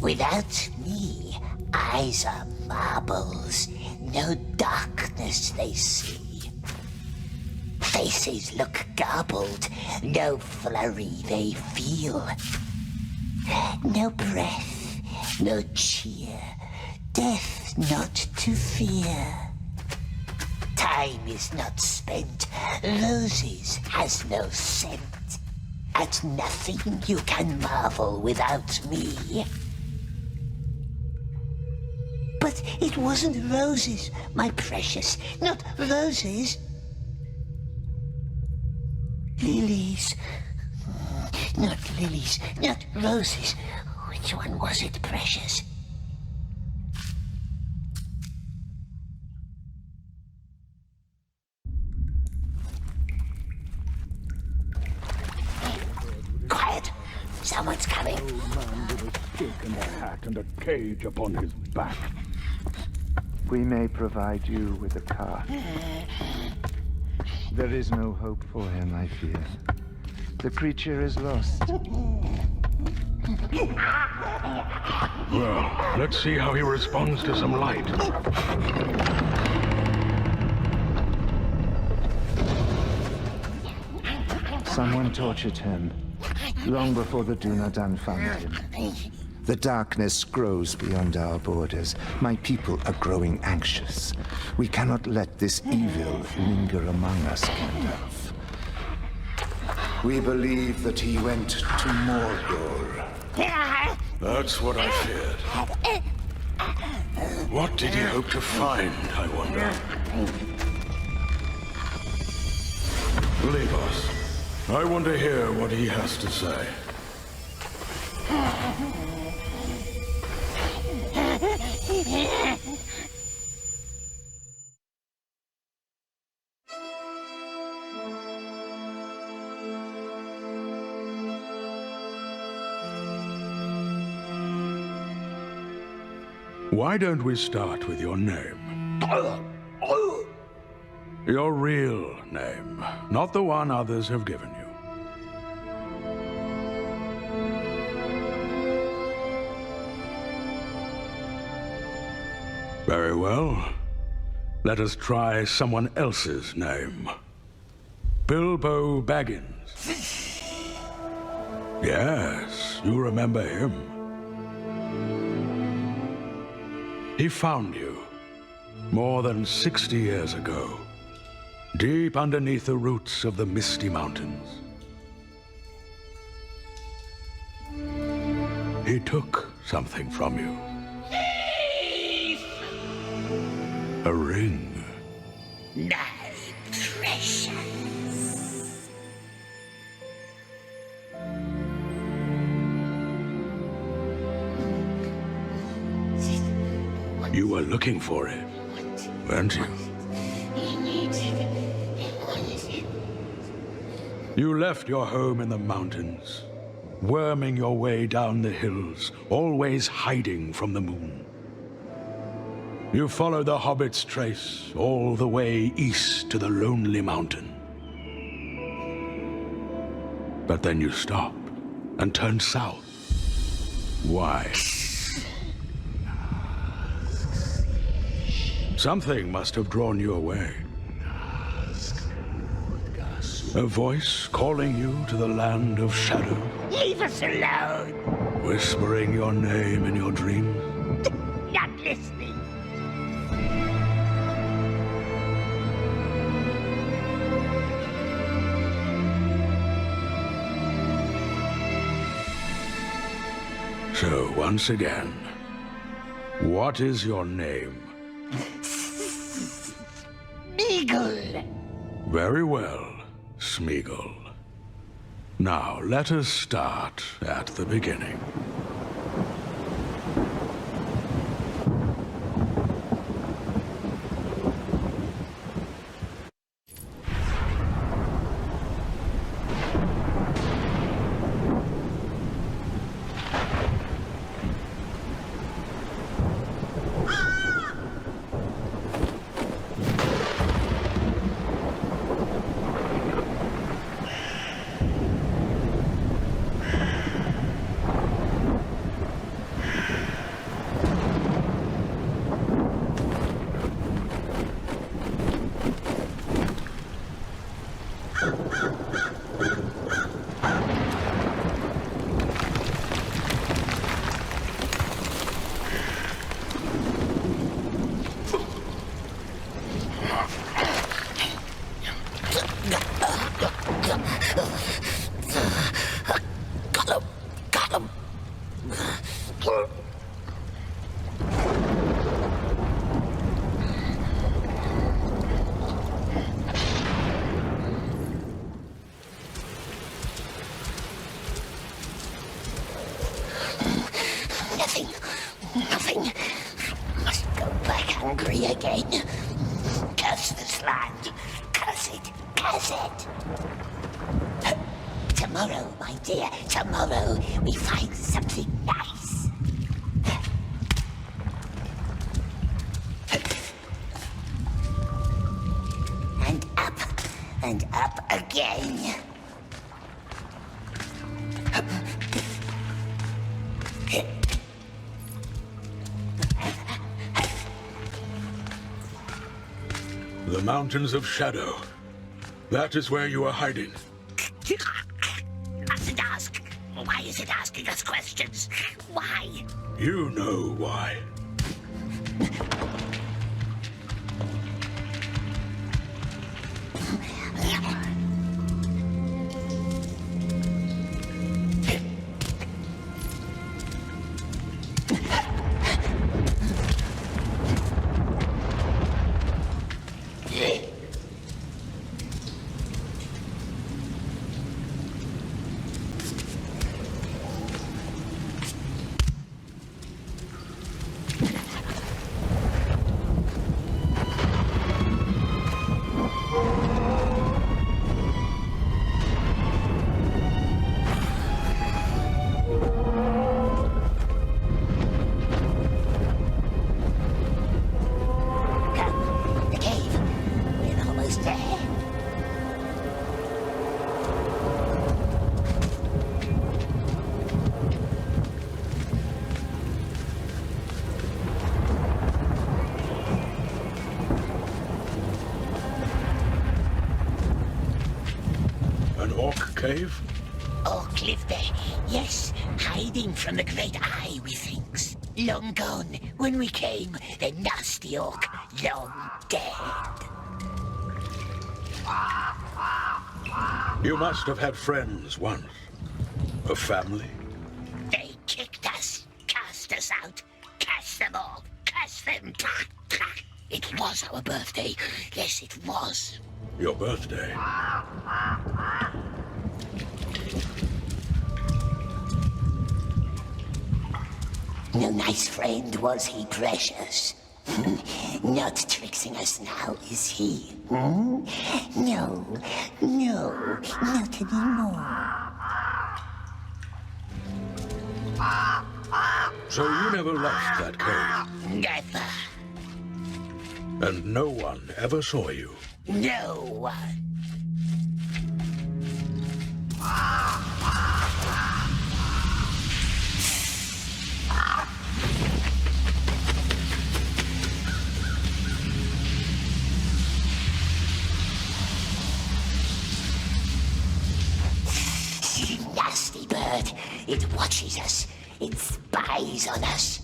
Without me, eyes are marbles. No darkness they see. Faces look garbled. No flurry they feel. No breath, no cheer. Death not to fear. Time is not spent. Roses has no scent. At nothing you can marvel without me. But it wasn't roses, my precious, not roses. Lilies. Not lilies, not roses. Which one was it, precious? Quiet! Someone's coming. Old man with a stick and a hat and a cage upon his back. We may provide you with a cart. There is no hope for him, I fear. The creature is lost. Well, let's see how he responds to some light. Someone tortured him, long before the Dunadan found him. The darkness grows beyond our borders. My people are growing anxious. We cannot let this evil linger among us, Gandalf. We believe that he went to Mordor. That's what I feared. What did he hope to find, I wonder? Leave us. I want to hear what he has to say. Why don't we start with your name? Your real name, not the one others have given you. Very well. Let us try someone else's name. Bilbo Baggins. Yes, you remember him. He found you more than 60 years ago, deep underneath the roots of the Misty Mountains. He took something from you. A ring. My precious. You were looking for it, weren't you? You left your home in the mountains, worming your way down the hills, always hiding from the moon. You followed the Hobbit's trace all the way east to the Lonely Mountain. But then you stopped and turned south. Why? Something must have drawn you away. A voice calling you to the land of shadow. Leave us alone. Whispering your name in your dreams. Not listening. So, once again, what is your name? Smeagol. Very well, Smeagol. Now, let us start at the beginning. me again. Curse this land. Curse it. Curse it. Tomorrow, my dear, tomorrow we find something nice. And up again. The Mountains of Shadow. That is where you are hiding. Mustn't ask. Why is it asking us questions? Why? You know why. Cave? Orc lived there, yes, hiding from the great eye, we thinks. Long gone, when we came, the nasty orc, long dead. You must have had friends once. A family? They kicked us, cast us out, cast them all, cast them. It was our birthday, yes it was. Your birthday? No nice friend was he, precious. Not tricksing us now, is he? Hmm? No, not anymore. So you never left that cave? Never. And no one ever saw you? No one. Nasty bird. It watches us. It spies on us.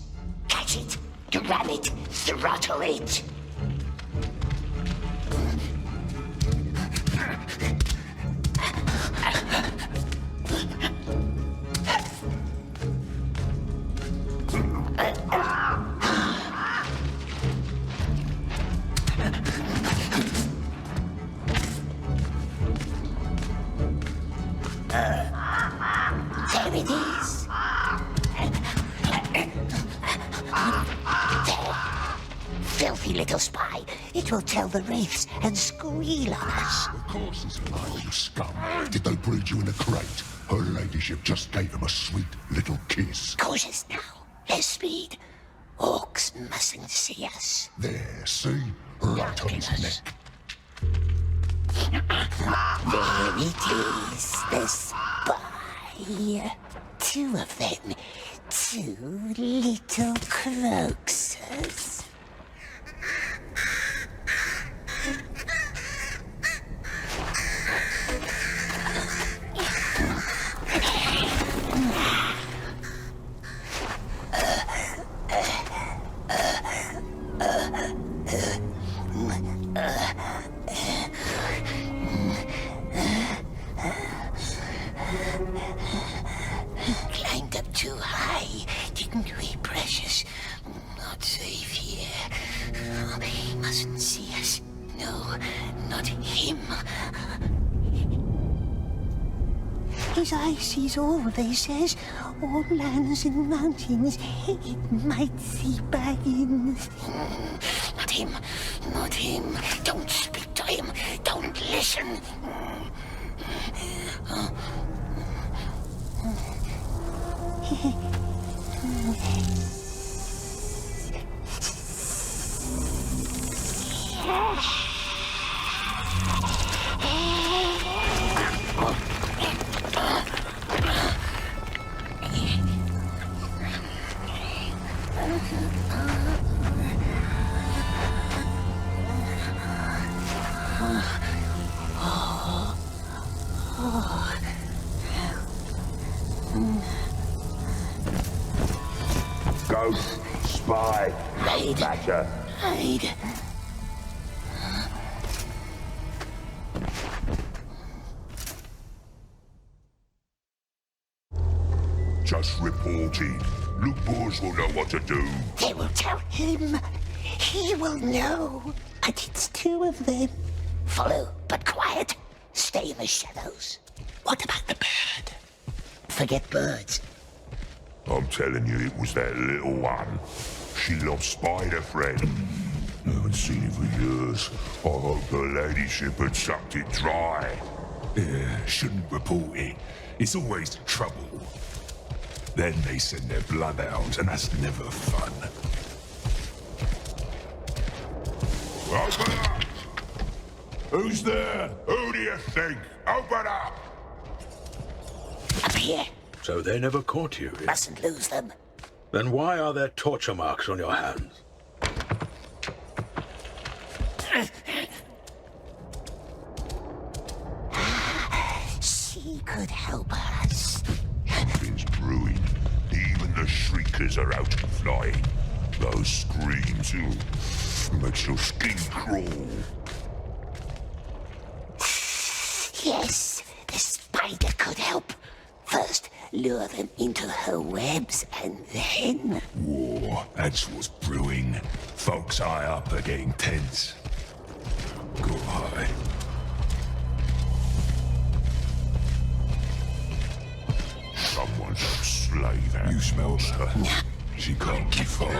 Catch it, grab it, throttle it. There it is. There. Filthy little spy. It will tell the wraiths and squeal on us. Of course it's mine, you scum. Did they breed you in a crate? Her ladyship just gave him a sweet little kiss. Cautious now. Less speed. Orcs mustn't see us. There, see? Right on his neck. There it is, the spy. Two of them. Two little croaksers. Climbed up too high, didn't we, precious? Not safe here. He mustn't see us. No, not him. His eye sees all, they says. All lands and mountains. It might see Baggins. Not him. Not him. Don't speak to him. Don't listen. Ghost, spy, Hide. badger. Hide. Just reporting. Luke Boars will know what to do. They will tell him. He will know. And it's two of them. Follow, but quiet. Stay in the shadows. What about the bird? Forget birds. I'm telling you, it was that little one. She loves Spider Friend. I haven't seen it for years. I hope her ladyship had sucked it dry. Yeah, shouldn't report it. It's always trouble. Then they send their blood out, and that's never fun. Open up! Who's there? Who do you think? Open up! Up here. So they never caught you? Mustn't lose them. Then why are there torture marks on your hands? She could help us. Something's brewing. Even the shriekers are out and flying. Those screams, makes your skin crawl. Yes, the spider could help. First, lure them into her webs, and then... War, that's what's brewing. Folks high up are getting tense. Go high. Someone should slay that You smell monster. her. She can't be far.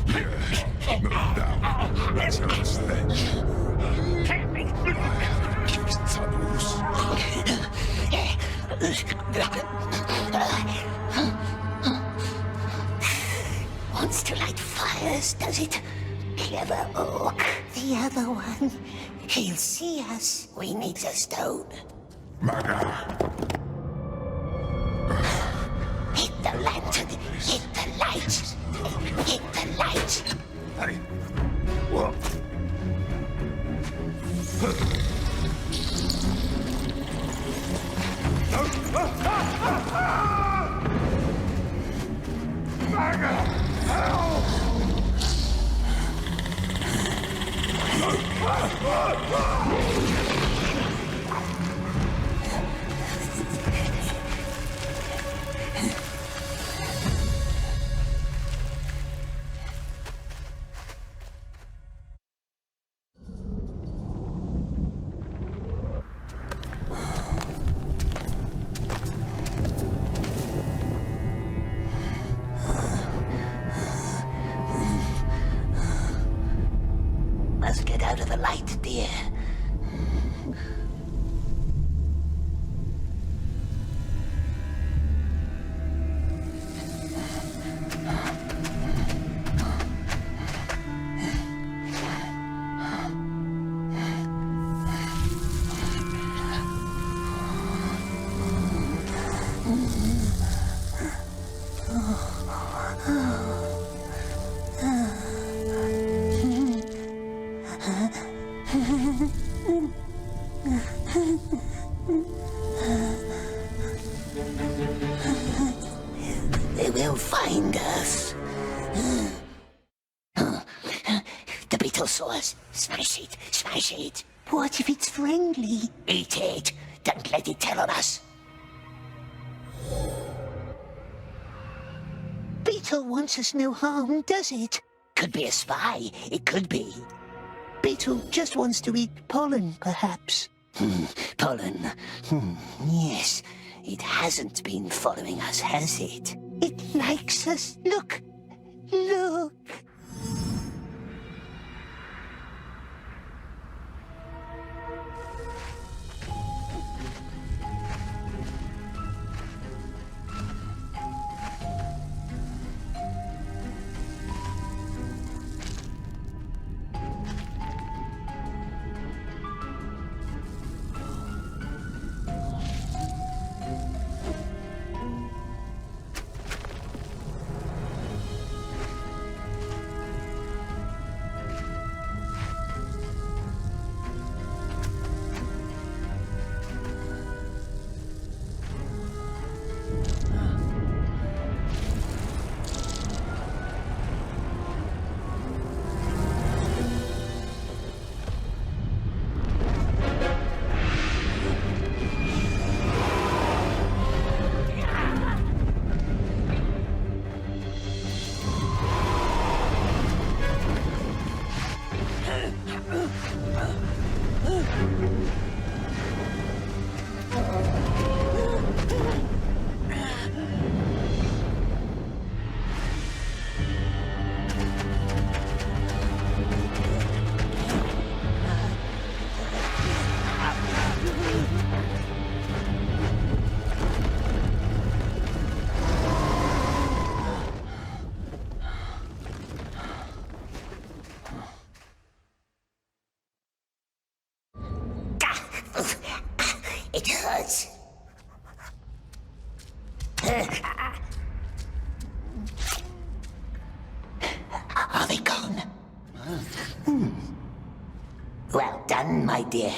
Yeah, no doubt. That's her stench. Keeps tunnels. Wants to light fires, does it? Clever orc. The other one. He'll see us. We need a stone. Maga. Hit the lantern. Hit the light. Hit the light. Hey, what? Must get out of the light, dear. They will find us. The beetle saw us. Smash it, smash it. What if it's friendly? Eat it. Don't let it tell on us. Beetle wants us no harm, does it? Could be a spy. It could be. Beetle just wants to eat pollen, perhaps. Pollen. Yes. It hasn't been following us, has it? It likes us. Look. Look. It hurts. Are they gone? Well done, my dear.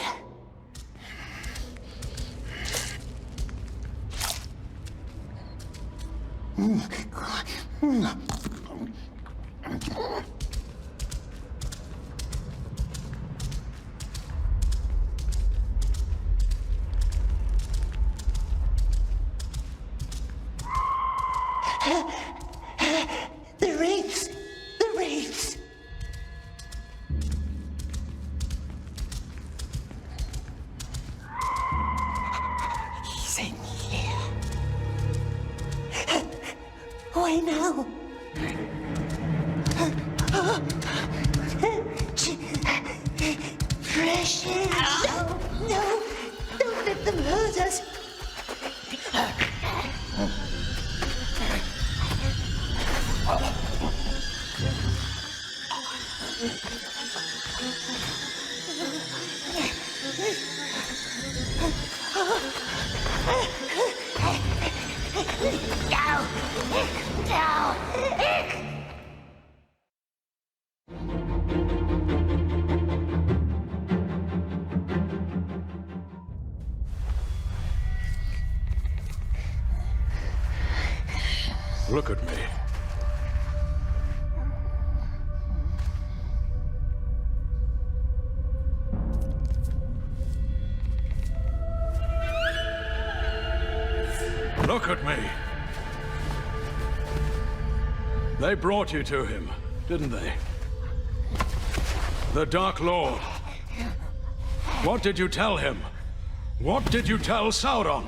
The wraiths! The wraiths! He's in here. Why now? Precious! No! No! Don't let them hurt us! Look at me. Look at me. They brought you to him, didn't they? The Dark Lord. What did you tell him? What did you tell Sauron?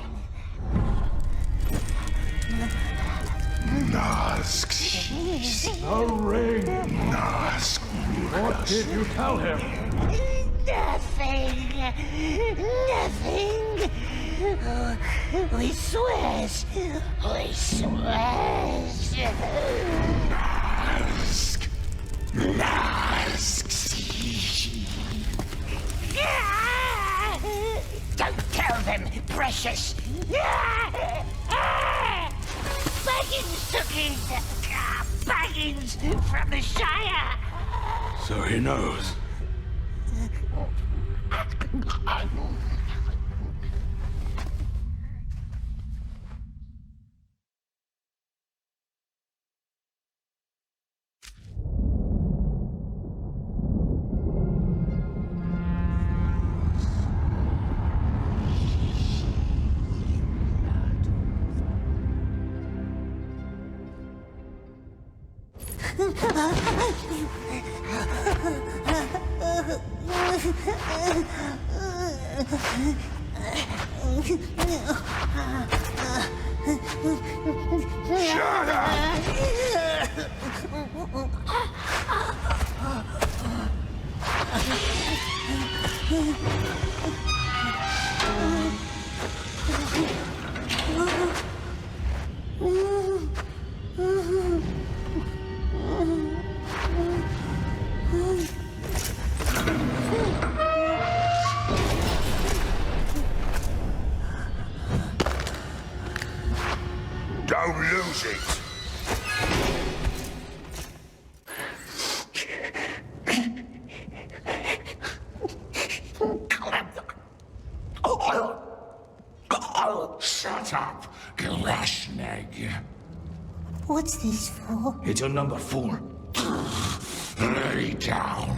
The ring! What did you tell him? Nothing. Nothing. We swears. We swears. Don't tell them, precious. Baggins took it. Baggins from the Shire. So he knows. Shut up! Don't lose it! Shut up, Glashneg. What's this for? It's your number 4. Lay down.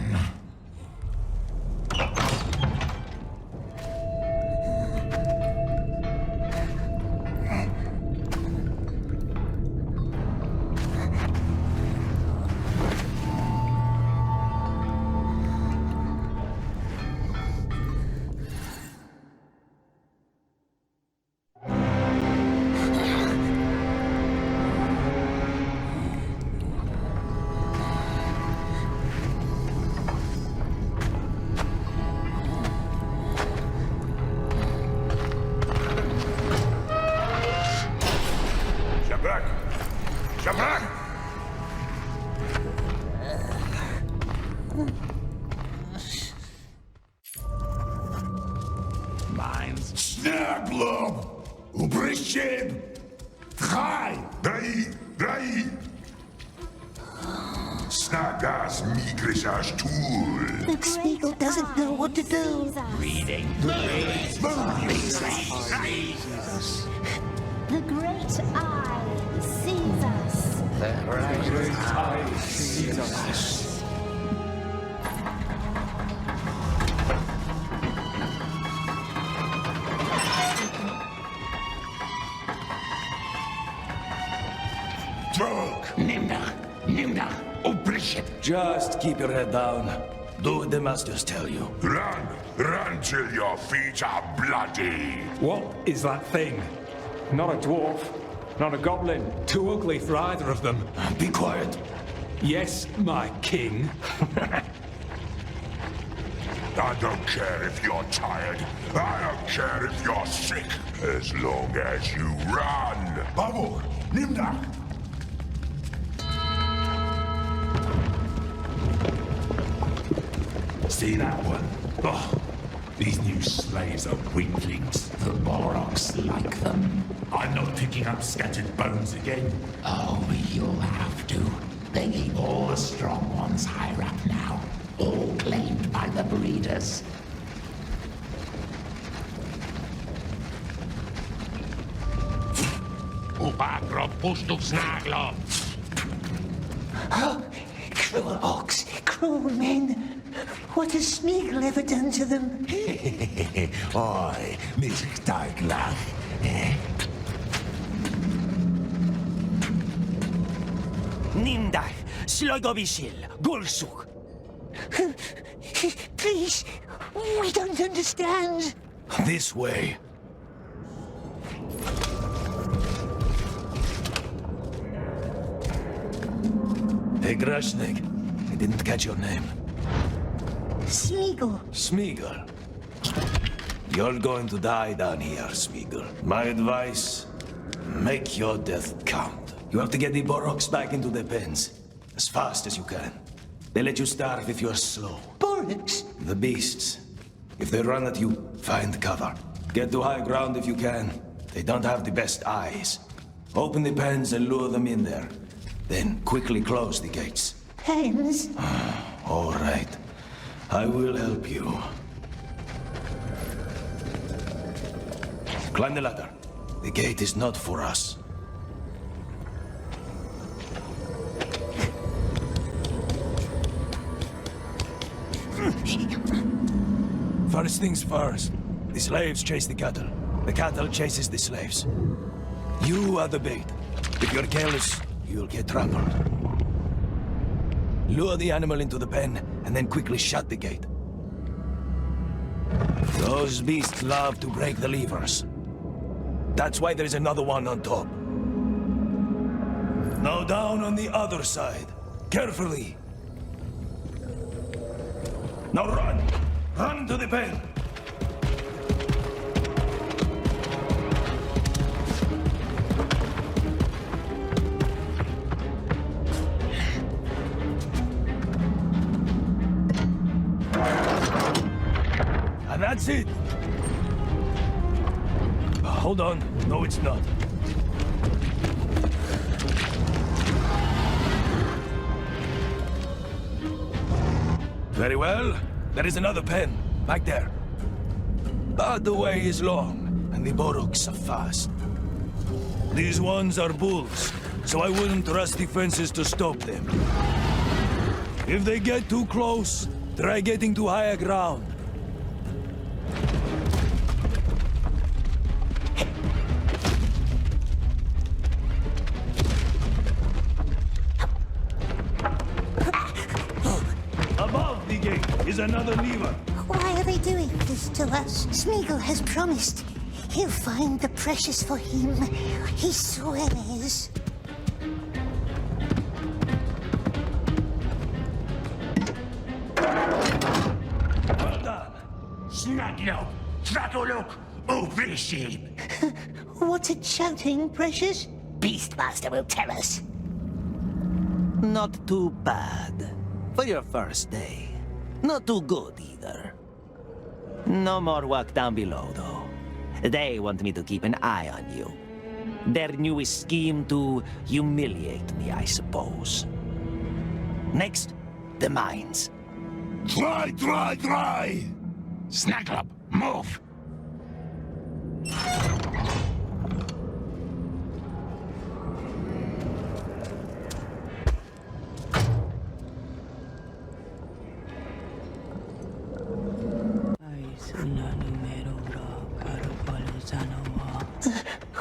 Snaglom! Ubrishim! Tchai! Dai! Snagas migrisas tool! Look, Smeagol doesn't know what to do. Reading. The great eye sees us. Drog! Nimna, Ubrishim. Just keep your head down. Do what the masters tell you. Run till your feet are bloody! What is that thing? Not a dwarf, not a goblin. Too ugly for either of them. Be quiet. Yes, my king. I don't care if you're tired. I don't care if you're sick. As long as you run. Babuk! Nimnak! See that one? Oh, these new slaves are weaklings. The Boroks like them. I'm not picking up scattered bones again. Oh, you'll have to. They keep all the strong ones higher up now. All claimed by the breeders. Upagro pustu snaglo. Oh, cruel orcs, cruel men. What has Smeagol ever done to them? Oi, Mizik Tagla. Nimdach, Slogobishil, Golsuk. Please, we don't understand. This way. Hey, Grashnik. I didn't catch your name. Smeagol. Smeagol. You're going to die down here, Smeagol. My advice, make your death count. You have to get the Boroks back into their pens. As fast as you can. They let you starve if you're slow. Bollocks. The beasts. If they run at you, find cover. Get to high ground if you can. They don't have the best eyes. Open the pens and lure them in there. Then quickly close the gates. Pens? All right. I will help you. Climb the ladder. The gate is not for us. First things first. The slaves chase the cattle. The cattle chases the slaves. You are the bait. If you're careless, you'll get trampled. Lure the animal into the pen, and then quickly shut the gate. Those beasts love to break the levers. That's why there's another one on top. Now down on the other side. Carefully. Now run! Run to the pen! And that's it! Hold on. No, it's not. Very well. There is another pen, back there. But the way is long, and the Boroks are fast. These ones are bulls, so I wouldn't trust the fences to stop them. If they get too close, try getting to higher ground. Above the gate is another lever. Why are they doing this to us? Smeagol has promised. He'll find the precious for him. He swears. Well done. Snaglo, Tratoluk, Ubrishim. What's it shouting, Precious? Beastmaster will tell us. Not too bad. For your first day. Not too good either. No more work down below, though. They want me to keep an eye on you. Their newest scheme to humiliate me, I suppose. Next, the mines. Try! Snuggle up, move!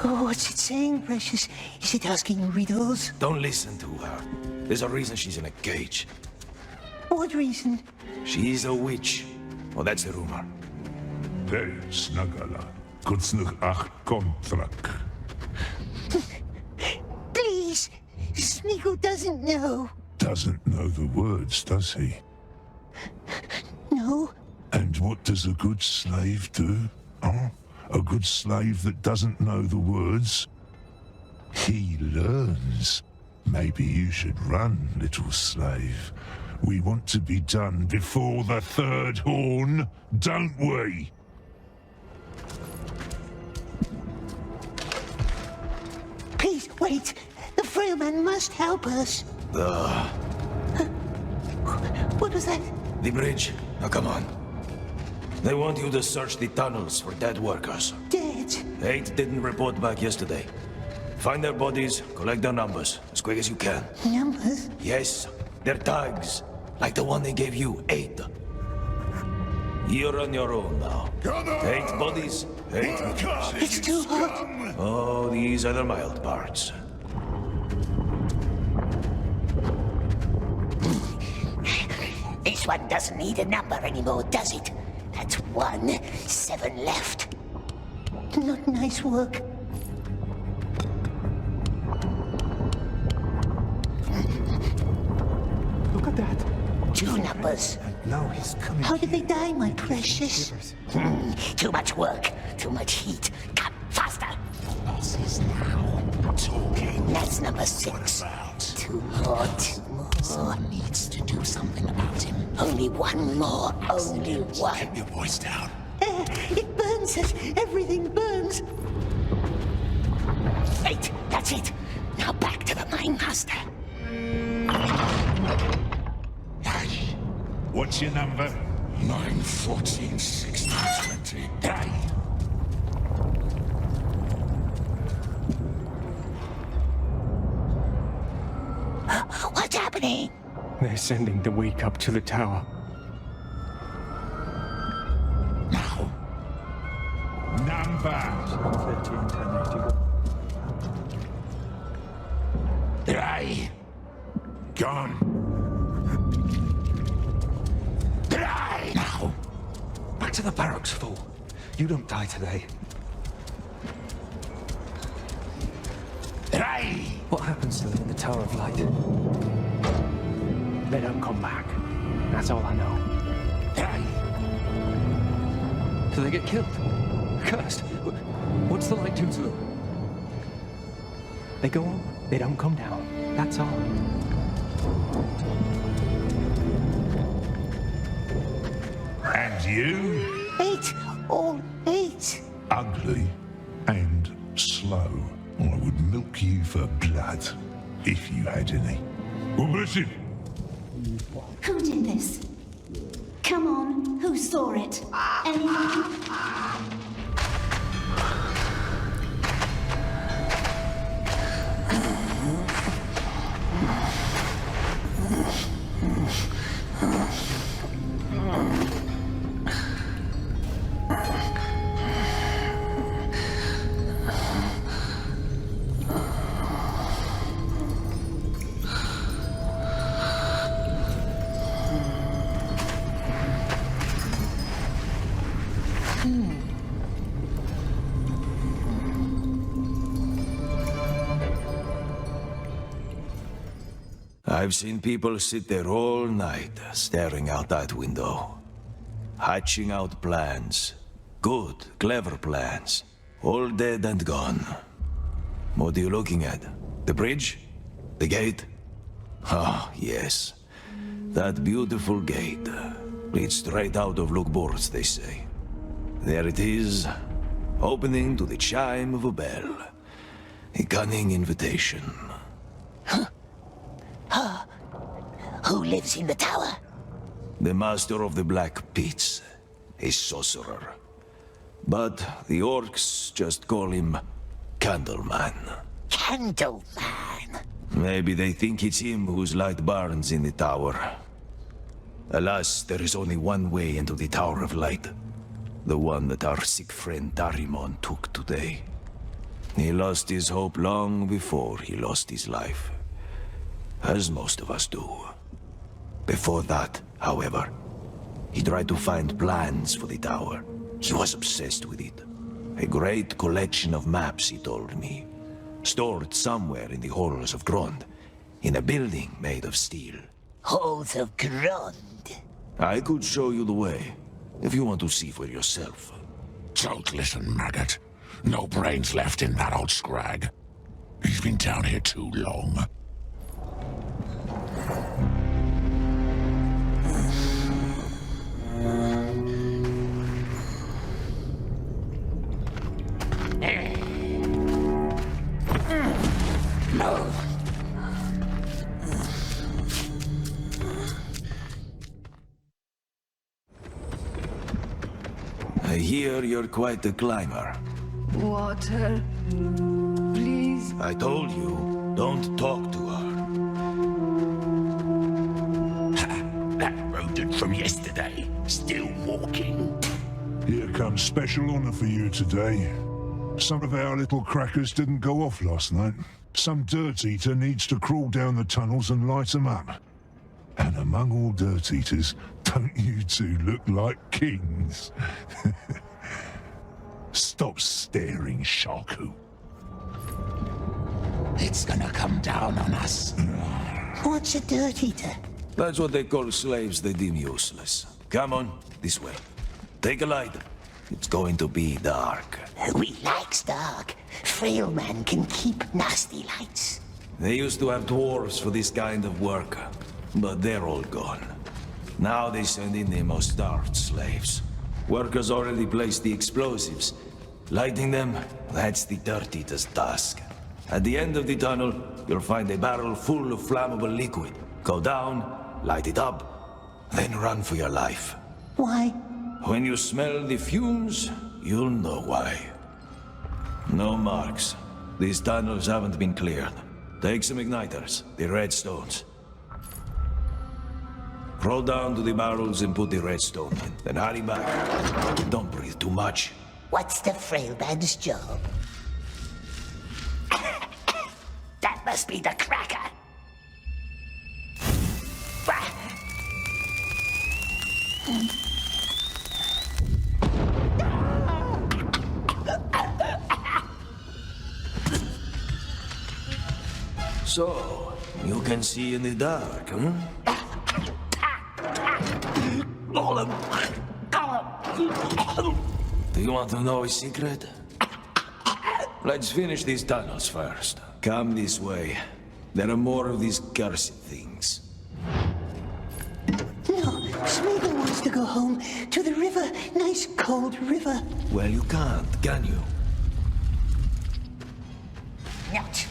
Oh, what's it saying, Precious? Is it asking riddles? Don't listen to her. There's a reason she's in a cage. What reason? She's a witch. Well, that's the rumor. Hey, Snugala. Kutsnug ach kontrak. Please! Smeagol doesn't know. Doesn't know the words, does he? No. And what does a good slave do? Huh? A good slave that doesn't know the words? He learns. Maybe you should run, little slave. We want to be done before the third horn, don't we? Please, wait. The frail man must help us. What was that? The bridge. Now come on. They want you to search the tunnels for dead workers. Dead? 8 didn't report back yesterday. Find their bodies, collect their numbers, as quick as you can. Numbers? Yes, their tags. Like the one they gave you, 8. You're on your own now. 8 bodies, 8 numbers. It's too hot. Oh, these are the mild parts. This one doesn't need a number anymore, does it? That's 1, 7 left. Not nice work. Look at that. 2 numbers. Now he's coming. How did they die, my precious? Too much work, too much heat. Come, faster! Boss is now talking. That's number 6. 2 more, 2 more. Someone needs to do something about him. Only 1 more, only 1. Keep your voice down. It burns us. Everything burns. 8, that's it. Now back to the mine master. Hey, What's your number? 9, 14, 16, 20. Hey! What's happening? They're sending the weak up to the tower. Now, Number. 13, 10, 81. hey! Gone. Hey! Now, Back to the barracks, fool. You don't die today. hey! What happens to them in the Tower of Light? They don't come back. That's all I know. Hey! Do they get killed? Cursed. What's the light do to them? They go on, they don't come down. That's all. And you? 8, all 8. Ugly and slow. I would milk you for blood, if you had any. Well, listen. Who did this? Come on, who saw it? Anyone? I've seen people sit there all night, staring out that window. Hatching out plans. Good, clever plans. All dead and gone. What are you looking at? The bridge? The gate? Ah, yes. That beautiful gate. Leads straight out of Lukborz, they say. There it is. opening to the chime of a bell. A cunning invitation. Who lives in the tower? The master of the Black Pits, a sorcerer. But the orcs just call him Candleman. Candleman. Maybe they think it's him whose light burns in the tower. Alas, there is only one way into the Tower of Light. The one that our sick friend Darimon took today. He lost his hope long before he lost his life. As most of us do. Before that, however, he tried to find plans for the tower. He was obsessed with it. A great collection of maps, he told me. Stored somewhere in the halls of Grond, in a building made of steel. Halls of Grond. I could show you the way, if you want to see for yourself. Don't listen, maggot. No brains left in that old scrag. He's been down here too long. I hear you're quite a climber. Water, please. I told you, don't talk to her. That rodent from yesterday, still walking. Here comes special honor for you today. Some of our little crackers didn't go off last night. Some dirt eater needs to crawl down the tunnels and light them up. And among all dirt eaters, don't you two look like kings? Stop staring, Shaku. It's gonna come down on us. What's a dirt eater? That's what they call slaves they deem useless. Come on, this way. Take a light. It's going to be dark. We likes dark. Frail man can keep nasty lights. They used to have dwarves for this kind of work, but they're all gone. Now they send in the most starved slaves. Workers already placed the explosives. Lighting them, that's the dirt eater's task. At the end of the tunnel, you'll find a barrel full of flammable liquid. Go down, light it up, then run for your life. Why? When you smell the fumes, you'll know why. No marks. These tunnels haven't been cleared. Take some igniters, the redstones. Roll down to the barrels and put the redstone in. Then hurry back. Don't breathe too much. What's the frail man's job? That must be the cracker. So, you can see in the dark, huh? Gollum! Gollum! Do you want to know a secret? Let's finish these tunnels first. Come this way. There are more of these cursed things. No, Smeagol wants to go home to the river. Nice cold river. Well, you can't, can you? Not.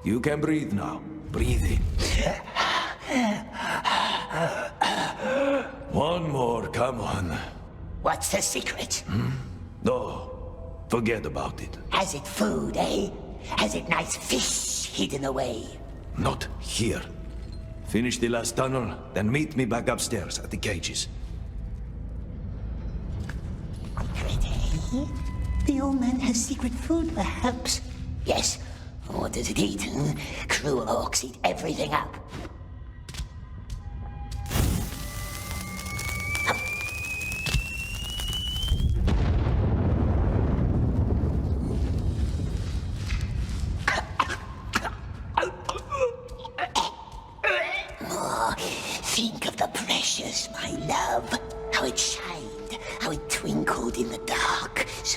You can breathe now. Breathe in. One more, come on. What's the secret? No, forget about it. Has it food, eh? Has it nice fish hidden away? Not here. Finish the last tunnel, then meet me back upstairs at the cages. Secret, eh? The old man has secret food, perhaps. Yes. What does it eat? Cruel orcs eat everything up.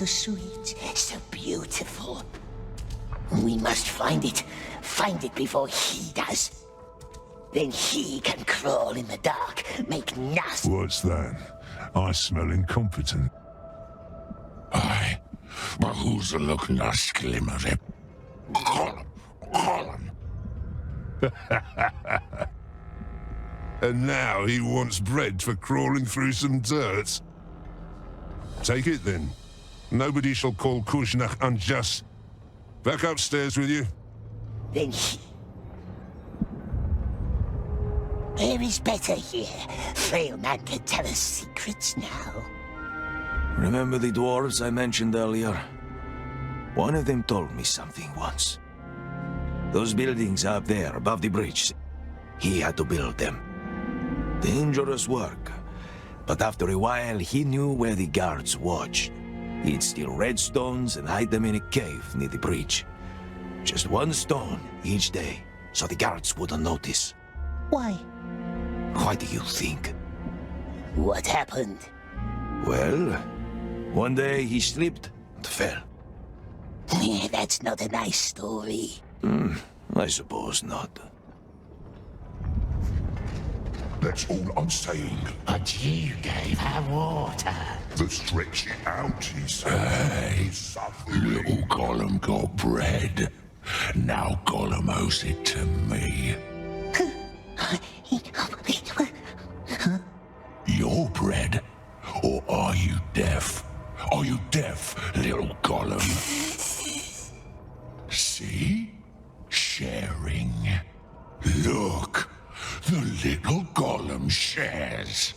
so sweet, so beautiful. We must find it. Find it before he does. Then he can crawl in the dark, make nasty... What's that? I smell incompetent. Aye, but who's looking to sklimmer it? Gollum. And now he wants bread for crawling through some dirt. Take it then. Nobody shall call Kushnach unjust. Back upstairs with you. Then he... Air is better here. Frail man can tell us secrets now. Remember the dwarves I mentioned earlier? One of them told me something once. Those buildings up there above the bridge, he had to build them. Dangerous work. But after a while, he knew where the guards watched. He'd steal redstones and hide them in a cave near the bridge. Just one stone each day, so the guards wouldn't notice. Why? Why do you think? What happened? Well, one day he slipped and fell. Yeah, that's not a nice story. I suppose not. That's all I'm saying. But you gave her water. The stretch it out, he said. Hey, little Gollum got bread. Now Gollum owes it to me. Your bread? Or are you deaf? Are you deaf, little Gollum? See? Sharing. Look, the little Gollum shares.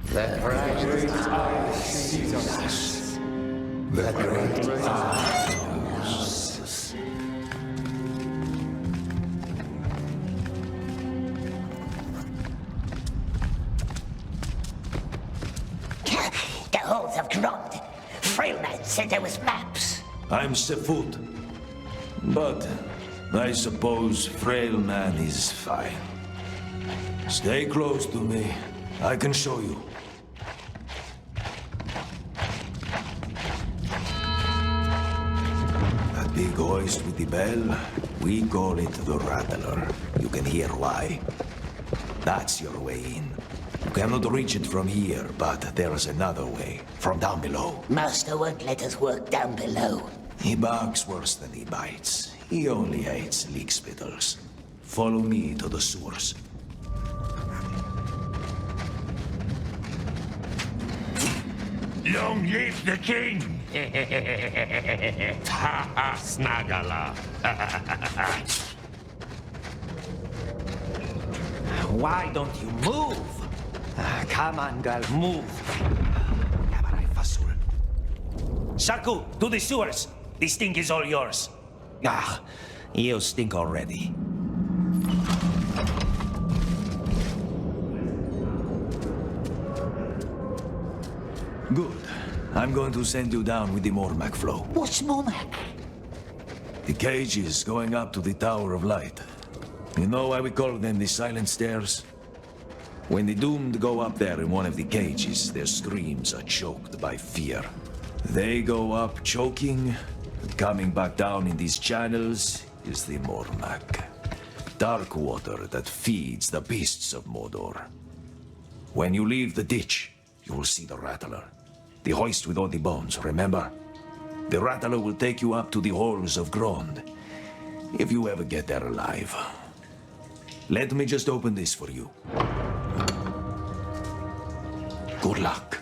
The great eye sees us. The great eye knows us. The holes have groaned. Frailman said there was maps. I'm Sefut. But I suppose Frail Man is fine. Stay close to me. I can show you. That big hoist with the bell, we call it the Rattler. You can hear why. That's your way in. You cannot reach it from here, but there's another way, from down below. Master won't let us work down below. He barks worse than he bites. He only hates leek spittles. Follow me to the sewers. Long live the king! Ha ha, Snagala! Why don't you move? Come on, girl, move. Yabarai Fasul. Shaku, to the sewers. The stink is all yours. Ah, you stink already. Good. I'm going to send you down with the Mormac flow. What's Mormac? The cage is going up to the Tower of Light. You know why we call them the Silent Stairs? When the doomed go up there in one of the cages, their screams are choked by fear. They go up choking, and coming back down in these channels is the Mormac. Dark water that feeds the beasts of Mordor. When you leave the ditch, you will see the Rattler. The hoist with all the bones, remember? The Rattler will take you up to the halls of Grond, if you ever get there alive. Let me just open this for you. Good luck.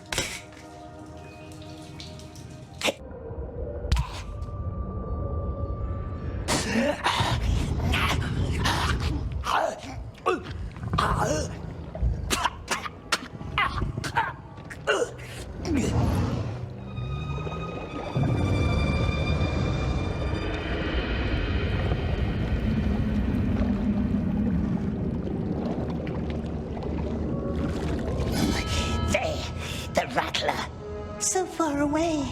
The Rattler. So far away.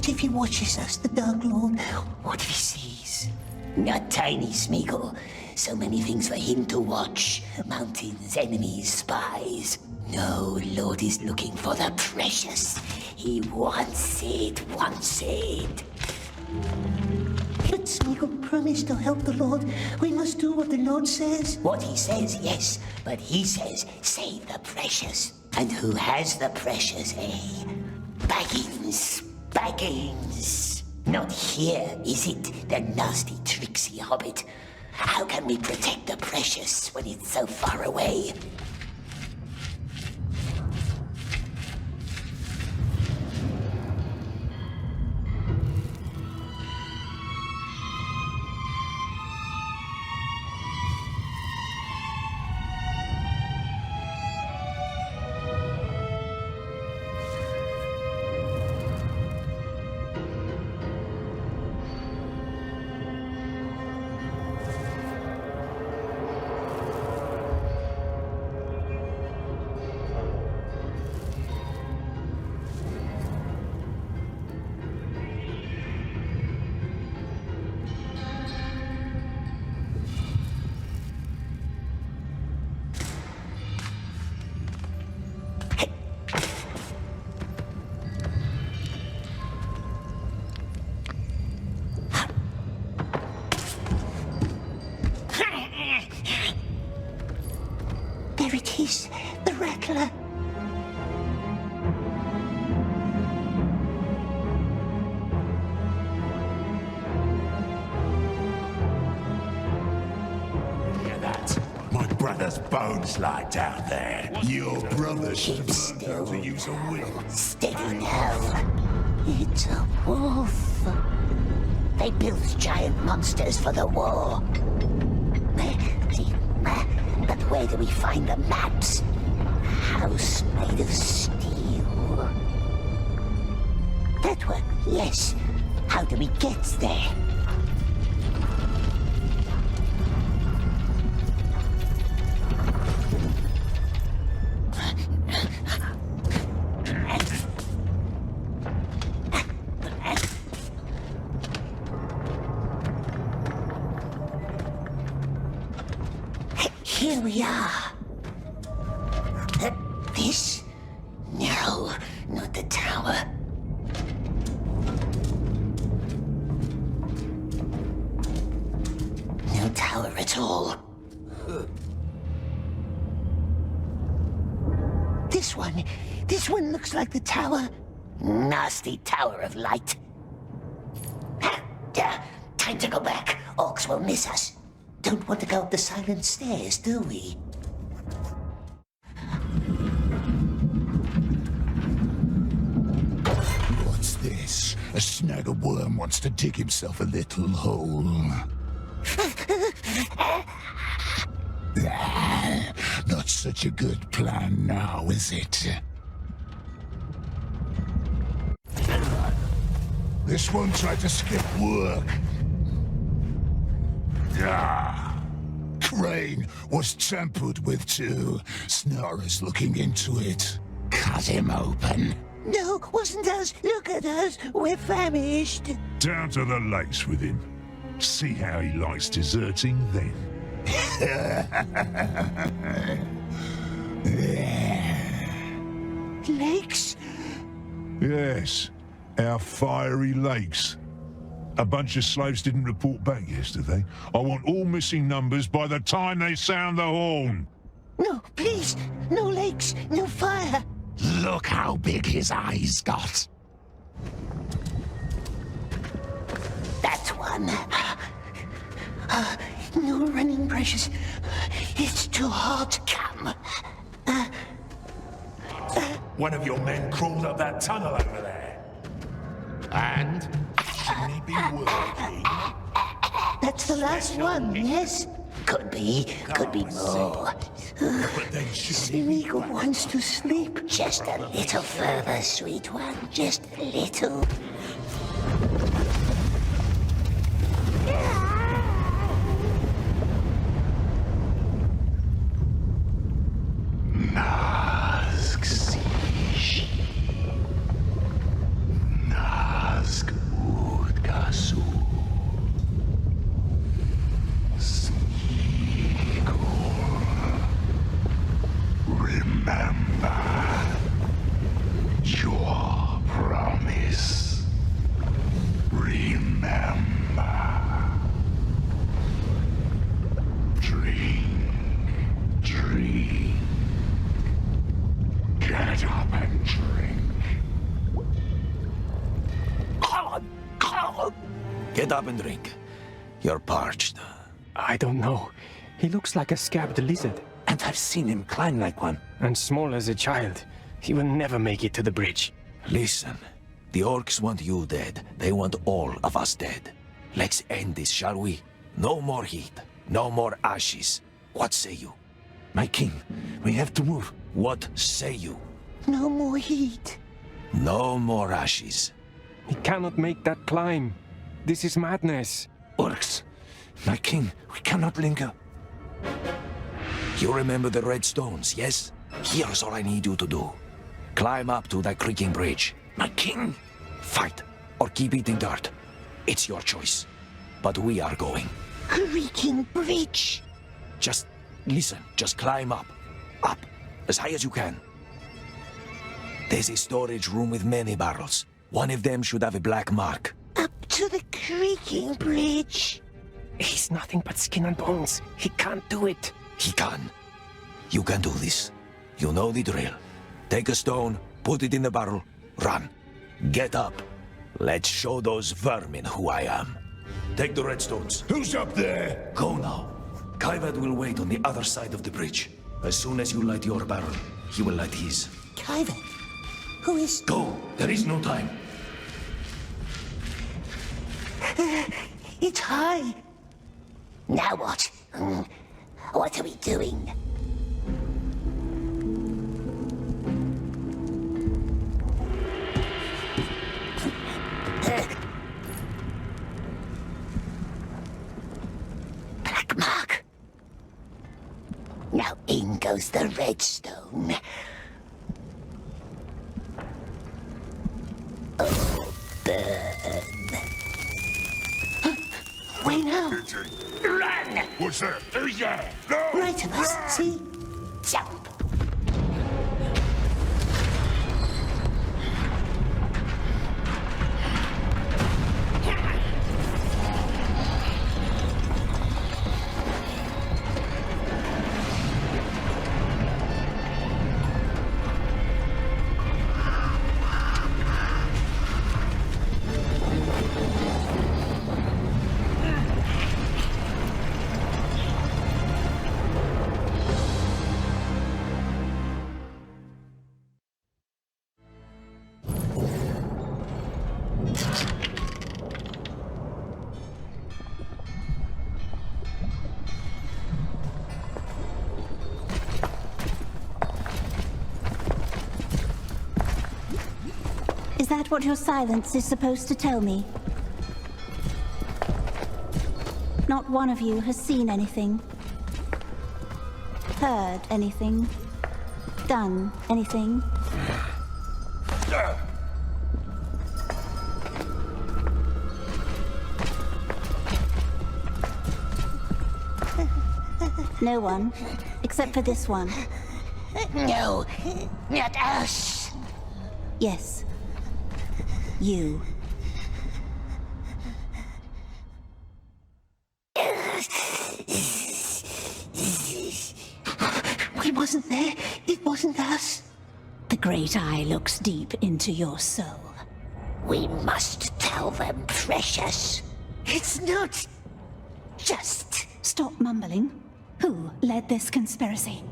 What if he watches us, the Dark Lord? What if he sees? Not tiny Smeagol. So many things for him to watch. Mountains, enemies, spies. No, Lord is looking for the precious. He wants it, wants it. But Smeagol promised to help the Lord. We must do what the Lord says. What he says, yes. But he says, save the precious. And who has the precious, eh? Baggins. Baggins. Not here, is it? The nasty, tricksy hobbit. How can we protect the precious when it's so far away? There it is, the rattler. Hear that? My brother's bones lie down there. Your brother should have learned how to use a whip. Steady now. It's a wolf. They built giant monsters for the war. But where do we find the maps? A house made of steel. That one, yes. How do we get there? Here we are. This? No, not the tower. No tower at all. This one looks like the tower. Nasty tower of light. Time to go back. Orcs will miss us. Don't want to go up the silent stairs, do we? What's this? A snag of worm wants to dig himself a little hole. Not such a good plan now, is it? This one tried to skip work. Crane was tampered with too. Snarer's looking into it. Cut him open. No, wasn't us. Look at us. We're famished. Down to the lakes with him. See how he likes deserting then. Lakes? Yes, our fiery lakes. A bunch of slaves didn't report back yesterday. I want all missing numbers by the time they sound the horn. No, please. No lakes, no fire. Look how big his eyes got. That one. No running precious. It's too hot. Come. One of your men crawled up that tunnel over there. And shouldn't he be working? That's the last one, yes? Could be more. But then shouldn't he be Smeagol wants to sleep. Just a little further, sweet one. Just a little. Nask Get up and drink. Get up and drink. You're parched. I don't know. He looks like a scabbed lizard. And I've seen him climb like one. And small as a child. He will never make it to the bridge. Listen, the orcs want you dead. They want all of us dead. Let's end this, shall we? No more heat. No more ashes. What say you? My king, we have to move. What say you? No more heat. No more ashes. He cannot make that climb. This is madness. Orcs, my king, we cannot linger. You remember the red stones, yes? Here's all I need you to do. Climb up to that creaking bridge. My king! Fight, or keep eating dirt. It's your choice. But we are going. Creaking bridge. Just listen, just climb up. Up, as high as you can. There's a storage room with many barrels. One of them should have a black mark. Up to the creaking bridge. He's nothing but skin and bones. He can't do it. He can. You can do this. You know the drill. Take a stone, put it in the barrel, run. Get up. Let's show those vermin who I am. Take the red stones. Who's up there? Go now. Kaivad will wait on the other side of the bridge. As soon as you light your barrel, he will light his. Kaivad? Who is... Go. There is no time. It's high. Now what? What are we doing? Black mark. Now in goes the redstone. Oh, burn. Wait now. Run! What's that? Who's there? No! Right of us, see? Jump. Is that what your silence is supposed to tell me? Not one of you has seen anything, heard anything, done anything. No one, except for this one. No, not us. Yes. You. We wasn't there. It wasn't us. The Great Eye looks deep into your soul. We must tell them, precious. It's not just... Stop mumbling. Who led this conspiracy?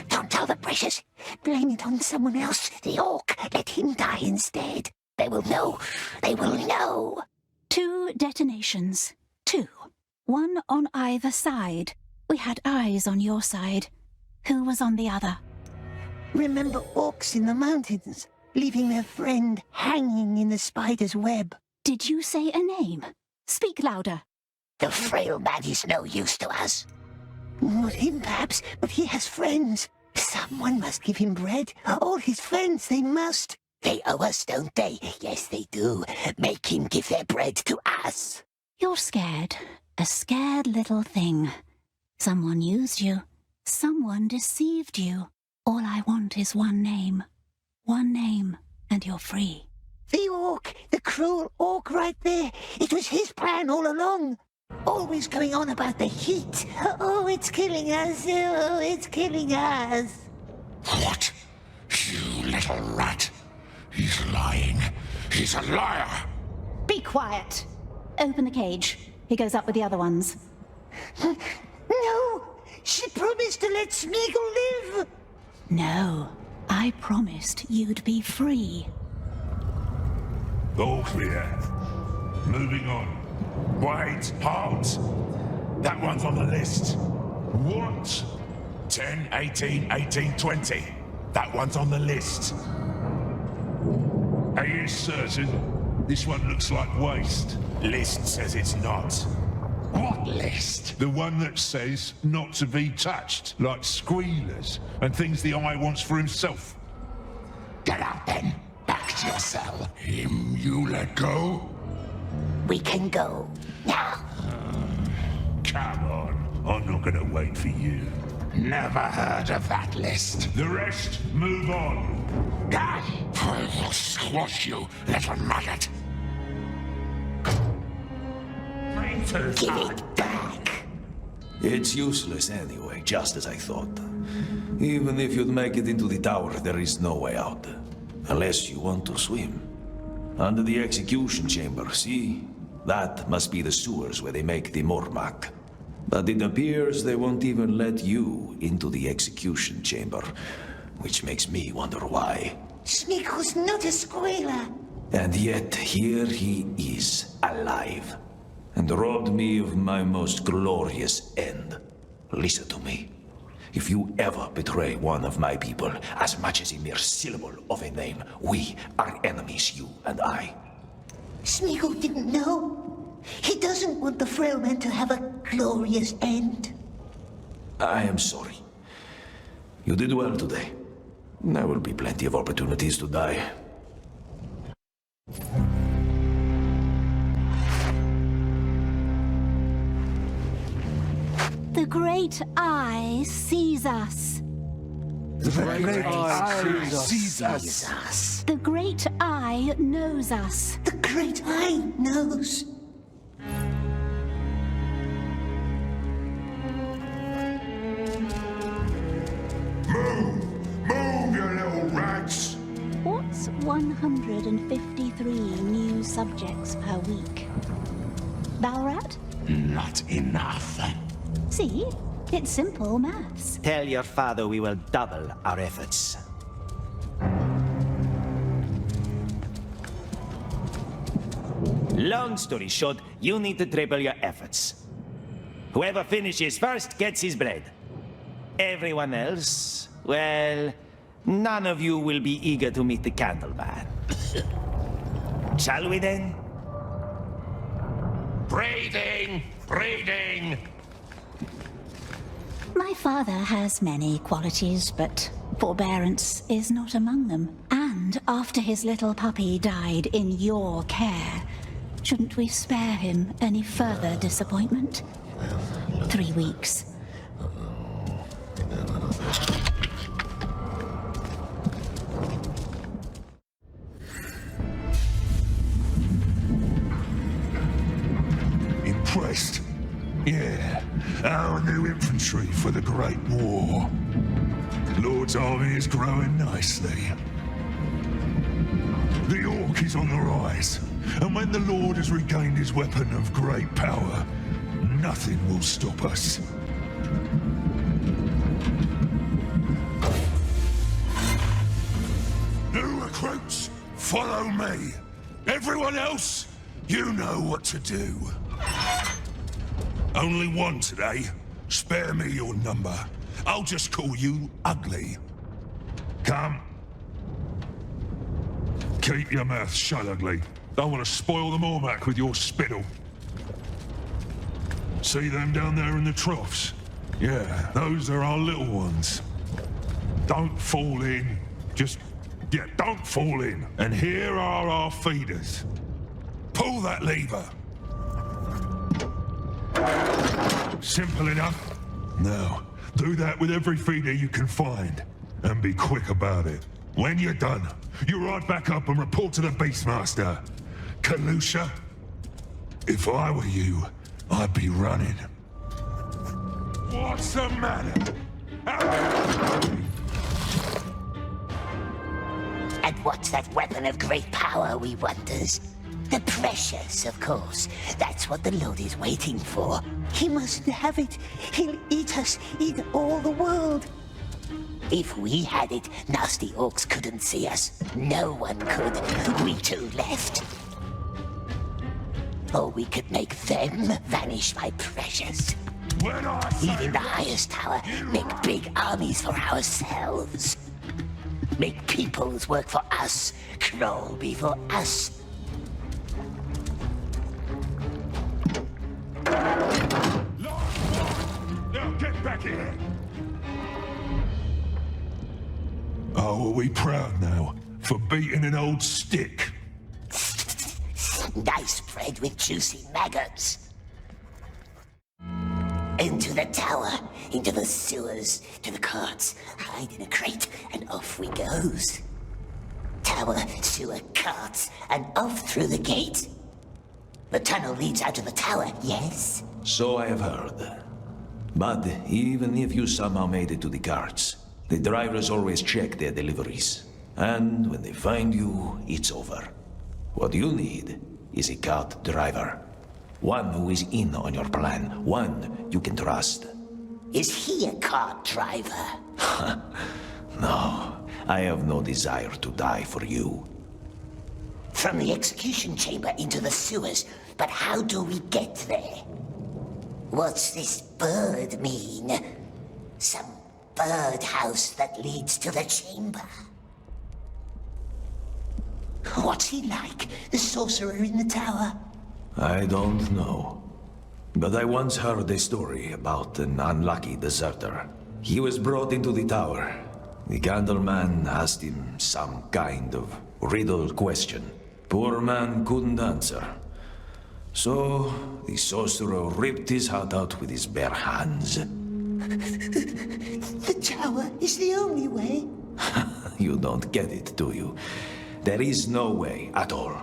Don't tell the precious. Blame it on someone else. The orc. Let him die instead. They will know. They will know. 2 detonations. 2. One on either side. We had eyes on your side. Who was on the other? Remember orcs in the mountains, leaving their friend hanging in the spider's web? Did you say a name? Speak louder. The frail man is no use to us. Not him, perhaps, but he has friends. Someone must give him bread. All his friends, they must. They owe us, don't they? Yes, they do. Make him give their bread to us. You're scared. A scared little thing. Someone used you. Someone deceived you. All I want is one name. One name, and you're free. The orc, the cruel orc right there. It was his plan all along. Always going on about the heat. Oh, it's killing us. Oh, it's killing us. What? You little rat. He's lying. He's a liar. Be quiet. Open the cage. He goes up with the other ones. No! She promised to let Smeagol live! No. I promised you'd be free. All clear. Moving on. Wait, halt! That one's on the list. What? 10, 18, 18, 20. That one's on the list. Are you certain? This one looks like waste. List says it's not. What list? The one that says not to be touched, like squealers and things the Eye wants for himself. Get out then. Back to your cell. Him you let go? We can go now. Come on. I'm not gonna wait for you. Never heard of that list. The rest, move on. I will squash you, little maggot. Give it back. It's useless anyway, just as I thought. Even if you'd make it into the tower, there is no way out. Unless you want to swim. Under the execution chamber, see? That must be the sewers where they make the Mormak. But it appears they won't even let you into the execution chamber, which makes me wonder why. Smeagol's not a squealer. And yet, here he is, alive, and robbed me of my most glorious end. Listen to me. If you ever betray one of my people, as much as a mere syllable of a name, we are enemies, you and I. Smeagol didn't know. He doesn't want the frail man to have a glorious end. I am sorry. You did well today. There will be plenty of opportunities to die. The Great Eye sees us. The Great Eye sees us. The Great Eye knows us. The Great Eye knows. Move! Move, you little rats! What's 153 new subjects per week? Balrat? Not enough. See? It's simple maths. Tell your father we will double our efforts. Long story short, you need to triple your efforts. Whoever finishes first gets his bread. Everyone else, well, none of you will be eager to meet the Candleman. Shall we then? Breathing! Breathing! My father has many qualities, but forbearance is not among them. And after his little puppy died in your care, shouldn't we spare him any further disappointment? 3 weeks. Impressed? Yeah, our new infantry for the Great War. Lord's army is growing nicely. The Orc is on the rise, and when the Lord has regained his weapon of great power, nothing will stop us. New recruits, follow me. Everyone else, you know what to do. Only one today. Spare me your number. I'll just call you Ugly. Come. Keep your mouth shut, Ugly. Don't want to spoil the Mormac with your spittle. See them down there in the troughs? Yeah, those are our little ones. Don't fall in. Yeah, don't fall in. And here are our feeders. Pull that lever. Simple enough. Now, do that with every feeder you can find. And be quick about it. When you're done, you ride back up and report to the Beastmaster. Kalusha, if I were you, I'd be running. What's the matter? And what's that weapon of great power, we wonders? The precious, of course. That's what the Lord is waiting for. He mustn't have it. He'll eat us, eat all the world. If we had it, nasty orcs couldn't see us. No one could. We two left. Or we could make them vanish by precious. Leave in the highest tower, make big armies for ourselves. Make peoples work for us, crawl before us. Now get back here! Oh, are we proud now for beating an old stick? Nice bread with juicy maggots. Into the tower, into the sewers, to the carts, hide in a crate, and off we goes. Tower, sewer, carts, and off through the gate. The tunnel leads out to the tower, yes? So I have heard. But even if you somehow made it to the carts, the drivers always check their deliveries. And when they find you, it's over. What you need is a cart driver. One who is in on your plan. One you can trust. Is he a cart driver? No, I have no desire to die for you. From the execution chamber into the sewers, but how do we get there? What's this bird mean? Some birdhouse that leads to the chamber? What's he like, the sorcerer in the tower? I don't know. But I once heard a story about an unlucky deserter. He was brought into the tower. The Candleman asked him some kind of riddle question. Poor man couldn't answer. So the sorcerer ripped his heart out with his bare hands. The tower is the only way. You don't get it, do you? There is no way at all.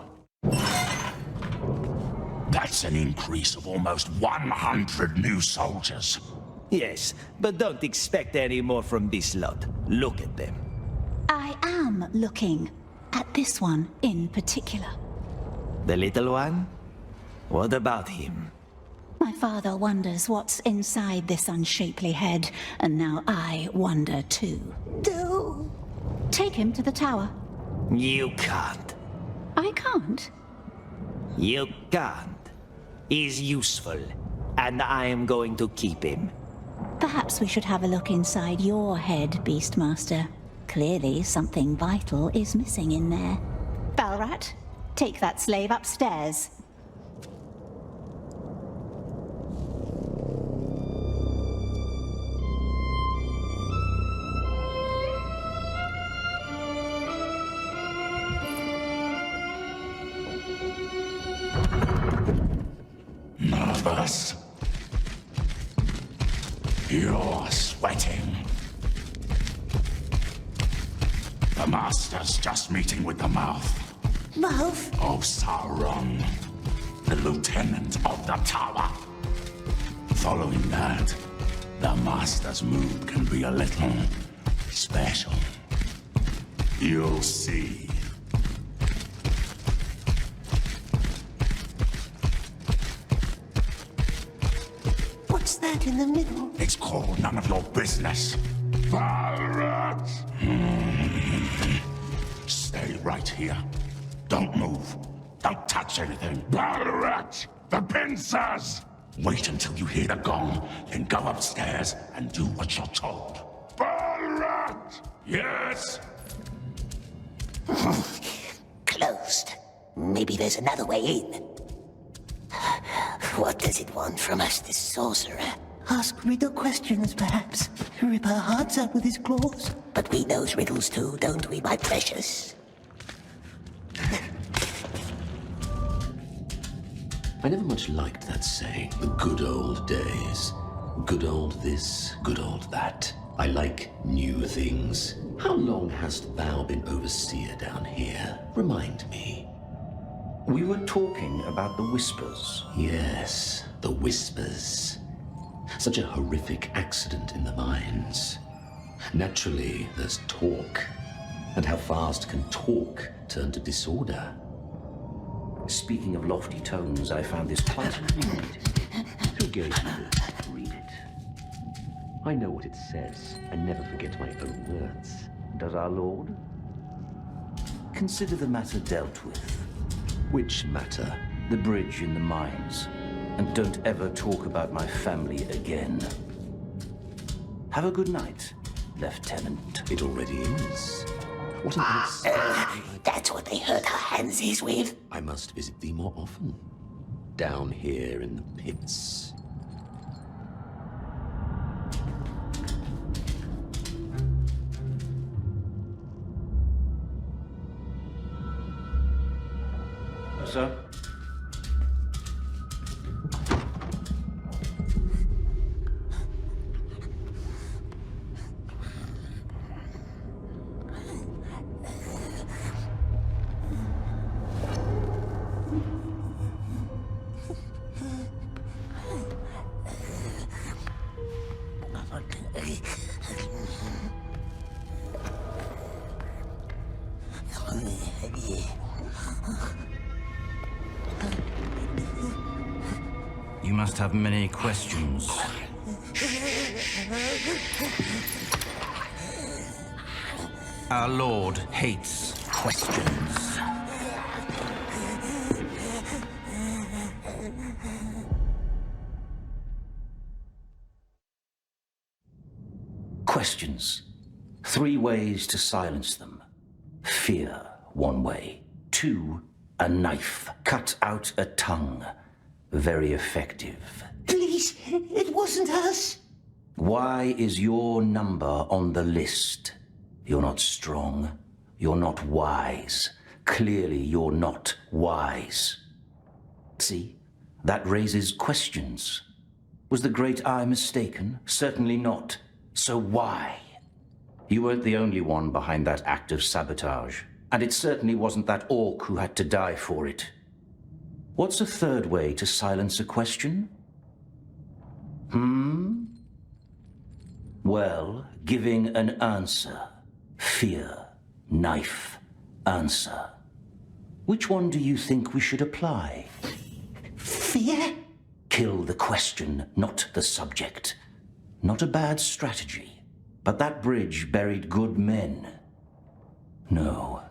That's an increase of almost 100 new soldiers. Yes, but don't expect any more from this lot. Look at them. I am looking at this one in particular. The little one? What about him? My father wonders what's inside this unshapely head, and now I wonder too. No. Take him to the tower. You can't. I can't. You can't. He's useful, and I am going to keep him. Perhaps we should have a look inside your head, Beastmaster. Clearly something vital is missing in there. Balrat, take that slave upstairs. Nervous? You're sweating. The Master's just meeting with the mouth. Mouth? Of Sauron, the Lieutenant of the Tower. Following that, the Master's mood can be a little special. You'll see. What's that in the middle? It's called none of your business. Balrat! Stay right here. Don't move. Don't touch anything. Balrat! The pincers! Wait until you hear the gong, then go upstairs and do what you're told. Balrat! Yes? Closed. Maybe there's another way in. What does it want from us, this sorcerer? Ask riddle questions, perhaps. Rip our hearts out with his claws. But we knows riddles too, don't we, my precious? I never much liked that saying, the good old days. Good old this, good old that. I like new things. How long hast thou been overseer down here? Remind me. We were talking about the Whispers. Yes, the Whispers. Such a horrific accident in the mines. Naturally, there's talk. And how fast can talk turn to disorder? Speaking of lofty tones, I found this quite fascinating. Who gave you this? Read it. I know what it says. I never forget my own words. Does our Lord? Consider the matter dealt with. Which matter? The bridge in the mines. And don't ever talk about my family again. Have a good night, Lieutenant. It already is. What an That's what they hurt our hands is with. I must visit thee more often. Down here in the pits. Sir? You must have many questions. Our Lord hates questions. Questions. 3 ways to silence them. Fear, 1 way. 2, a knife. Cut out a tongue. Very effective. Please, it wasn't us. Why is your number on the list? You're not strong. You're not wise. Clearly, you're not wise. See? That raises questions. Was the Great Eye mistaken? Certainly not. So why? You weren't the only one behind that act of sabotage. And it certainly wasn't that orc who had to die for it. What's a 3rd way to silence a question? Well, giving an answer. Fear, knife, answer. Which one do you think we should apply? Fear? Kill the question, not the subject. Not a bad strategy. But that bridge buried good men. No.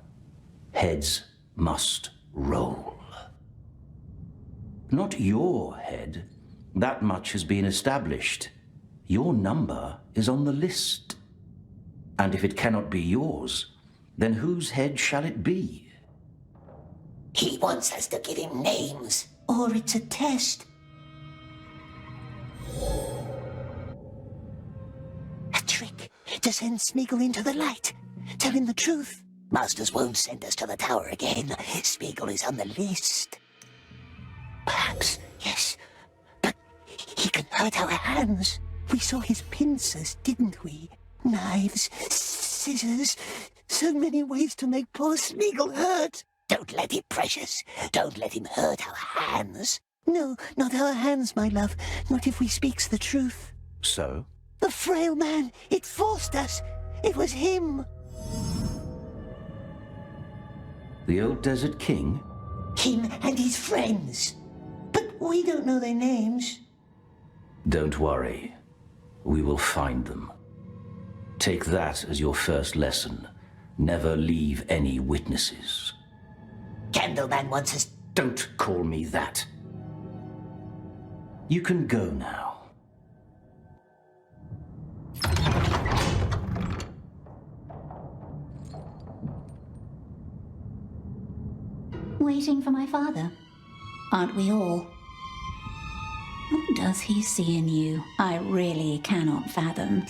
Heads must roll. Not your head. That much has been established. Your number is on the list. And if it cannot be yours, then whose head shall it be? He wants us to give him names, or it's a test. A trick to send Smeagol into the light. Tell him the truth. Masters won't send us to the tower again. Smeagol is on the list. Perhaps, yes. But he can hurt our hands. We saw his pincers, didn't we? Knives, scissors, so many ways to make poor Smeagol hurt. Don't let him, Precious. Don't let him hurt our hands. No, not our hands, my love. Not if we speaks the truth. So? The frail man, it forced us. It was him. The old Desert King? Him and his friends. But we don't know their names. Don't worry. We will find them. Take that as your first lesson. Never leave any witnesses. Candleman wants us... Don't call me that. You can go now. Waiting for my father? Aren't we all? What does he see in you? I really cannot fathom.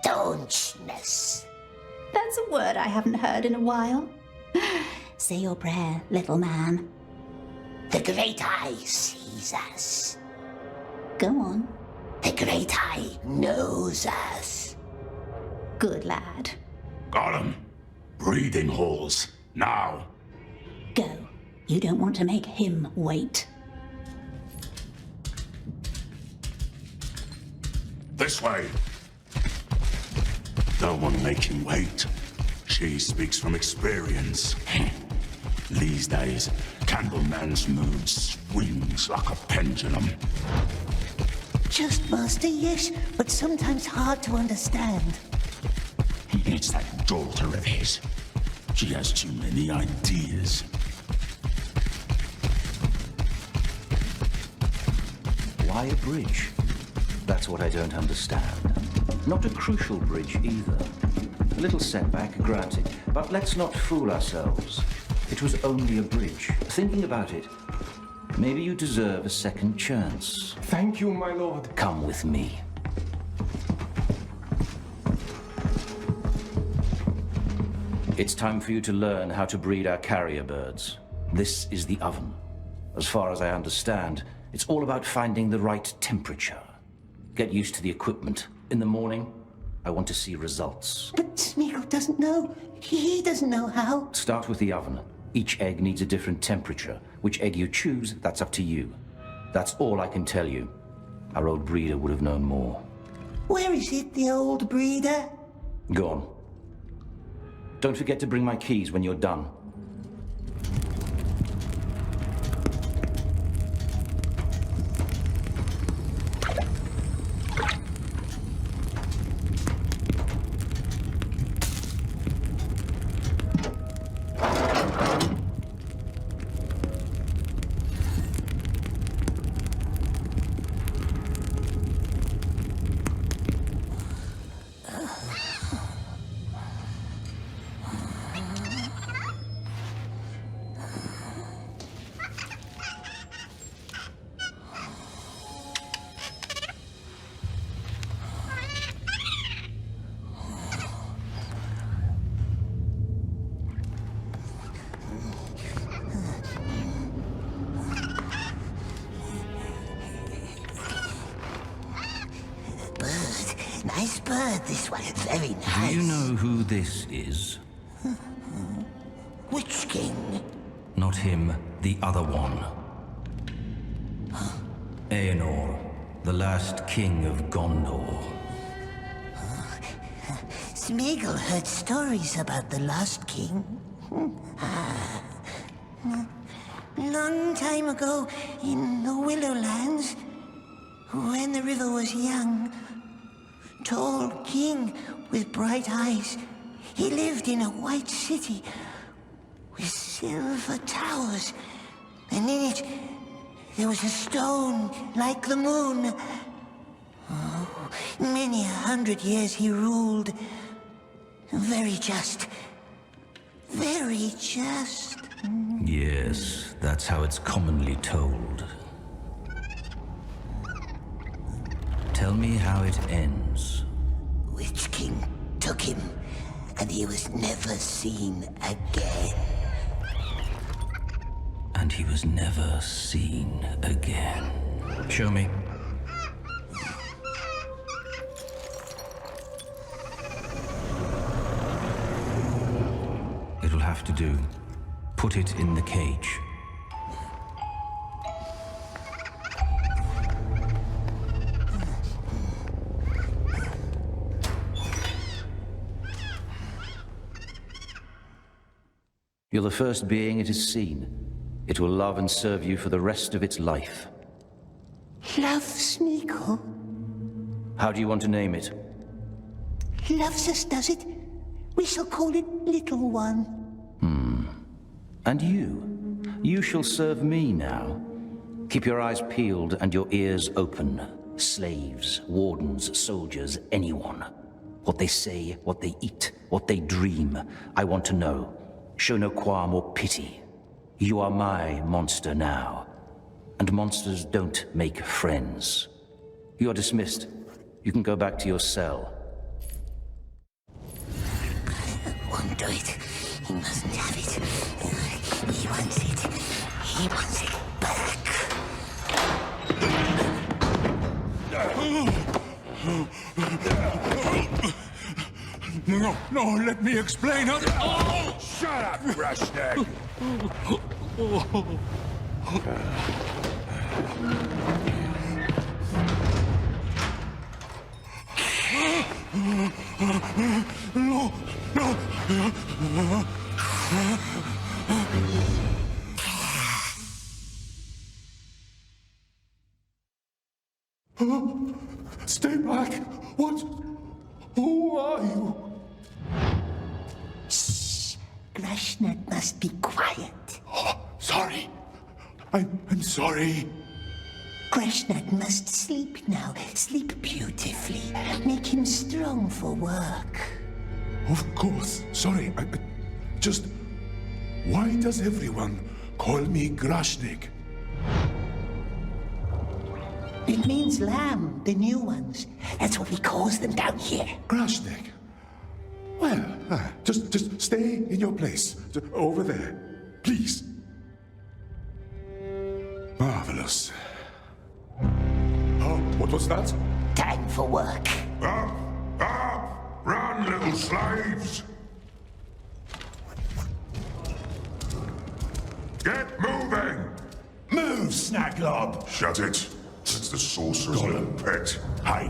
Staunchness. That's a word I haven't heard in a while. Say your prayer, little man. The Great Eye sees us. Go on. The Great Eye knows us. Good lad. Gollum, breathing holes, now. Go. You don't want to make him wait. This way. Don't want to make him wait. She speaks from experience. These days, Candleman's mood swings like a pendulum. Just, Master, yes, but sometimes hard to understand. It's that daughter of his. She has too many ideas. Why a bridge? That's what I don't understand. Not a crucial bridge either. A little setback, granted, but let's not fool ourselves. It was only a bridge. Thinking about it, maybe you deserve a second chance. Thank you, my lord. Come with me. It's time for you to learn how to breed our carrier birds. This is the oven. As far as I understand, it's all about finding the right temperature. Get used to the equipment. In the morning, I want to see results. But Smeagol doesn't know. He doesn't know how. Start with the oven. Each egg needs a different temperature. Which egg you choose, that's up to you. That's all I can tell you. Our old breeder would have known more. Where is it, the old breeder? Go on. Don't forget to bring my keys when you're done. Nice bird, this one. Very nice. Do you know who this is? Which king? Not him, the other one. Aenor, the last king of Gondor. Smeagol heard stories about the lost king. Long time ago, in the Willowlands, when the river was young, tall king with bright eyes. He lived in a white city with silver towers, and in it there was a stone like the moon. Oh, many 100 years he ruled. Very just. Very just. Yes, that's how it's commonly told. Tell me how it ends. Witch King took him, and he was never seen again. And he was never seen again. Show me. It'll have to do. Put it in the cage. You're the first being it has seen. It will love and serve you for the rest of its life. Love Smeagol? How do you want to name it? Loves us, does it? We shall call it Little One. And you? You shall serve me now. Keep your eyes peeled and your ears open. Slaves, wardens, soldiers, anyone. What they say, what they eat, what they dream. I want to know. Show no qualm or pity. You are my monster now. And monsters don't make friends. You are dismissed. You can go back to your cell. Won't do it. He mustn't have it. He wants it. He wants it back. No, let me explain. Shut up, brushneck! No, no. Stay back. What? Who are you? Shh. Grashnak must be quiet. Oh, sorry. I'm sorry. Grashnak must sleep now. Sleep beautifully. Make him strong for work. Of course. Sorry. I just... Why does everyone call me Grashnik? It means lamb, the new ones. That's what we call them down here. Grashnik? Well, just stay in your place. Over there. Please. Marvelous. Oh, what was that? Time for work. Up! Up! Run, little slaves! Get moving! Move, Snacklob! Shut it. It's the sorcerer's little pet. Hi.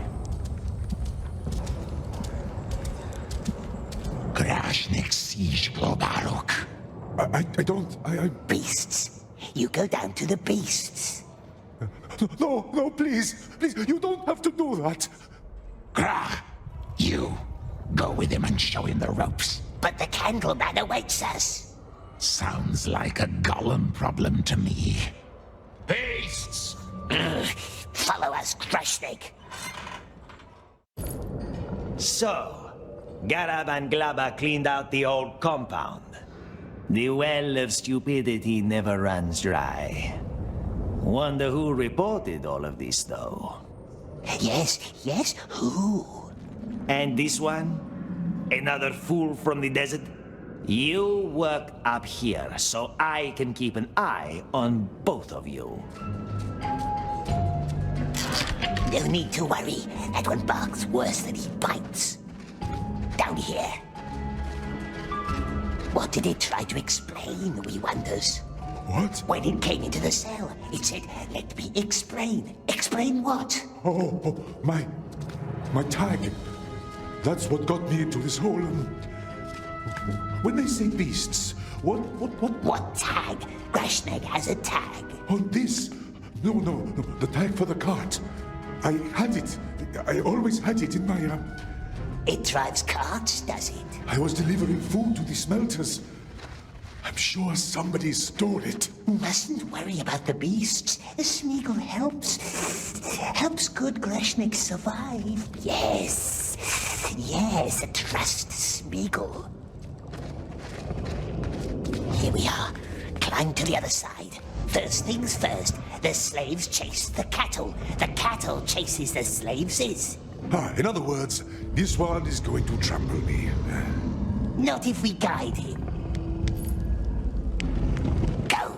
Grashnik siege Globarok. I don't... Beasts. You go down to the beasts. No, please. Please, you don't have to do that. Grah, you go with him and show him the ropes. But the Candleman awaits us. Sounds like a Gollum problem to me. Beasts! Follow us, Grashnik. So, Garab and Glaba cleaned out the old compound. The well of stupidity never runs dry. Wonder who reported all of this, though. Yes, who? And this one? Another fool from the desert? You work up here, so I can keep an eye on both of you. No need to worry. That one barks worse than he bites. Down here. What did it try to explain, we wonders? What? When it came into the cell, it said, "Let me explain." Explain what? Oh, my tag. That's what got me into this hole. When they say beasts, what? What tag? Grashnak has a tag. Oh, this? No, the tag for the cart. I had it. I always had it in my... It drives carts, does it? I was delivering food to the smelters. I'm sure somebody stole it. Mustn't worry about the beasts. Smeagol helps. Helps good Grashnik survive. Yes, trust Smeagol. Here we are. Climb to the other side. First things first, the slaves chase the cattle. The cattle chases the slaves. In other words, this one is going to trample me. Not if we guide him.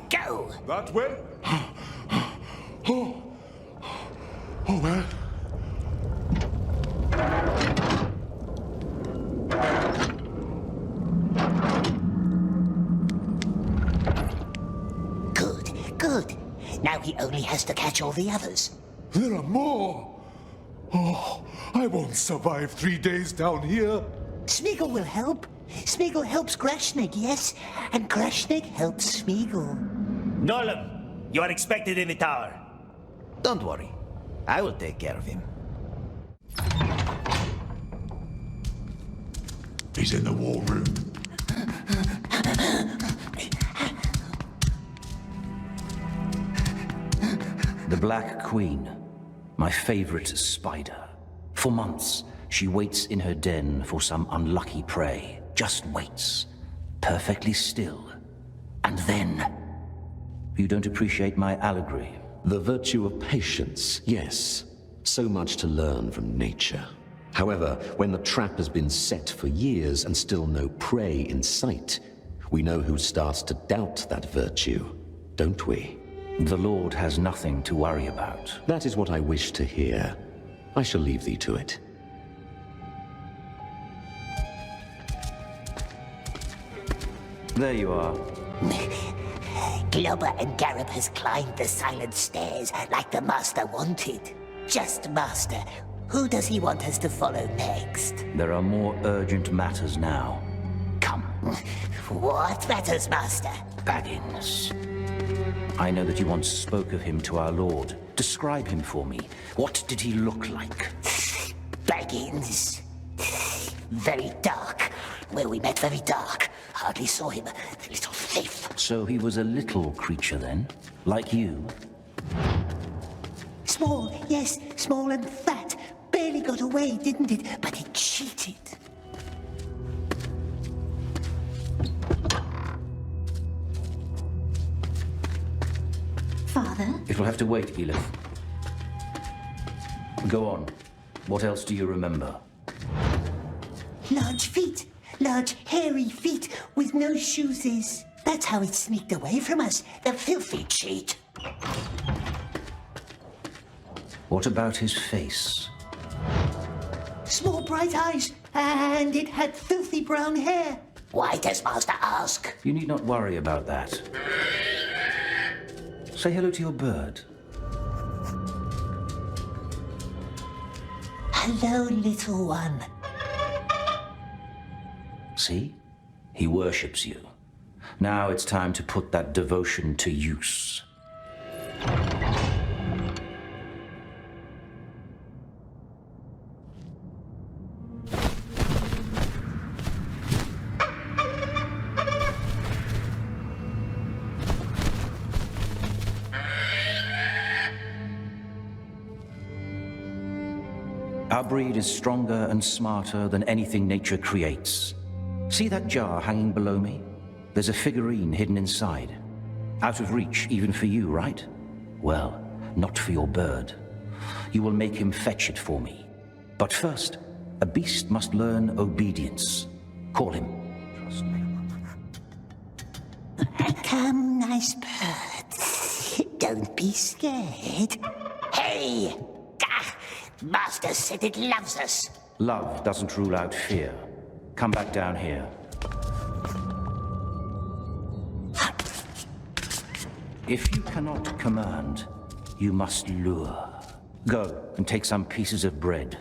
Go! That way? Oh, well. Good. Now he only has to catch all the others. There are more! Oh, I won't survive 3 days down here. Smeagol will help. Smeagol helps Grashnik, yes? And Grashnik helps Smeagol. Gollum, you are expected in the tower. Don't worry. I will take care of him. He's in the war room. The Black Queen, my favorite spider. For months, she waits in her den for some unlucky prey. Just waits, perfectly still. And then... You don't appreciate my allegory? The virtue of patience, yes. So much to learn from nature. However, when the trap has been set for years and still no prey in sight, we know who starts to doubt that virtue, don't we? The Lord has nothing to worry about. That is what I wish to hear. I shall leave thee to it. There you are. Globber and Garib has climbed the silent stairs like the Master wanted. Just Master. Who does he want us to follow next? There are more urgent matters now. Come. What matters, Master? Baggins. I know that you once spoke of him to our Lord. Describe him for me. What did he look like? Baggins. Very dark. Where we met, very dark. Hardly saw him. The little thief. So he was a little creature then? Like you? Small, yes, small and fat. Barely got away, didn't it? But it cheated. Father? It will have to wait, Elif. Go on. What else do you remember? Large feet. Large, hairy feet with no shoes. That's how it sneaked away from us, the filthy cheat. What about his face? Small bright eyes, and it had filthy brown hair. Why does Master ask? You need not worry about that. Say hello to your bird. Hello, little one. See? He worships you. Now it's time to put that devotion to use. Our breed is stronger and smarter than anything nature creates. See that jar hanging below me? There's a figurine hidden inside. Out of reach even for you, right? Well, not for your bird. You will make him fetch it for me. But first, a beast must learn obedience. Call him. Trust me. Come, nice bird. Don't be scared. Hey! Ah, Master said it loves us. Love doesn't rule out fear. Come back down here. If you cannot command, you must lure. Go and take some pieces of bread.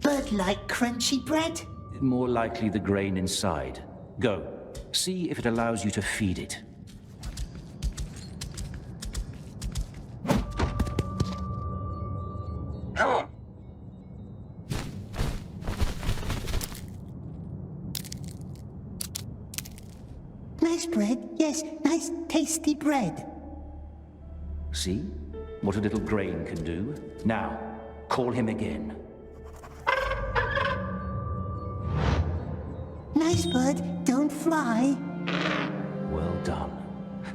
Bird-like crunchy bread? More likely the grain inside. Go. See if it allows you to feed it. Nice bread, yes, nice tasty bread. See what a little grain can do? Now, call him again. Nice bird, don't fly. Well done.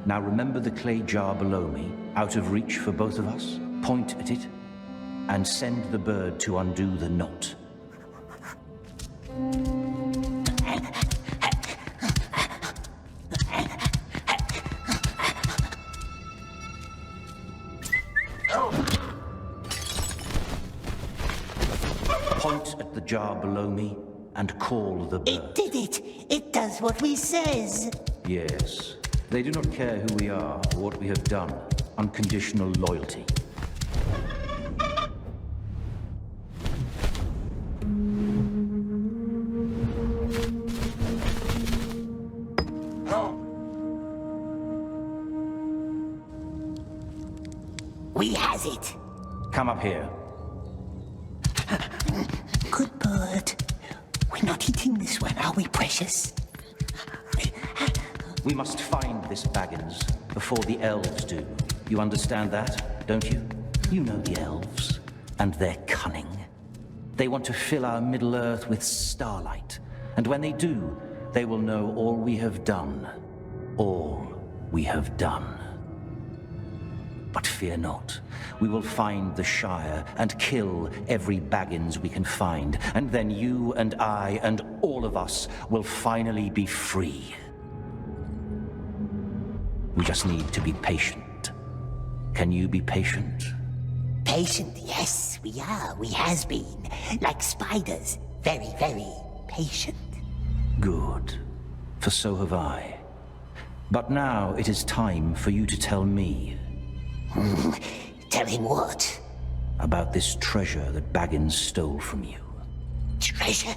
Now remember the clay jar below me, out of reach for both of us? Point at it, and send the bird to undo the knot. Point at the jar below me and call the bird. It did it! It does what we says. Yes. They do not care who we are or what we have done. Unconditional loyalty. We has it. Come up here. Good bird. We're not eating this one, are we, precious? We must find this Baggins before the elves do. You understand that, don't you? You know the elves, and their cunning. They want to fill our Middle-earth with starlight, and when they do, they will know all we have done. All we have done. But fear not. We will find the Shire and kill every Baggins we can find, and then you and I and all of us will finally be free. We just need to be patient. Can you be patient? Patient, yes, we are. We has been. Like spiders. Very, very patient. Good. For so have I. But now it is time for you to tell me. Tell him what? About this treasure that Baggins stole from you. Treasure?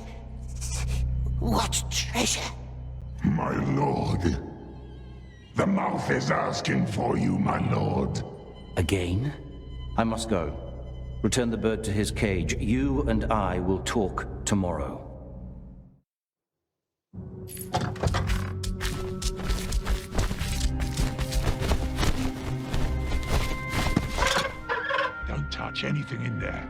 What treasure? My lord. The mouth is asking for you, my lord. Again? I must go. Return the bird to his cage. You and I will talk tomorrow. Don't touch anything in there.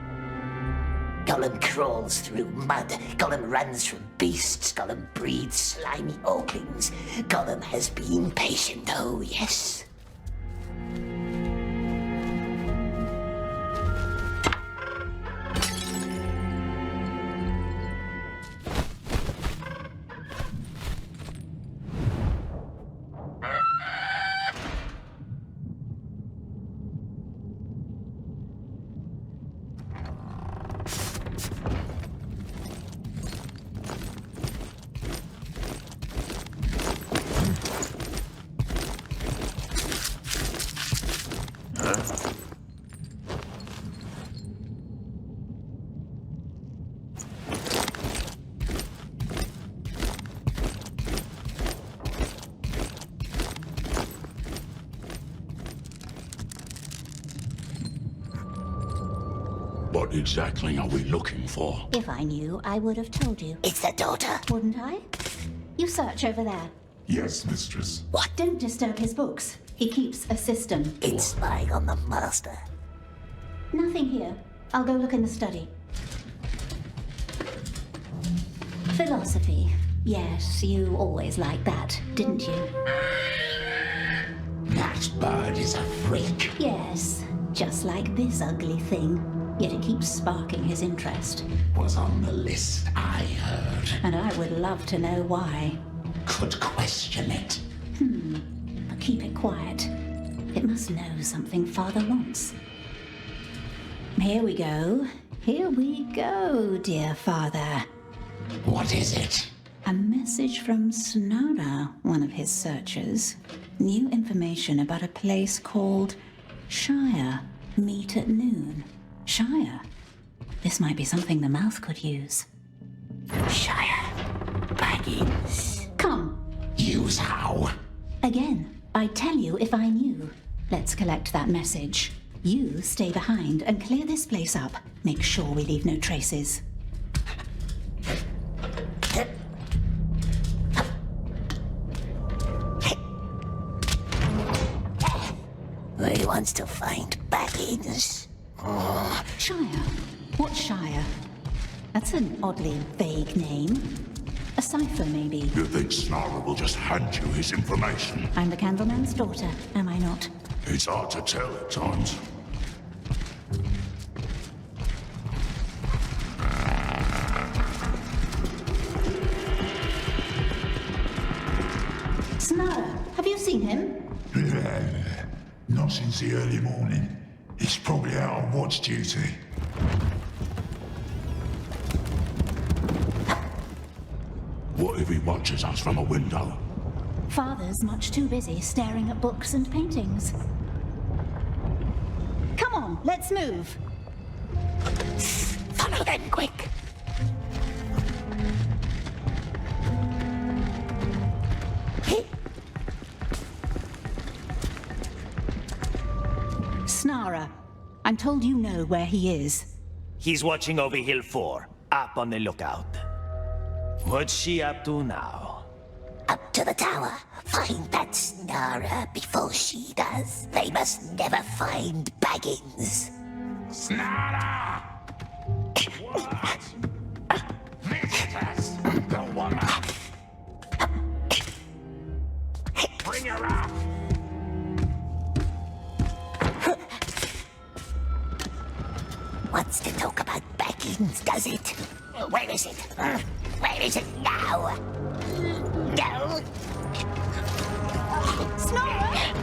Gollum crawls through mud. Gollum runs from beasts. Gollum breathes slimy openings. Gollum has been patient, oh yes. What exactly are we looking for? If I knew, I would have told you. It's the daughter. Wouldn't I? You search over there. Yes, mistress. What? Don't disturb his books. He keeps a system. It's spying on the master. Nothing here. I'll go look in the study. Philosophy. Yes, you always liked that, didn't you? That bird is a freak. Yes, just like this ugly thing. Yet it keeps sparking his interest. Was on the list, I heard. And I would love to know why. Could question it. But keep it quiet. It must know something Father wants. Here we go. Here we go, dear Father. What is it? A message from Snara, one of his searchers. New information about a place called Shire. Meet at noon. Shire? This might be something the mouth could use. Shire. Baggins. Come. Use how? Again, I'd tell you if I knew. Let's collect that message. You stay behind and clear this place up. Make sure we leave no traces. He wants to find Baggins. Shire? What Shire? That's an oddly vague name. A cipher, maybe. You think Snarl will just hand you his information? I'm the Candleman's daughter, am I not? It's hard to tell at times. Snara, have you seen him? Not since the early morning. He's probably out on watch duty. What if he watches us from a window? Father's much too busy staring at books and paintings. Come on, let's move. Follow them quick. Snara, I'm told you know where he is. He's watching over Hill 4, up on the lookout. What's she up to now? Up to the tower. Find that Snara before she does. They must never find Baggins. Snarl! What? Mistress! The woman! Bring her up! Wants to talk about Baggins, does it? Where is it? Where is it now? No! Snara!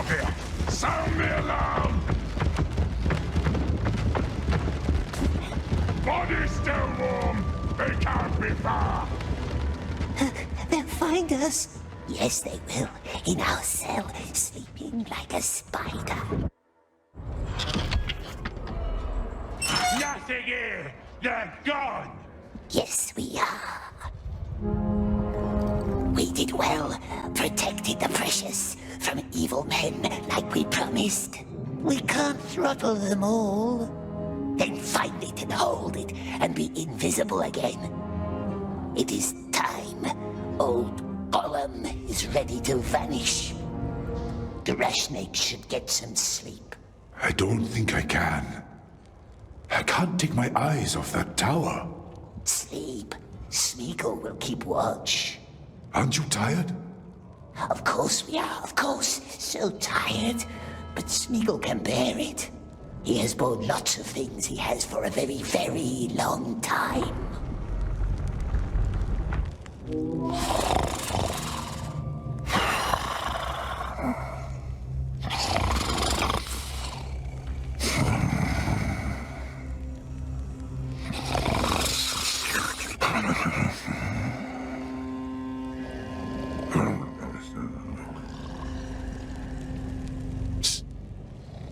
up here! Sound the alarm! Body's still warm! They can't be far! They'll find us. Yes, they will. In our cell, sleeping like a spider. Nothing here! They're gone! Yes, we are. We did well. Protected the precious from evil men like we promised. We can't throttle them all. Then find it and hold it and be invisible again. It is time. Old Gollum is ready to vanish. Grashnik should get some sleep. I don't think I can. I can't take my eyes off that tower. Sleep. Smeagol will keep watch. Aren't you tired? Of course we are, of course. So tired. But Smeagol can bear it. He has borne lots of things he has for a very, very long time.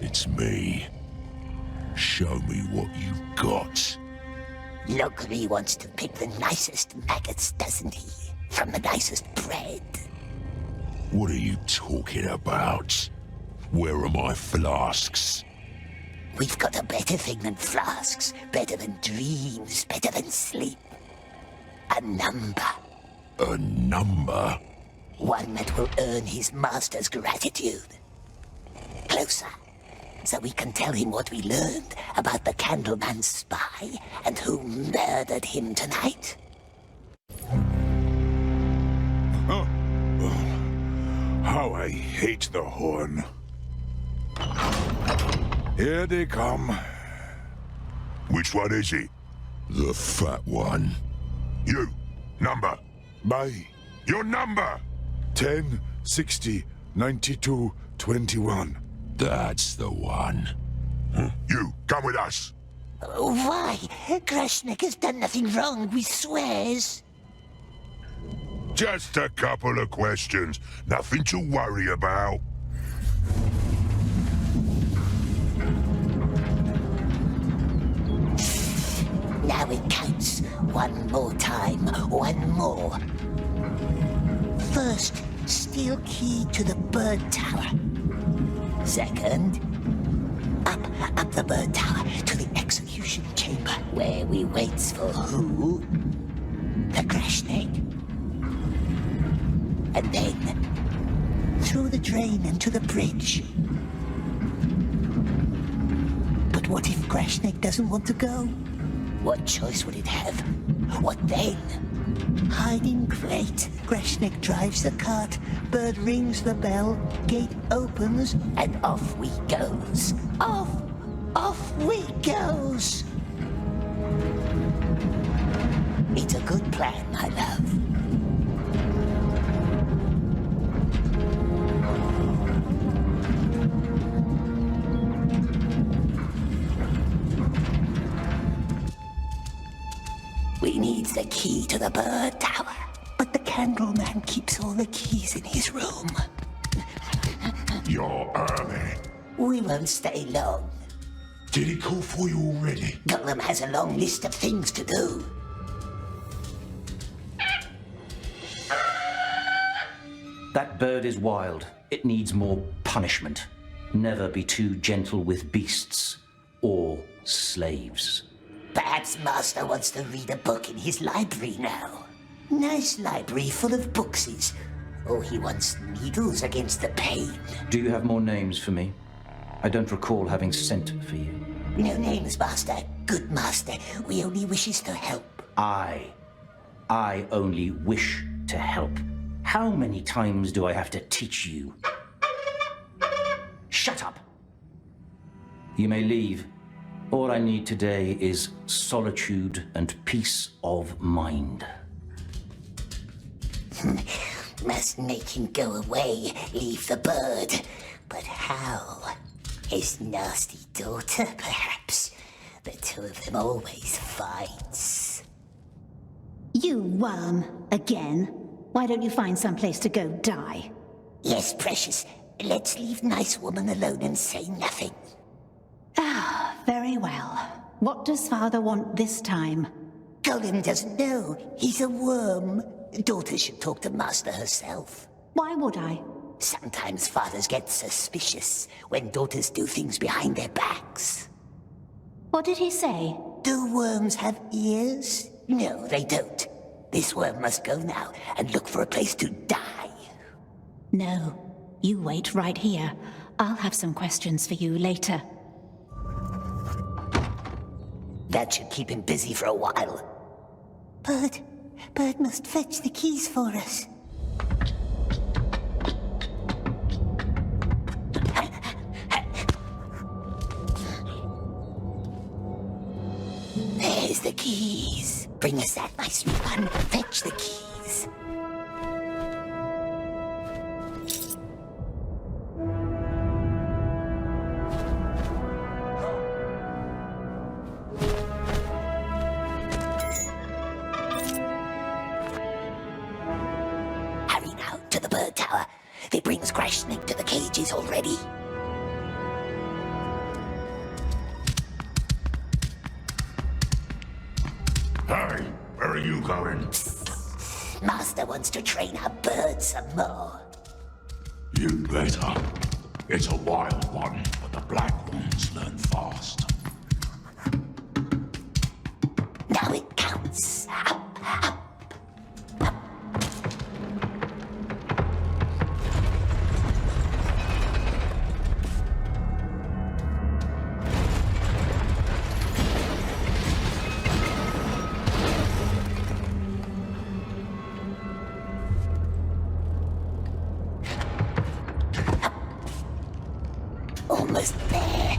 It's me. Show me what you've got. Lockery wants to pick the nicest maggots, doesn't he? From the nicest bread. What are you talking about? Where are my flasks? We've got a better thing than flasks, better than dreams, better than sleep. A number. A number? One that will earn his master's gratitude. Closer, so we can tell him what we learned about the Candleman's spy and who murdered him tonight. Oh. How I hate the horn. Here they come. Which one is he? The fat one. You. Number. Your number! 10, 60, 92, 21. That's the one. You, come with us. Why? Grashnik has done nothing wrong, we swears. Just a couple of questions. Nothing to worry about. Now it counts. One more time. One more. First, steal key to the bird tower. Second, up the bird tower to the execution chamber, where we waits for who? The Grashnik. And then, through the drain and to the bridge. But what if Grashnik doesn't want to go? What choice would it have? What then? Hiding great. Grashnik drives the cart, bird rings the bell, gate opens, and off we goes. Off we goes! It's a good plan, my love. We need the key to the bird tower, but the Candleman keeps all the keys in his room. You're early. We won't stay long. Did he call for you already? Gollum has a long list of things to do. That bird is wild. It needs more punishment. Never be too gentle with beasts or slaves. Perhaps Master wants to read a book in his library now. Nice library full of booksies. Or he wants needles against the pain. Do you have more names for me? I don't recall having sent for you. No names, Master. Good Master. We only wishes to help. I only wish to help. How many times do I have to teach you? Shut up! You may leave. All I need today is solitude and peace of mind. Must make him go away. Leave the bird. But how? His nasty daughter, perhaps? The two of them always fights. You worm, again. Why don't you find some place to go die? Yes, precious. Let's leave nice woman alone and say nothing. Ah, very well. What does father want this time? Gollum doesn't know. He's a worm. Daughter should talk to master herself. Why would I? Sometimes fathers get suspicious when daughters do things behind their backs. What did he say? Do worms have ears? No, they don't. This worm must go now and look for a place to die. No, you wait right here. I'll have some questions for you later. That should keep him busy for a while. Bird must fetch the keys for us. There's the keys. Bring us that, my sweet one. Fetch the keys. Hurry now to the bird tower. They bring Crashneck to the cages already. Hey, where are you going? Master wants to train our birds some more. You better. It's a wild one, but the black ones learn fast. Now it counts. Up, up, up. Almost there.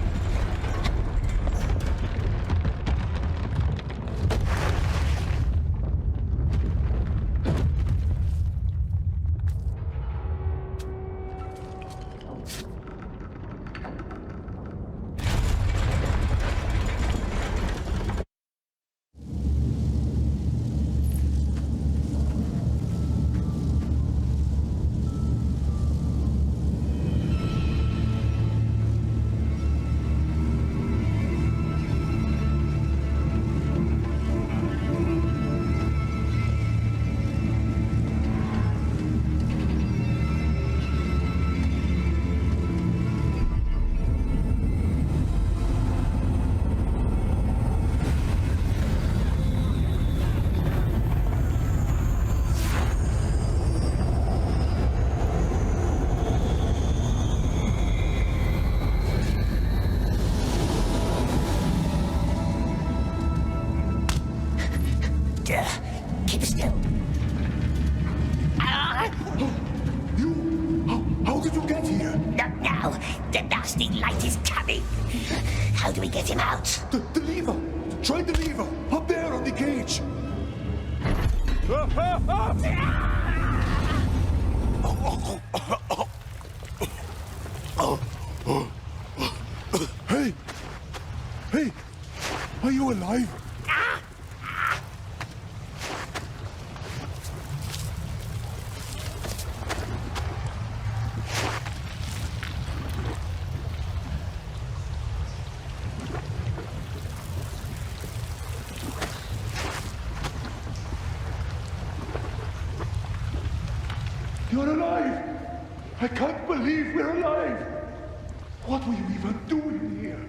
Keep still. How did you get here? Not now. The nasty light is coming. How do we get him out? The lever! Try the lever! Up there on the cage! Hey! Hey! Are you alive? You're alive! I can't believe we're alive! What were you even doing here?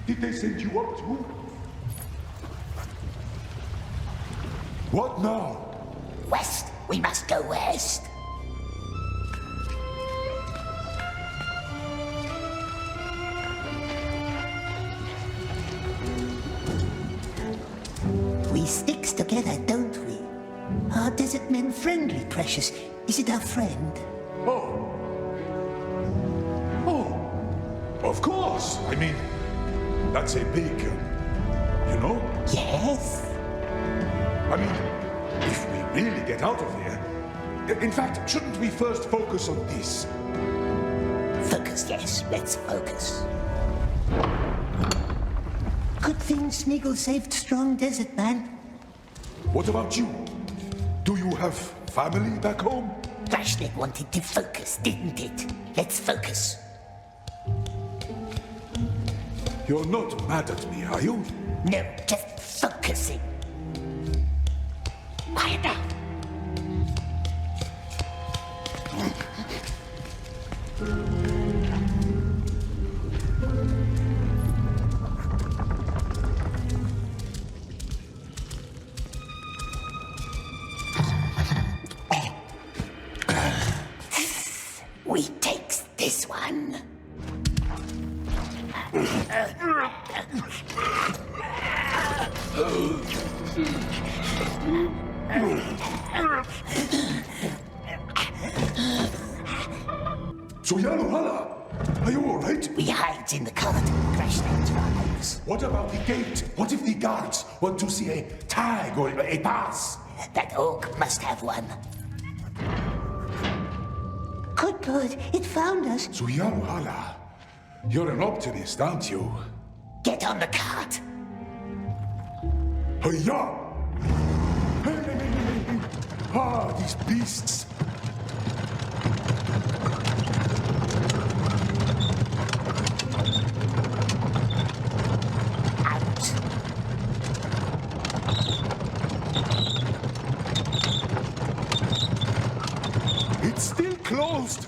Did they send you up too? What now? West. We must go west. We sticks together, don't we? Are desert men friendly, precious? Is it our friend? Oh, of course. I mean, that's a big, you know? Yes. I mean, if we really get out of here... In fact, shouldn't we first focus on this? Focus focus, yes. Let's focus. Good thing Smeagol saved Strong Desert Man. What about you? Do you have family back home? Flashnet wanted to focus, didn't it? Let's focus. You're not mad at me, are you? No, just focusing. Quiet now. We takes this one. Soyaluhala, are you all right? We hides in the cart. Flashnet drives. What about the gate? What if the guards want to see a tag or a pass? That orc must have one. Good bird, it found us. Soyaluhala, you're an optimist, aren't you? Get on the cart. Hiya! Hey! Ah, these beasts! Out. It's still closed!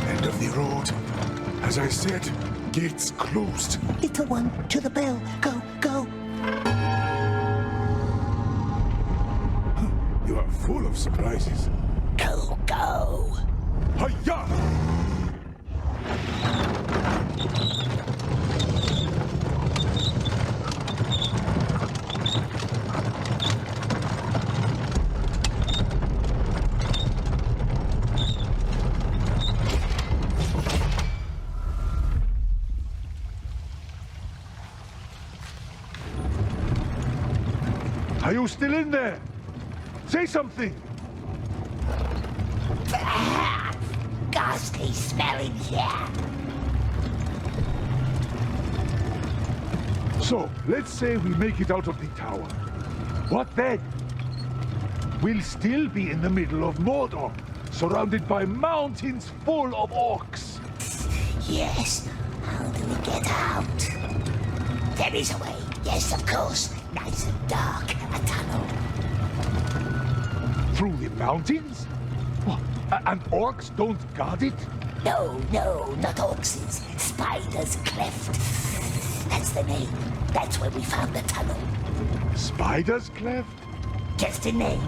End of the road. As I said, gates closed. Little one, to the bell. Go, go. You are full of surprises. Go, go. Hiya! Are you still in there? Say something! Ghastly smell in here. So, let's say we make it out of the tower. What then? We'll still be in the middle of Mordor, surrounded by mountains full of orcs. Yes. How do we get out? There is a way. Yes, of course. Nice and dark. A tunnel. Through the mountains? What? And orcs don't guard it? No, no, not orcs. Spider's Cleft. That's the name. That's where we found the tunnel. Spider's Cleft? Just a name.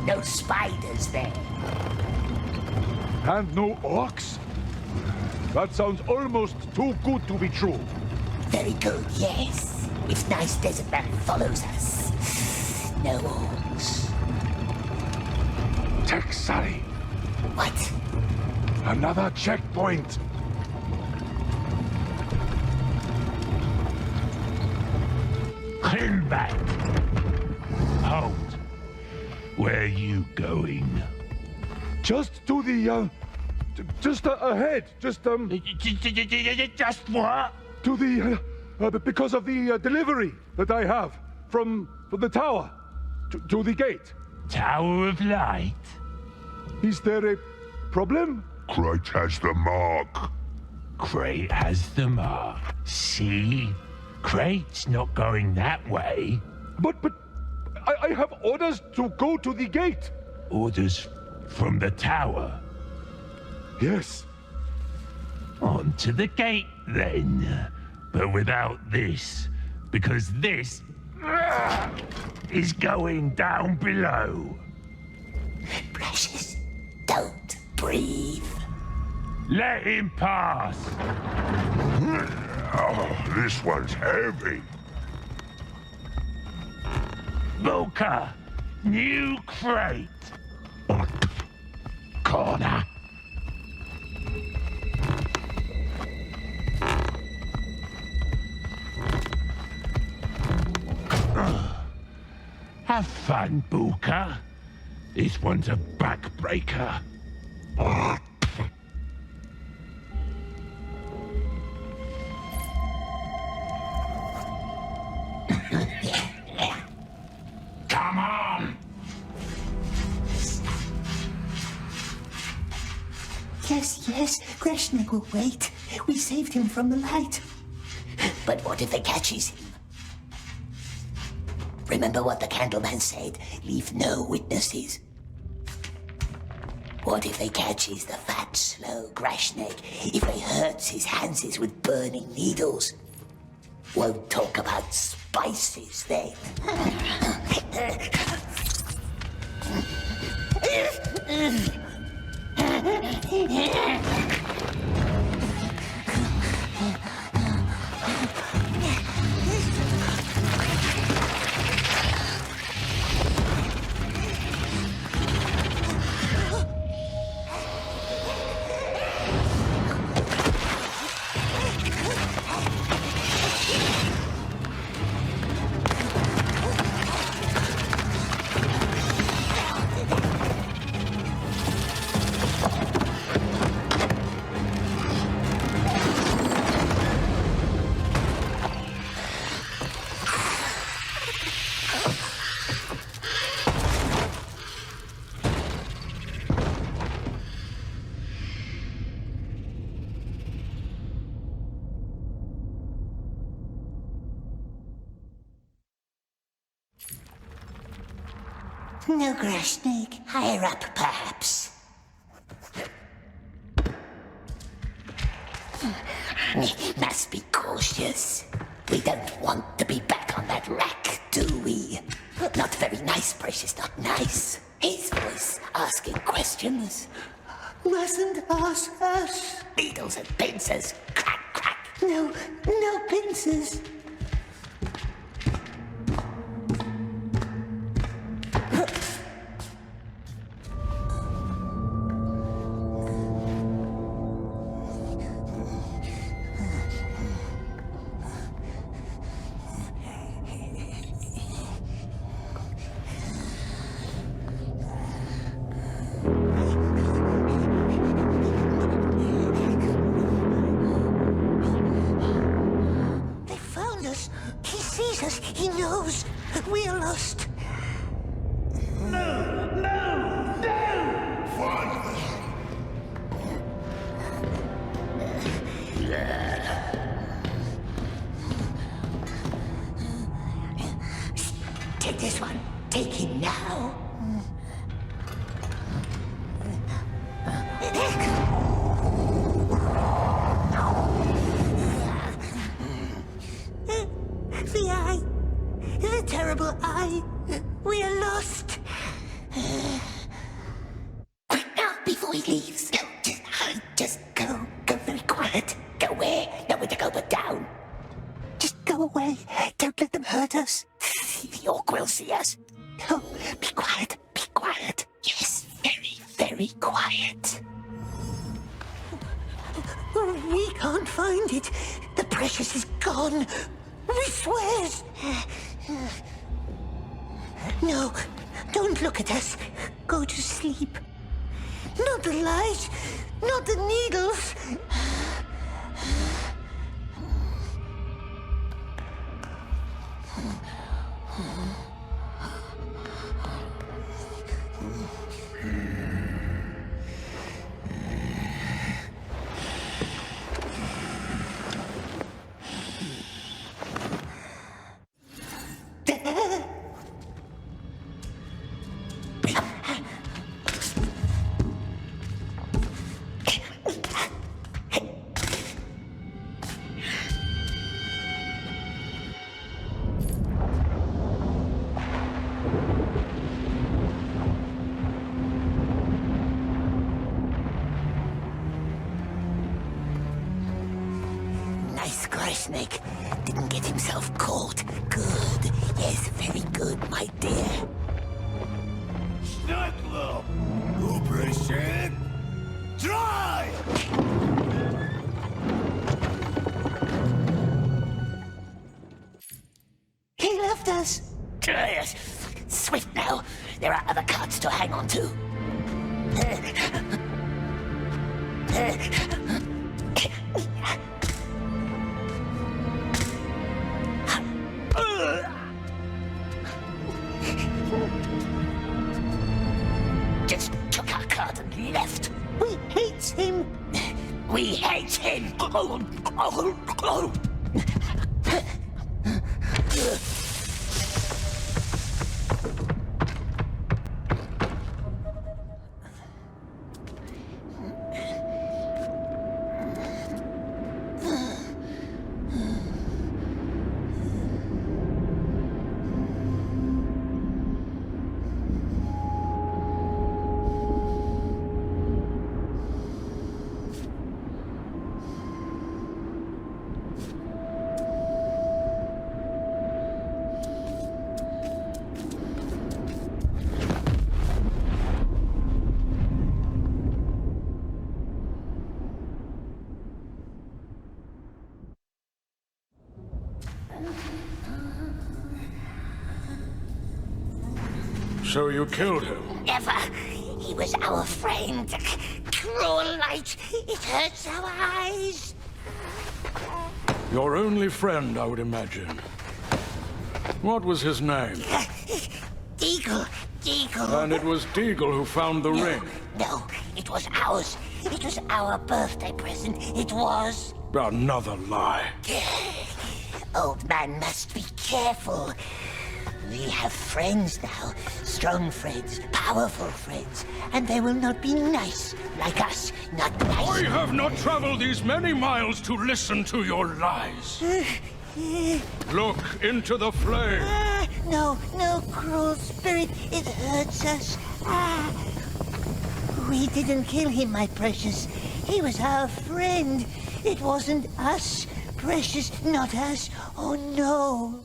No spiders there. And no orcs? That sounds almost too good to be true. Very good, yes. If Nice Desert Man follows us, no orcs. Tech Sally. What? Another checkpoint. Come back. Hold. Where you going? Just to the, just ahead. Just Just what? to the, because of the delivery that I have from the tower to the gate. Tower of Light? Is there a problem? Crate has the mark. Crate has the mark. See? Crate's not going that way. But I have orders to go to the gate. Orders from the tower. Yes. On to the gate, then. But without this. Because this is going down below. Precious, don't breathe. Let him pass. Oh, this one's heavy. Booker, new crate. Corner. Have fun, Booker. This one's a backbreaker. Come on! Yes, Greshnik will wait. We saved him from the light. But what if it catches him? Remember what the Candleman said, leave no witnesses. What if they catches the fat, slow Grashnik? If they hurts his hands with burning needles? Won't talk about spices then. No Grashnik, higher up perhaps. Must be cautious. We don't want to be back on that rack, do we? Not very nice, Precious, not nice. His voice asking questions. Mustn't ask us. Needles and pincers, crack, crack. No pincers. He knows we're lost. Take this one. Take him now. The eye. The terrible eye. We are lost. Quick now, before he leaves. No, just hide. Just go. Go very quiet. Go where? Nowhere to go but down. Just go away. Don't let them hurt us. The orc will see us. No, be quiet. Be quiet. Yes, very, very quiet. We can't find it. The precious is gone. We swear. No, don't look at us. Go to sleep. Not the light, not the needles. Snake didn't get himself caught. Good. Yes, very good, my dear. Swift now. There are other carts to hang on to. Just took our cart and left. We hate him. We hate him. So you killed him? Never. He was our friend. Cruel light. It hurts our eyes. Your only friend, I would imagine. What was his name? Deagle. Deagle. And it was Deagle who found the ring? No, it was ours. It was our birthday present. It was. Another lie. Old man must be careful. We have friends now. Strong friends, powerful friends. And they will not be nice like us. Not nice. I have not traveled these many miles to listen to your lies. Look into the flame. No, cruel spirit. It hurts us. We didn't kill him, my precious. He was our friend. It wasn't us, precious, not us. Oh, no.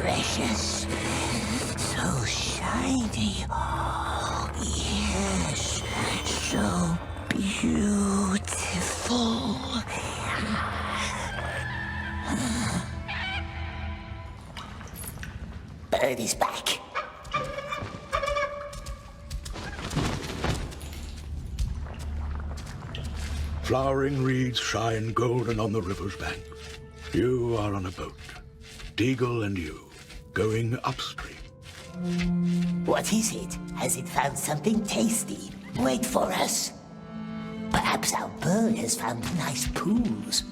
Precious, so shiny. Oh, yes, so beautiful. Bird is back. Flowering reeds shine golden on the river's banks. You are on a boat. Deagle and you, going upstream. What is it? Has it found something tasty? Wait for us. Perhaps our bird has found nice pools.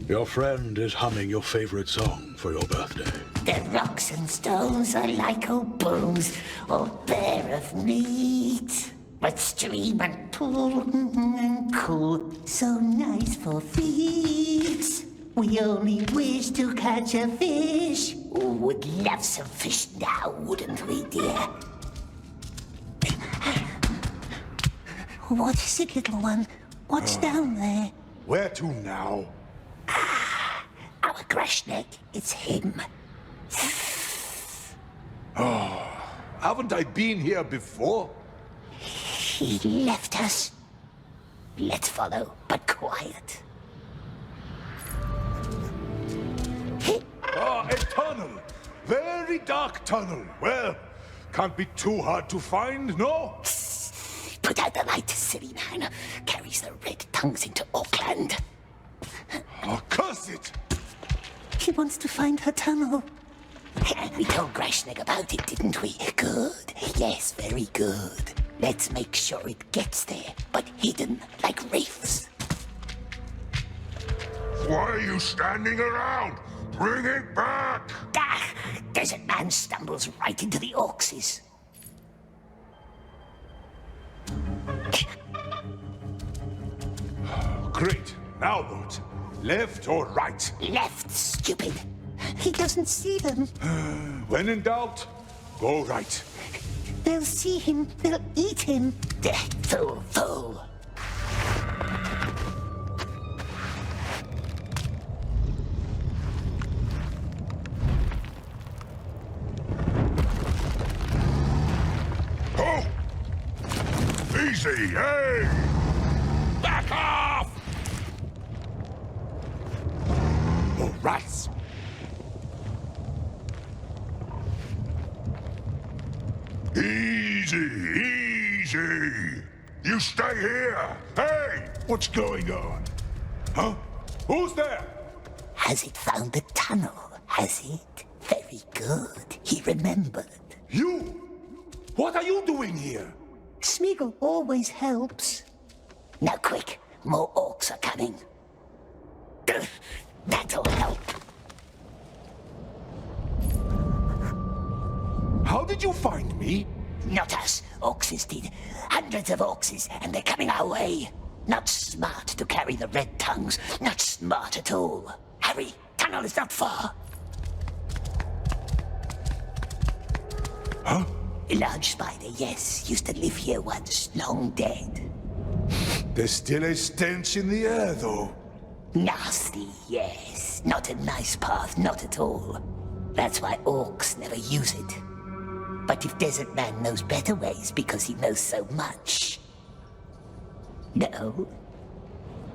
Your friend is humming your favorite song for your birthday. The rocks and stones are like old bones, all bare of meat. But stream and pool and cool, so nice for feet. We only wish to catch a fish. Would love some fish now, wouldn't we, dear? What is it, little one? What's down there? Where to now? Our Grashneck, it's him. Haven't I been here before? He left us. Let's follow, but quiet. A tunnel. Very dark tunnel. Well, can't be too hard to find, no? Put out the light, silly man. Carries the red tongues into Auckland. Oh, curse it! He wants to find her tunnel. We told Grashneck about it, didn't we? Good. Yes, very good. Let's make sure it gets there, but hidden like reefs. Why are you standing around? Bring it back! Desert man stumbles right into the Orcses. Great. Now what? Left or right? Left, stupid. He doesn't see them. When in doubt, go right. They'll see him. They'll eat him. Fool, fool. Oh! Easy, hey! Back off! Oh, rats! Easy, easy! You stay here! Hey! What's going on? Huh? Who's there? Has it found the tunnel? Has it? Very good. He remembered. You? What are you doing here? Smeagol always helps. Now quick, more orcs are coming. That'll help. How did you find me? Not us. Orcs did. Hundreds of orcs, and they're coming our way. Not smart to carry the red tongues. Not smart at all. Hurry, tunnel is not far. Huh? A large spider, yes. Used to live here once. Long dead. There's still a stench in the air, though. Nasty, yes. Not a nice path, not at all. That's why orcs never use it. But if Desert Man knows better ways because he knows so much... No.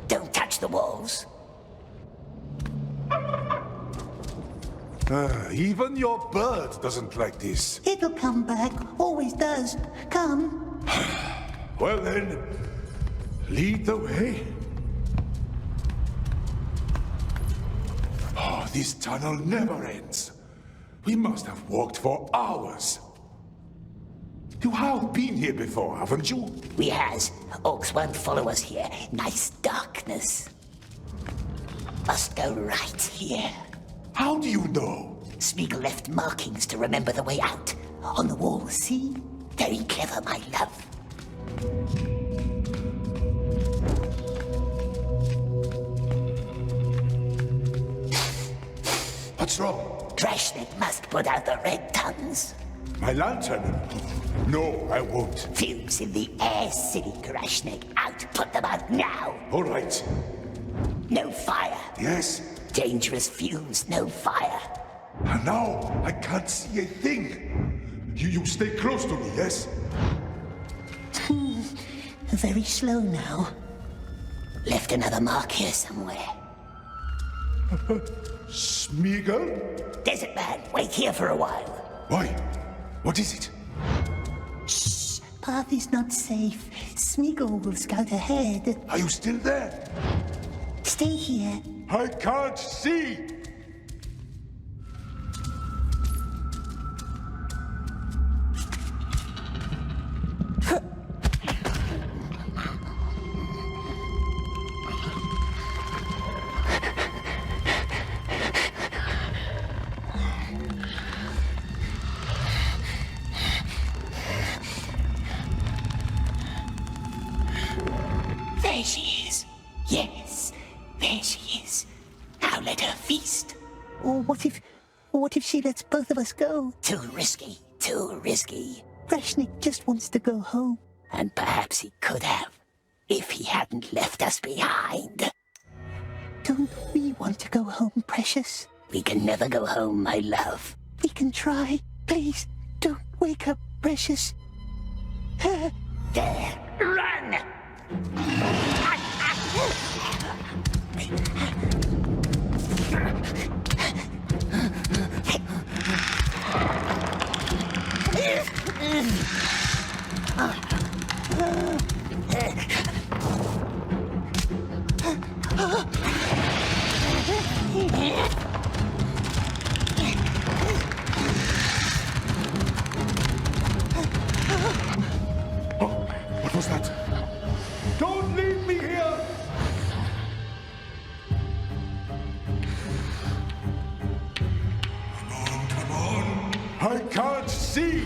Don't touch the walls. Even your bird doesn't like this. It'll come back. Always does. Come. Well then, lead the way. Oh, this tunnel never ends. We must have walked for hours. You have been here before, haven't you? We has. Orcs won't follow us here. Nice darkness. Must go right here. How do you know? Smeagol left markings to remember the way out. On the wall, see? Very clever, my love. What's wrong? Drashnik must put out the red tongues. My lantern? No, I won't. Fumes in the air, silly Grashnik. Out, put them out now. All right. No fire. Yes. Dangerous fumes, no fire. And now I can't see a thing. You stay close to me, yes? Very slow now. Left another mark here somewhere. Smeagol? Desert Man, wait here for a while. Why? What is it? Shh. Path is not safe. Smeagol will scout ahead. Are you still there? Stay here. I can't see! There she is. Yes, there she is. Now let her feast. Or what if she lets both of us go? Too risky, too risky. Grashnik just wants to go home. And perhaps he could have, if he hadn't left us behind. Don't we want to go home, precious? We can never go home, my love. We can try. Please, don't wake up, precious. There, run! What was that? Don't leave me here! Come on! I can't see!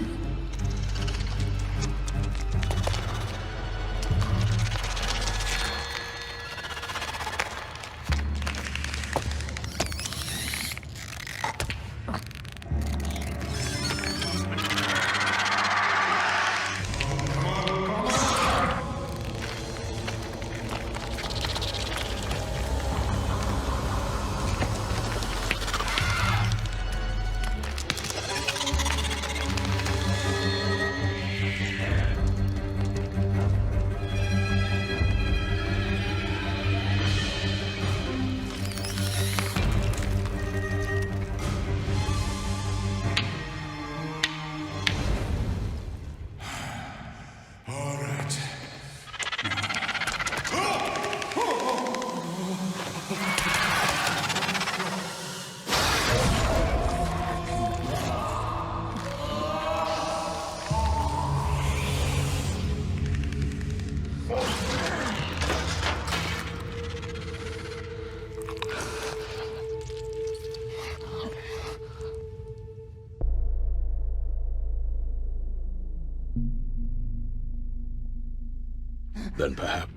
then perhaps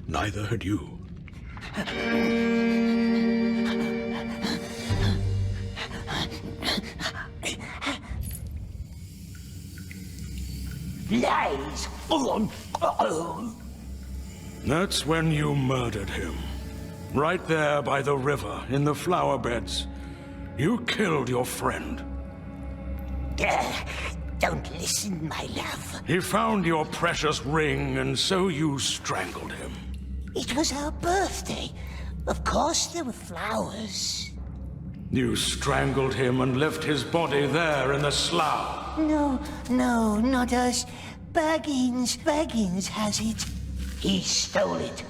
neither had you. Lies! That's when you murdered him. Right there by the river, in the flower beds. You killed your friend. Don't listen, my love. He found your precious ring, and so you strangled him. It was our birthday. Of course there were flowers. You strangled him and left his body there in the slough. No, not us. Baggins has it. He stole it.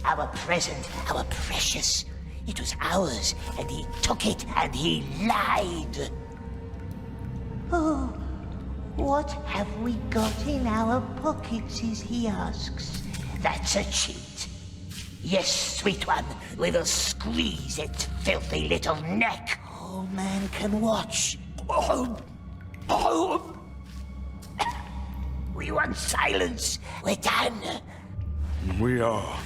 Our present, our precious. It was ours, and he took it, and he lied. Oh, what have we got in our pockets, he asks. That's a cheat. Yes, sweet one, we will squeeze its filthy little neck. All man can watch. We want silence. We're done. We are.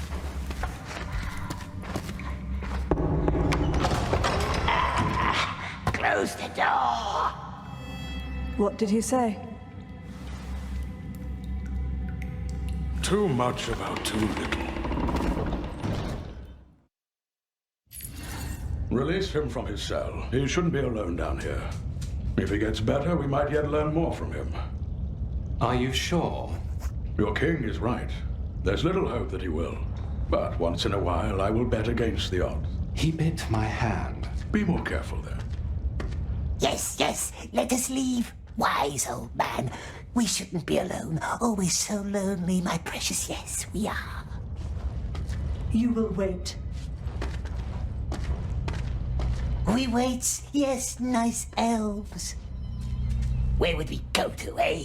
Close the door. What did he say? Too much about too little. Release him from his cell. He shouldn't be alone down here. If he gets better, we might yet learn more from him. Are you sure? Your king is right. There's little hope that he will. But once in a while, I will bet against the odds. He bit my hand. Be more careful there. Yes, let us leave. Wise old man. We shouldn't be alone. Oh, we're so lonely, my precious. Yes, we are. You will wait. We wait. Yes, nice elves. Where would we go to, eh?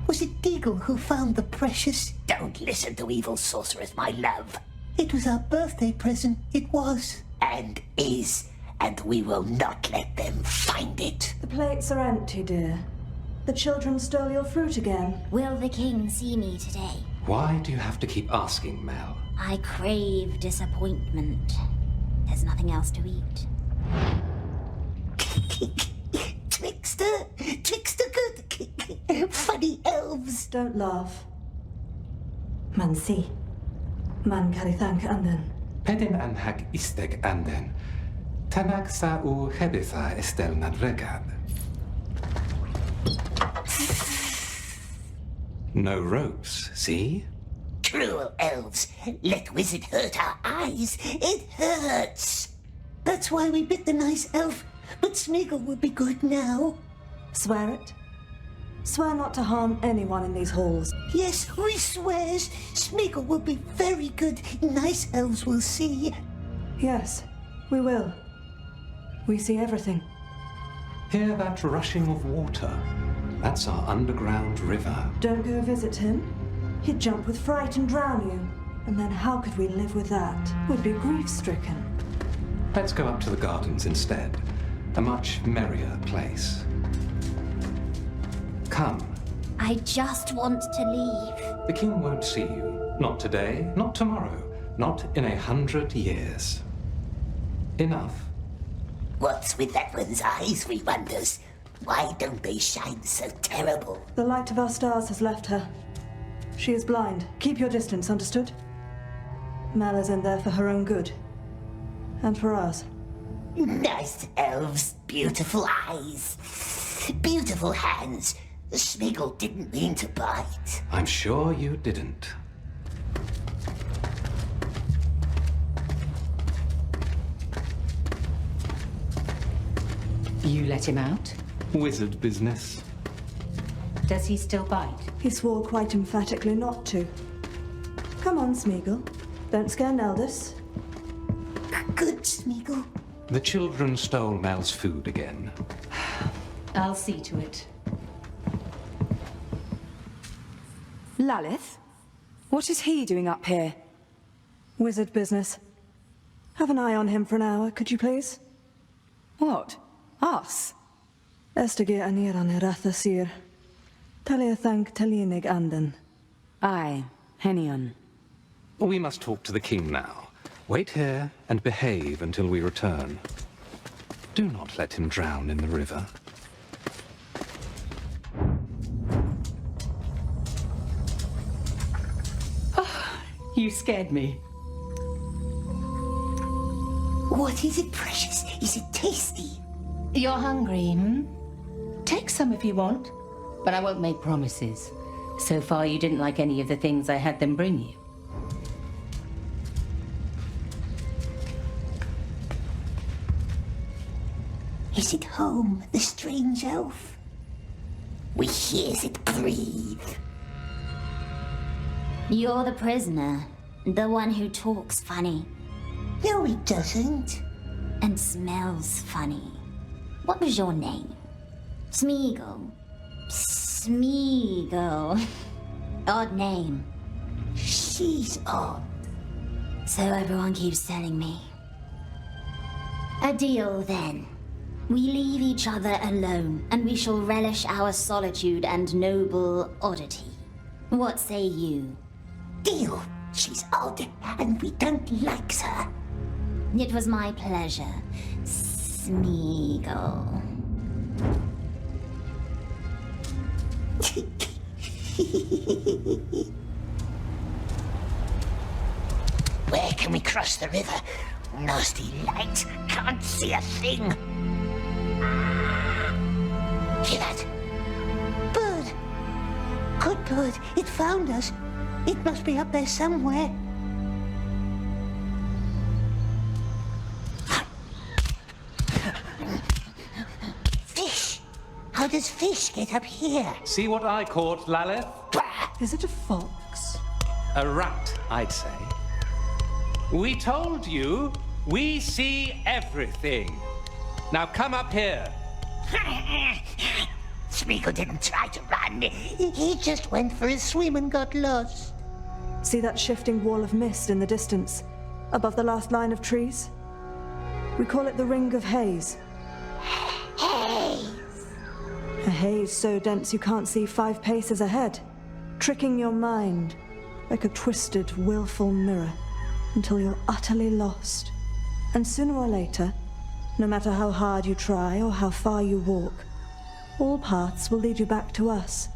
Was it Deagle who found the precious? Don't listen to evil sorcerers, my love. It was our birthday present. It was. And is. And we will not let them find it. The plates are empty, dear. The children stole your fruit again. Will the king see me today? Why do you have to keep asking, Mel? I crave disappointment. There's nothing else to eat. Trickster good. Funny elves. Don't laugh. Man si. Man karithank anden. Pedin anhak istek anden. Tanak sa u hebitha estel nadregad. No ropes, see? Cruel elves. Let wizard hurt our eyes. It hurts. That's why we bit the nice elf. But Smeagol will be good now. Swear it. Swear not to harm anyone in these halls. Yes, we swears. Smeagol will be very good. Nice elves will see. Yes, we will. We see everything. Hear that rushing of water? That's our underground river. Don't go visit him. He'd jump with fright and drown you. And then how could we live with that? We'd be grief-stricken. Let's go up to the gardens instead. A much merrier place. Come. I just want to leave. The king won't see you. Not today, not tomorrow, not in 100 years. Enough. What's with that one's eyes, we wonders? Why don't they shine so terrible? The light of our stars has left her. She is blind. Keep your distance, understood? Mal is in there for her own good. And for ours. Nice elves, beautiful eyes, beautiful hands. Smeagol didn't mean to bite. I'm sure you didn't. You let him out? Wizard business. Does he still bite? He swore quite emphatically not to. Come on, Smeagol. Don't scare Neldis. Good, Smeagol. The children stole Mel's food again. I'll see to it. Lalith? What is he doing up here? Wizard business. Have an eye on him for an hour, could you please? What? Us? Estegir aniran eratha sir. Talia thank talinig anden. Aye, Hennion. We must talk to the king now. Wait here and behave until we return. Do not let him drown in the river. You scared me. What is it, precious? Is it tasty? You're hungry, hmm? Take some if you want, but I won't make promises. So far, you didn't like any of the things I had them bring you. Is it home, the strange elf? We hears it breathe. You're the prisoner. The one who talks funny. No, he doesn't. And smells funny. What was your name? Smeagol. Smeagol. Odd name. She's odd. So everyone keeps telling me. A deal, then. We leave each other alone, and we shall relish our solitude and noble oddity. What say you? Deal. She's odd, and we don't like her. It was my pleasure, Smeagol. Where can we cross the river? Nasty light. Can't see a thing. Hear that? Bird. Good bird. It found us. It must be up there somewhere. Fish. How does fish get up here? See what I caught, Lalith? Is it a fox? A rat, I'd say. We told you, we see everything. Now come up here. Smeagol didn't try to run. He just went for a swim and got lost. See that shifting wall of mist in the distance, above the last line of trees? We call it the Ring of Haze. Haze. A haze so dense you can't see 5 paces ahead, tricking your mind like a twisted, willful mirror until you're utterly lost. And sooner or later, no matter how hard you try or how far you walk, all paths will lead you back to us,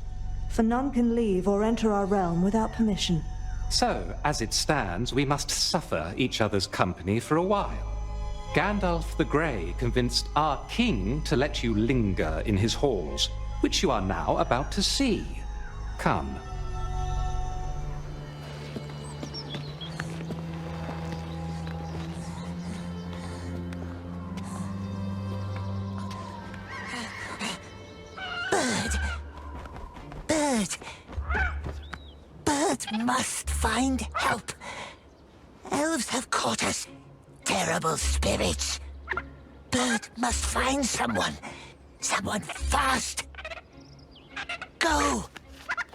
for none can leave or enter our realm without permission. So, as it stands, we must suffer each other's company for a while. Gandalf the Grey convinced our king to let you linger in his halls, which you are now about to see. Come. Bird must find help. Elves have caught us. Terrible spirits. Bird must find someone. Someone fast. Go!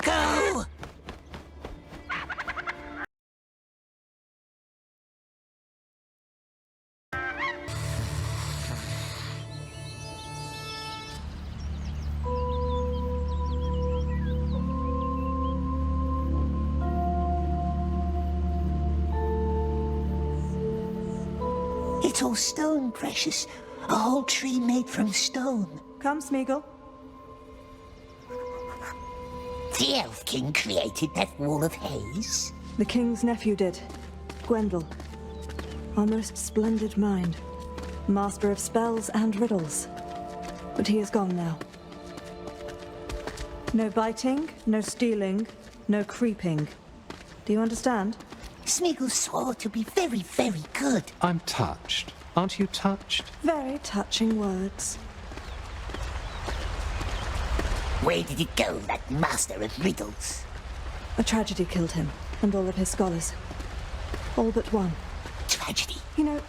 Go! It's all stone, precious. A whole tree made from stone. Come, Smeagol. The Elf King created that wall of haze. The king's nephew did. Gwendol. Our most splendid mind. Master of spells and riddles. But he is gone now. No biting, no stealing, no creeping. Do you understand? Smeagol swore to be very, very good. I'm touched. Aren't you touched? Very touching words. Where did he go, that master of riddles? A tragedy killed him, and all of his scholars. All but one. Tragedy? You know,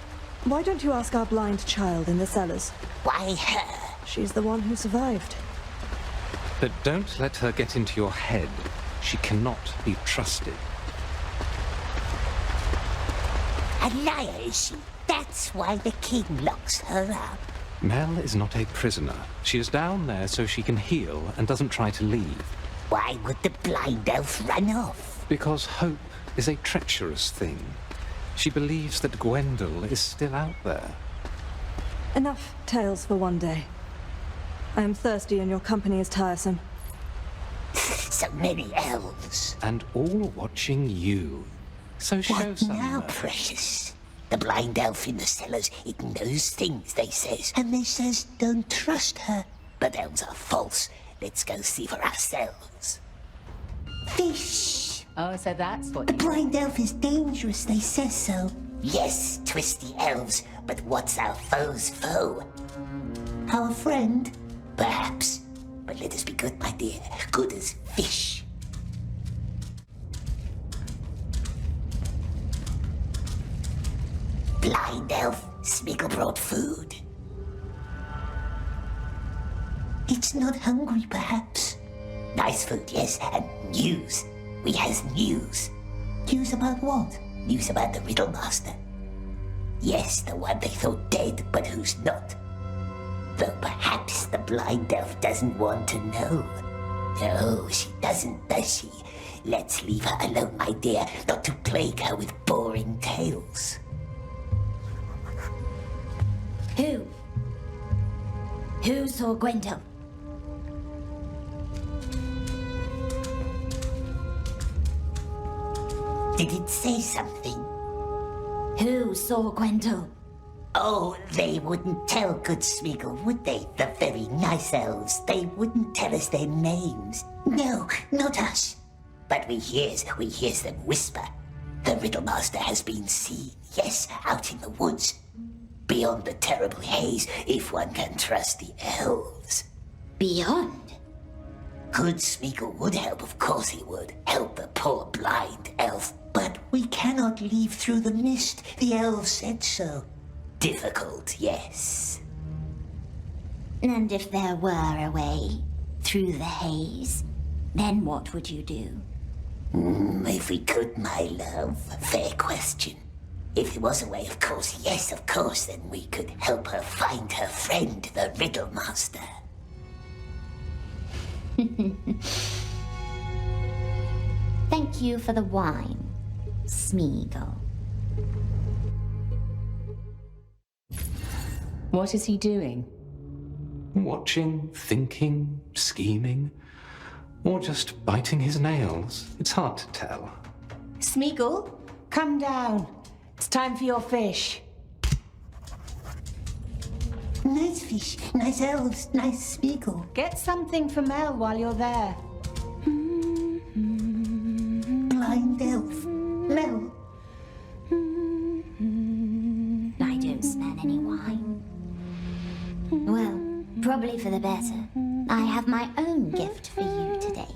why don't you ask our blind child in the cellars? Why her? She's the one who survived. But don't let her get into your head. She cannot be trusted. A liar, is she? That's why the king locks her up. Mel is not a prisoner. She is down there so she can heal and doesn't try to leave. Why would the blind elf run off? Because hope is a treacherous thing. She believes that Gwendol is still out there. Enough tales for one day. I am thirsty and your company is tiresome. So many elves. And all watching you. So show What some now, mercy. precious? The blind elf in the cellars, it knows things, they says. And they says don't trust her. But elves are false. Let's go see for ourselves. Fish! Oh, so that's what The blind elf is dangerous, they says so. Yes, twisty elves, but what's our foe's foe? Our friend? Perhaps. But let us be good, my dear. Good as fish. Blind elf, Smeagol brought food. It's not hungry, perhaps. Nice food, yes, and news. We has news. News about what? News about the Riddle Master. Yes, the one they thought dead, but who's not. Though perhaps the blind elf doesn't want to know. No, she doesn't, does she? Let's leave her alone, my dear, not to plague her with boring tales. Who saw Gwendol? Did it say something? Who saw Gwendol? Oh, they wouldn't tell good Smeagol, would they? The very nice elves. They wouldn't tell us their names. No, not us. But we hears them whisper. The Riddle Master has been seen, yes, out in the woods. Beyond the terrible haze, if one can trust the elves. Beyond? Good Smeagol would help, of course he would. Help the poor blind elf. But we cannot leave through the mist. The elves said so. Difficult, yes. And if there were a way through the haze, then what would you do? If we could, my love. Fair question. If there was a way, of course, yes, of course, then we could help her find her friend, the Riddle Master. Thank you for the wine, Smeagol. What is he doing? Watching, thinking, scheming, or just biting his nails. It's hard to tell. Smeagol, come down. It's time for your fish. Nice fish, nice elves, nice Smeagol. Get something for Mel while you're there. Blind elf, Mel. I don't smell any wine. Well, probably for the better. I have my own gift for you today.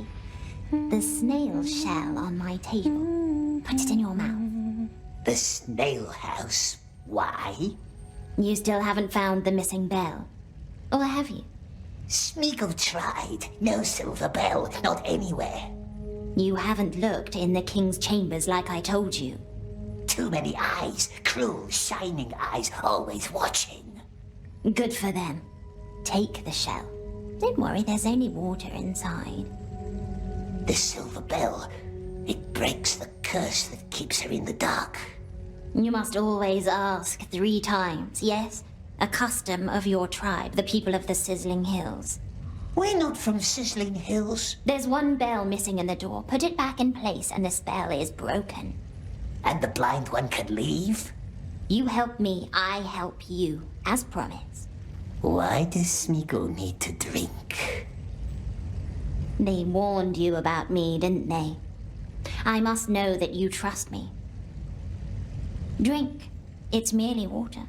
The snail shell on my table. Put it in your mouth. The snail house. Why? You still haven't found the missing bell. Or have you? Smeagol tried. No silver bell, not anywhere. You haven't looked in the king's chambers like I told you. Too many eyes, cruel, shining eyes, always watching. Good for them. Take the shell. Don't worry, there's only water inside. The silver bell, it breaks the curse that keeps her in the dark. You must always ask 3 times, yes? A custom of your tribe, the people of the Sizzling Hills. We're not from Sizzling Hills. There's one bell missing in the door. Put it back in place and the spell is broken. And the blind one can leave? You help me, I help you, as promised. Why does Smeagol need to drink? They warned you about me, didn't they? I must know that you trust me. Drink. It's merely water.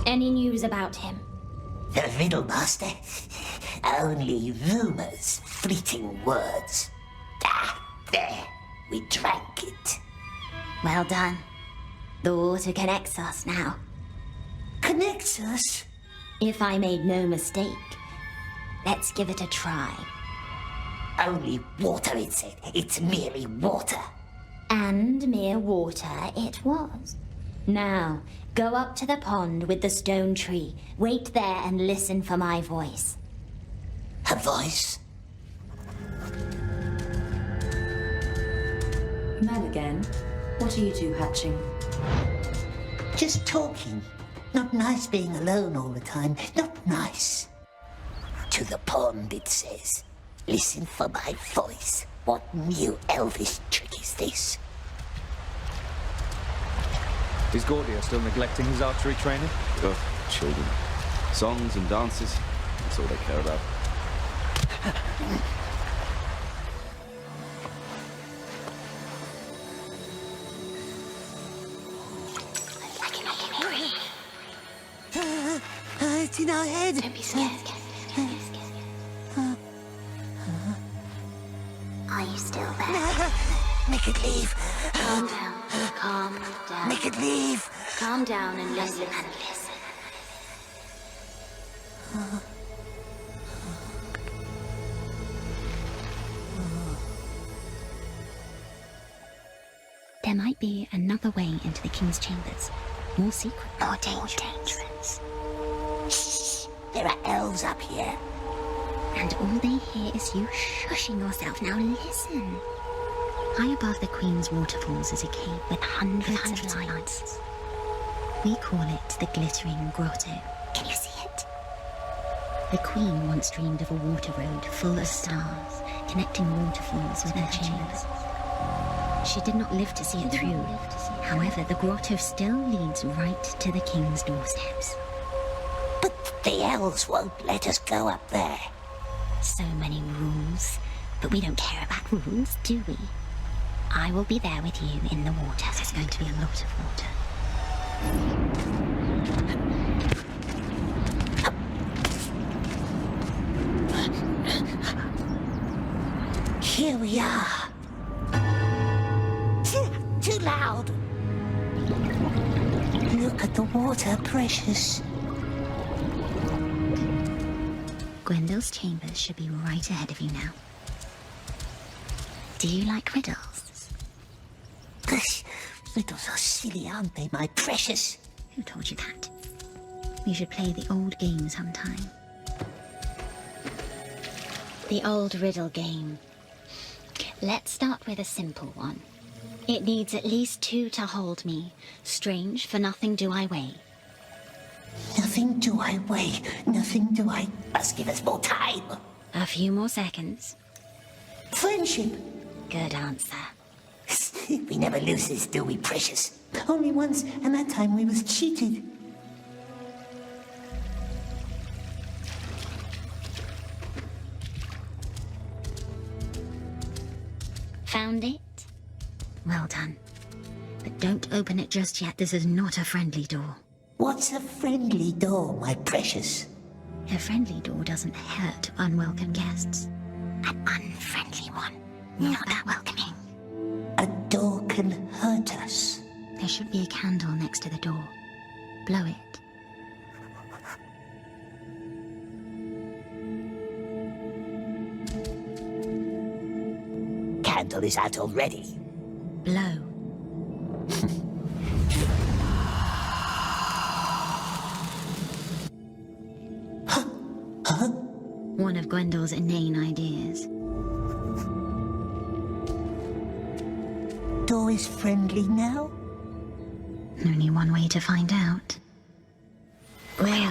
Any news about him? The Riddle Master? Only rumors, fleeting words. Ah, there. We drank it. Well done. The water connects us now. Connects us? If I made no mistake, let's give it a try. Only water, it said. It's merely water. And mere water it was. Now, go up to the pond with the stone tree. Wait there and listen for my voice. Her voice? Men again? What are you two hatching? Just talking. Not nice being alone all the time. Not nice. To the pond, it says. Listen for my voice. What new elvish trick is this? Is Gordia still neglecting his archery training? Ugh, children. Songs and dances. That's all they care about. It's in our head. Don't be scared. Are you still there? Make it leave. Calm down. Calm down. Make it leave. Calm down and listen. There might be another way into the King's chambers. More secret. More dangerous. Shh. There are elves up here. And all they hear is you shushing yourself. Now listen. High above the Queen's waterfalls is a cave with hundreds of lights. We call it the Glittering Grotto. Can you see it? The Queen once dreamed of a water road full of stars, connecting waterfalls with her chambers. She did not live to see it through. However, the grotto still leads right to the King's doorsteps. But the elves won't let us go up there. So many rules. But we don't care about rules, do we? I will be there with you in the water. There's going to be a lot of water. Here we are. Too loud. Look at the water, precious. Gwendole's chambers should be right ahead of you now. Do you like riddles? Riddles are silly, aren't they, my precious? Who told you that? We should play the old game sometime. The old riddle game. Let's start with a simple one. It needs at least 2 to hold me. Strange, for nothing do I weigh. Nothing do I weigh. Nothing do I... Must give us more time. A few more seconds. Friendship. Good answer. We never lose this, do we, precious? Only once, and that time we was cheated. Found it? Well done. But don't open it just yet. This is not a friendly door. What's a friendly door, my precious? A friendly door doesn't hurt unwelcome guests. An unfriendly one. Not that welcoming. A door can hurt us. There should be a candle next to the door. Blow it. Candle is out already. Blow. Huh? One of Gwendole's inane ideas. Door is friendly now? Only one way to find out. Where?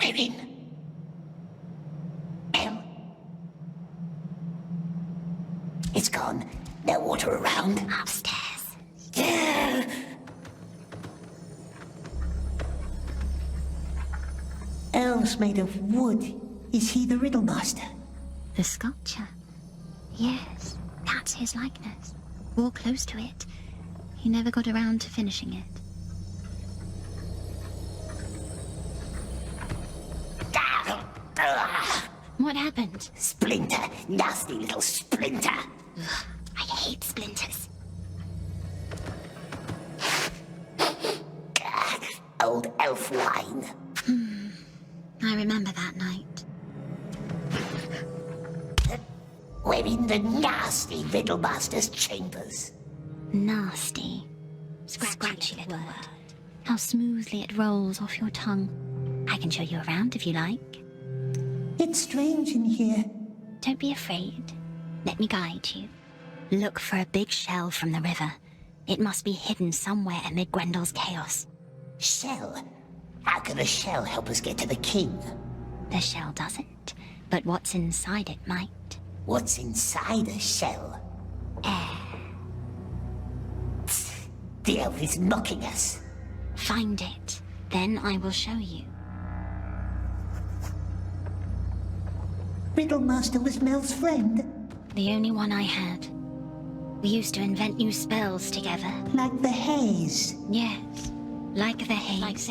We're in. It's gone. No water around. Upstairs. Yeah. Elves made of wood. Is he the riddle master? The sculpture? Yes, that's his likeness. Walk close to it. He never got around to finishing it. What happened? Splinter. Nasty little Splinter. Ugh, I hate splinters. old elf wine. I remember that night. We're in the nasty Riddlemaster's chambers. Nasty. Scratchy little word. How smoothly it rolls off your tongue. I can show you around if you like. It's strange in here. Don't be afraid. Let me guide you. Look for a big shell from the river. It must be hidden somewhere amid Grendel's chaos. Shell? How can a shell help us get to the king? The shell doesn't, but what's inside it might. What's inside a shell? Air. The elf is mocking us. Find it, then I will show you. Riddlemaster was Mel's friend. The only one I had. We used to invent new spells together. Like the haze? Yes, like the haze.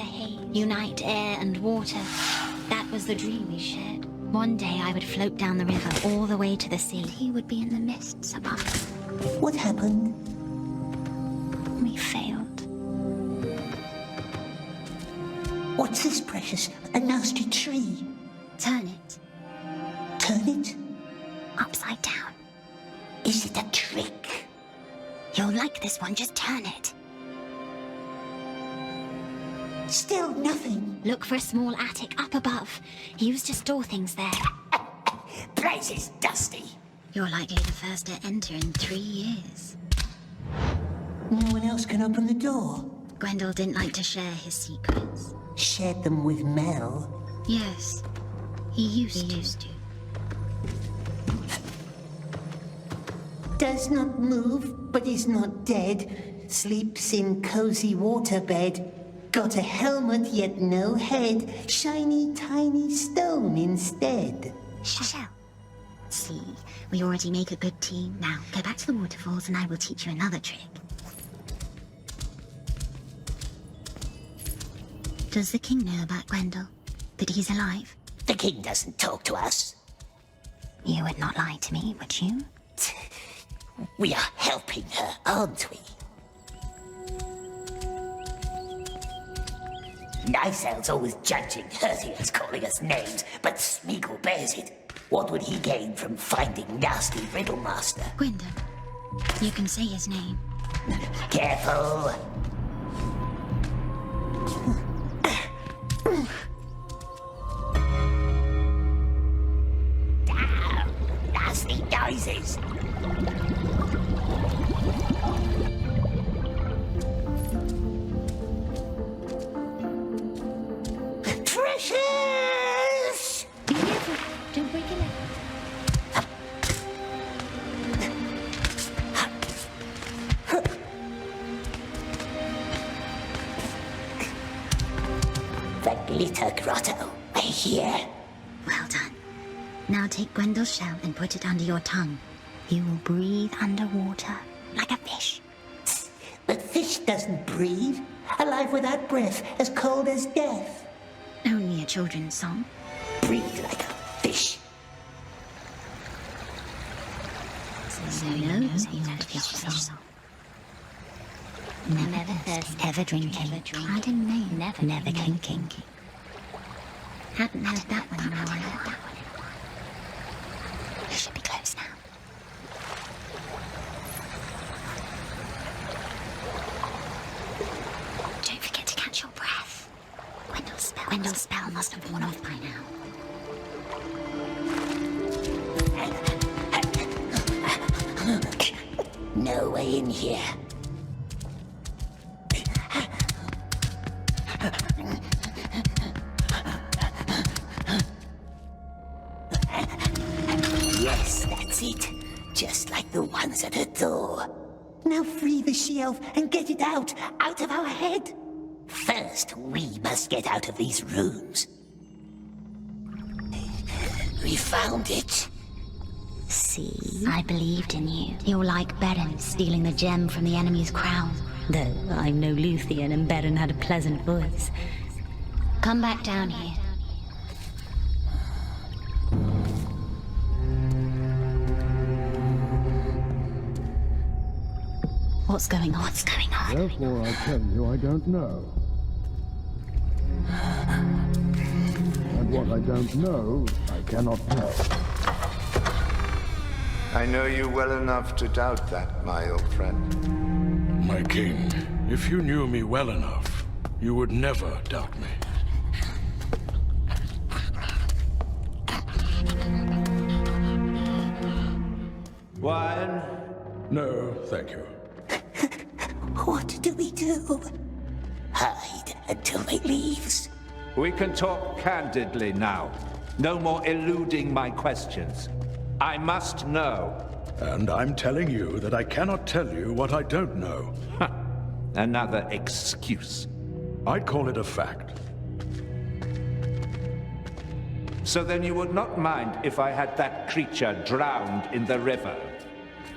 Unite air and water. That was the dream we shared. One day I would float down the river all the way to the sea. He would be in the mists above. What happened? We failed. What's this, Precious? A nasty tree? Turn it. Turn it? Upside down. Is it a trick? You'll like this one, just turn it. Still nothing. Look for a small attic up above. He used to store things there. Place is dusty. You're likely the first to enter in 3 years. No one else can open the door. Grendel didn't like to share his secrets. Shared them with Mel? Yes, he used to. Does not move, but is not dead. Sleeps in cozy waterbed. Got a helmet, yet no head. Shiny, tiny stone instead. Shell. See, we already make a good team. Now, go back to the waterfalls and I will teach you another trick. Does the king know about Grendel? That he's alive? The king doesn't talk to us. You would not lie to me, would you? We are helping her, aren't we? Nice El's always judging, Herthian's calling us names, but Smeagol bears it. What would he gain from finding nasty Riddlemaster? Gwendol. You can say his name. Careful. Damn! Nasty noises! Precious! Be careful. Don't break a leg. The glitter grotto. I hear. Well done. Now take Gwendel's shell and put it under your tongue. You will breathe underwater, like a fish. But fish doesn't breathe. Alive without breath, as cold as death. Only a children's song. Breathe like a fish. So knows you want fish song. Never thirst, ever drinking. Pardon me, never clinking. Hadn't heard that one in a while. You should be close now. Don't forget to catch your breath. Gwendel's spell must have worn off by now. No way in here. Yes, that's it. Just like the ones at her door. Now free the she-elf and get it out of our head. First, we must get out of these rooms. We found it. See? I believed in you. You're like Beren stealing the gem from the enemy's crown. Though I'm no Luthien and Beren had a pleasant voice. Come back down here. What's going on? Therefore I tell you I don't know. And what I don't know, I cannot tell. I know you well enough to doubt that, my old friend. My king, if you knew me well enough, you would never doubt me. Wine? No, thank you. What do we do? Hide until they leaves? We can talk candidly now. No more eluding my questions. I must know. And I'm telling you that I cannot tell you what I don't know. Another excuse. I'd call it a fact. So then you would not mind if I had that creature drowned in the river?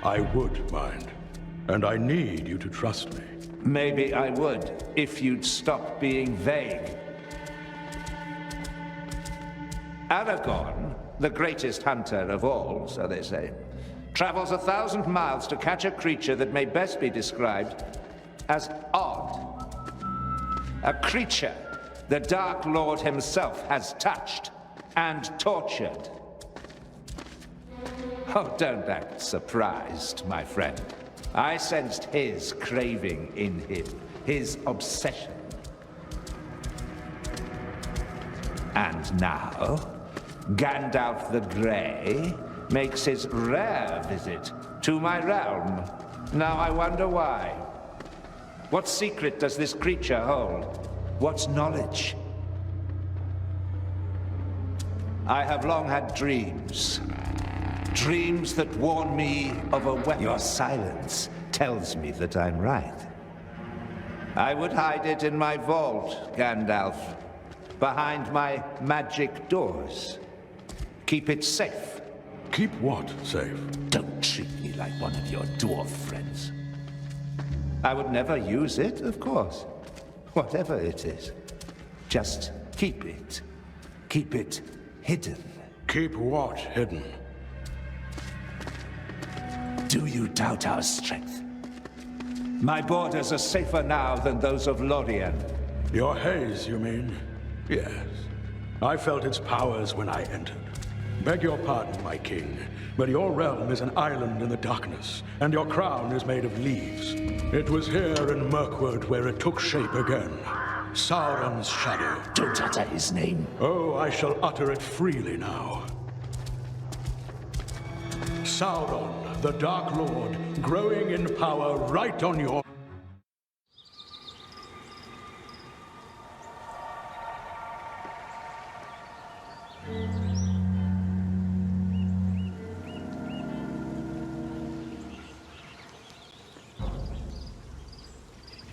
I would mind. And I need you to trust me. Maybe I would, if you'd stop being vague. Aragorn, the greatest hunter of all, so they say, travels 1,000 miles to catch a creature that may best be described as odd. A creature the Dark Lord himself has touched and tortured. Oh, don't act surprised, my friend. I sensed his craving in him, his obsession. And now, Gandalf the Grey makes his rare visit to my realm. Now I wonder why. What secret does this creature hold? What knowledge? I have long had dreams. Dreams that warn me of a weapon. Your silence tells me that I'm right. I would hide it in my vault, Gandalf. Behind my magic doors. Keep it safe. Keep what safe? Don't treat me like one of your dwarf friends. I would never use it, of course. Whatever it is. Just keep it. Keep it hidden. Keep what hidden? Do you doubt our strength? My borders are safer now than those of Lorien. Your haze, you mean? Yes. I felt its powers when I entered. Beg your pardon, my king, but your realm is an island in the darkness, and your crown is made of leaves. It was here in Mirkwood where it took shape again. Sauron's shadow. Don't utter his name. Oh, I shall utter it freely now. Sauron, the Dark Lord, growing in power right on your...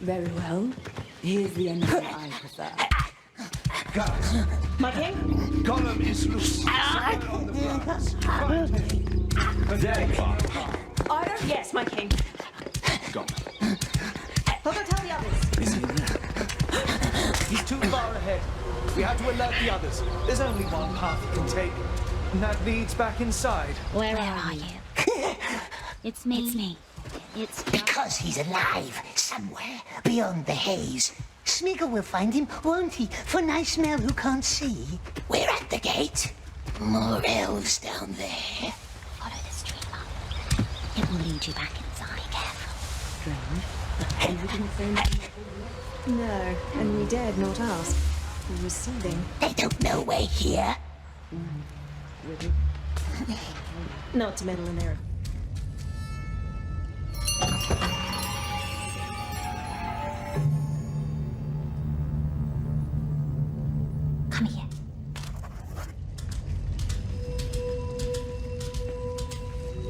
Very well. Here's the ending I prefer. Guys! My king? Gollum is loose. Somewhere on the grounds. There you are. Iron? Yes, my king. Go. I'll go tell the others. Is he there? He's too far ahead. We have to alert the others. There's only one path he can take, and that leads back inside. Where are you? It's me. It's me. It's because he's alive somewhere beyond the haze. Smeagol will find him, won't he? For nice Mel who can't see. We're at the gate. More elves down there. Follow the street line. It will lead you back inside. Careful. And you didn't say anything. No, and we dared not ask. We were soothing. They don't know we're here. Not to meddle in their... Come here.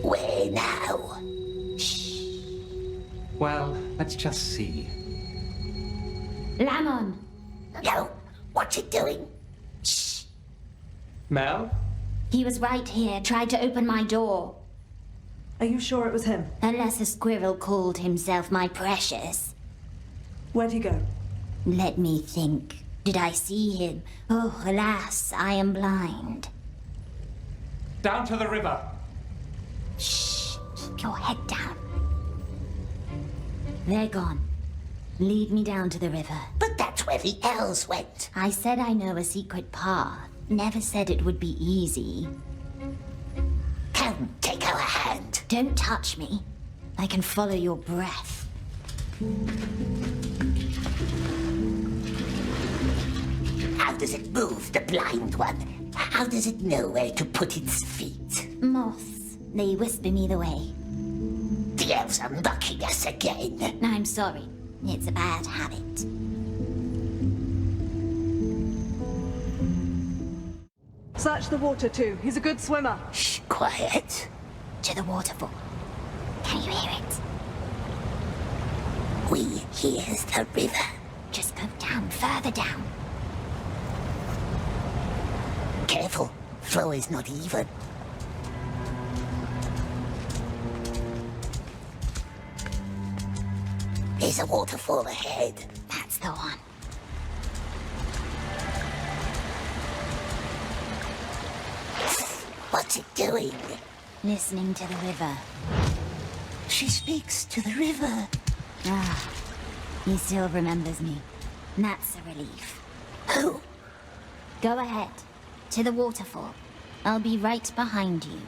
Where now? Well, let's just see. Lamon! No, what's it doing? Mel? He was right here, tried to open my door. Are you sure it was him? Unless a squirrel called himself my precious. Where'd he go? Let me think. Did I see him? Oh, alas, I am blind. Down to the river. Shh, keep your head down. They're gone. Lead me down to the river. But that's where the elves went. I said I know a secret path. Never said it would be easy. Come, take our hand. Don't touch me. I can follow your breath. How does it move, the blind one? How does it know where to put its feet? Moths. They whisper me the way. The elves are mocking us again. I'm sorry. It's a bad habit. Search the water too. He's a good swimmer. Shh, quiet. To the waterfall. Can you hear it? We hear the river. Just go down, further down. Careful, flow is not even. There's a waterfall ahead. That's the one. What's it doing? Listening to the river. She speaks to the river. Ah, he still remembers me. That's a relief. Who? Go ahead. To the waterfall. I'll be right behind you.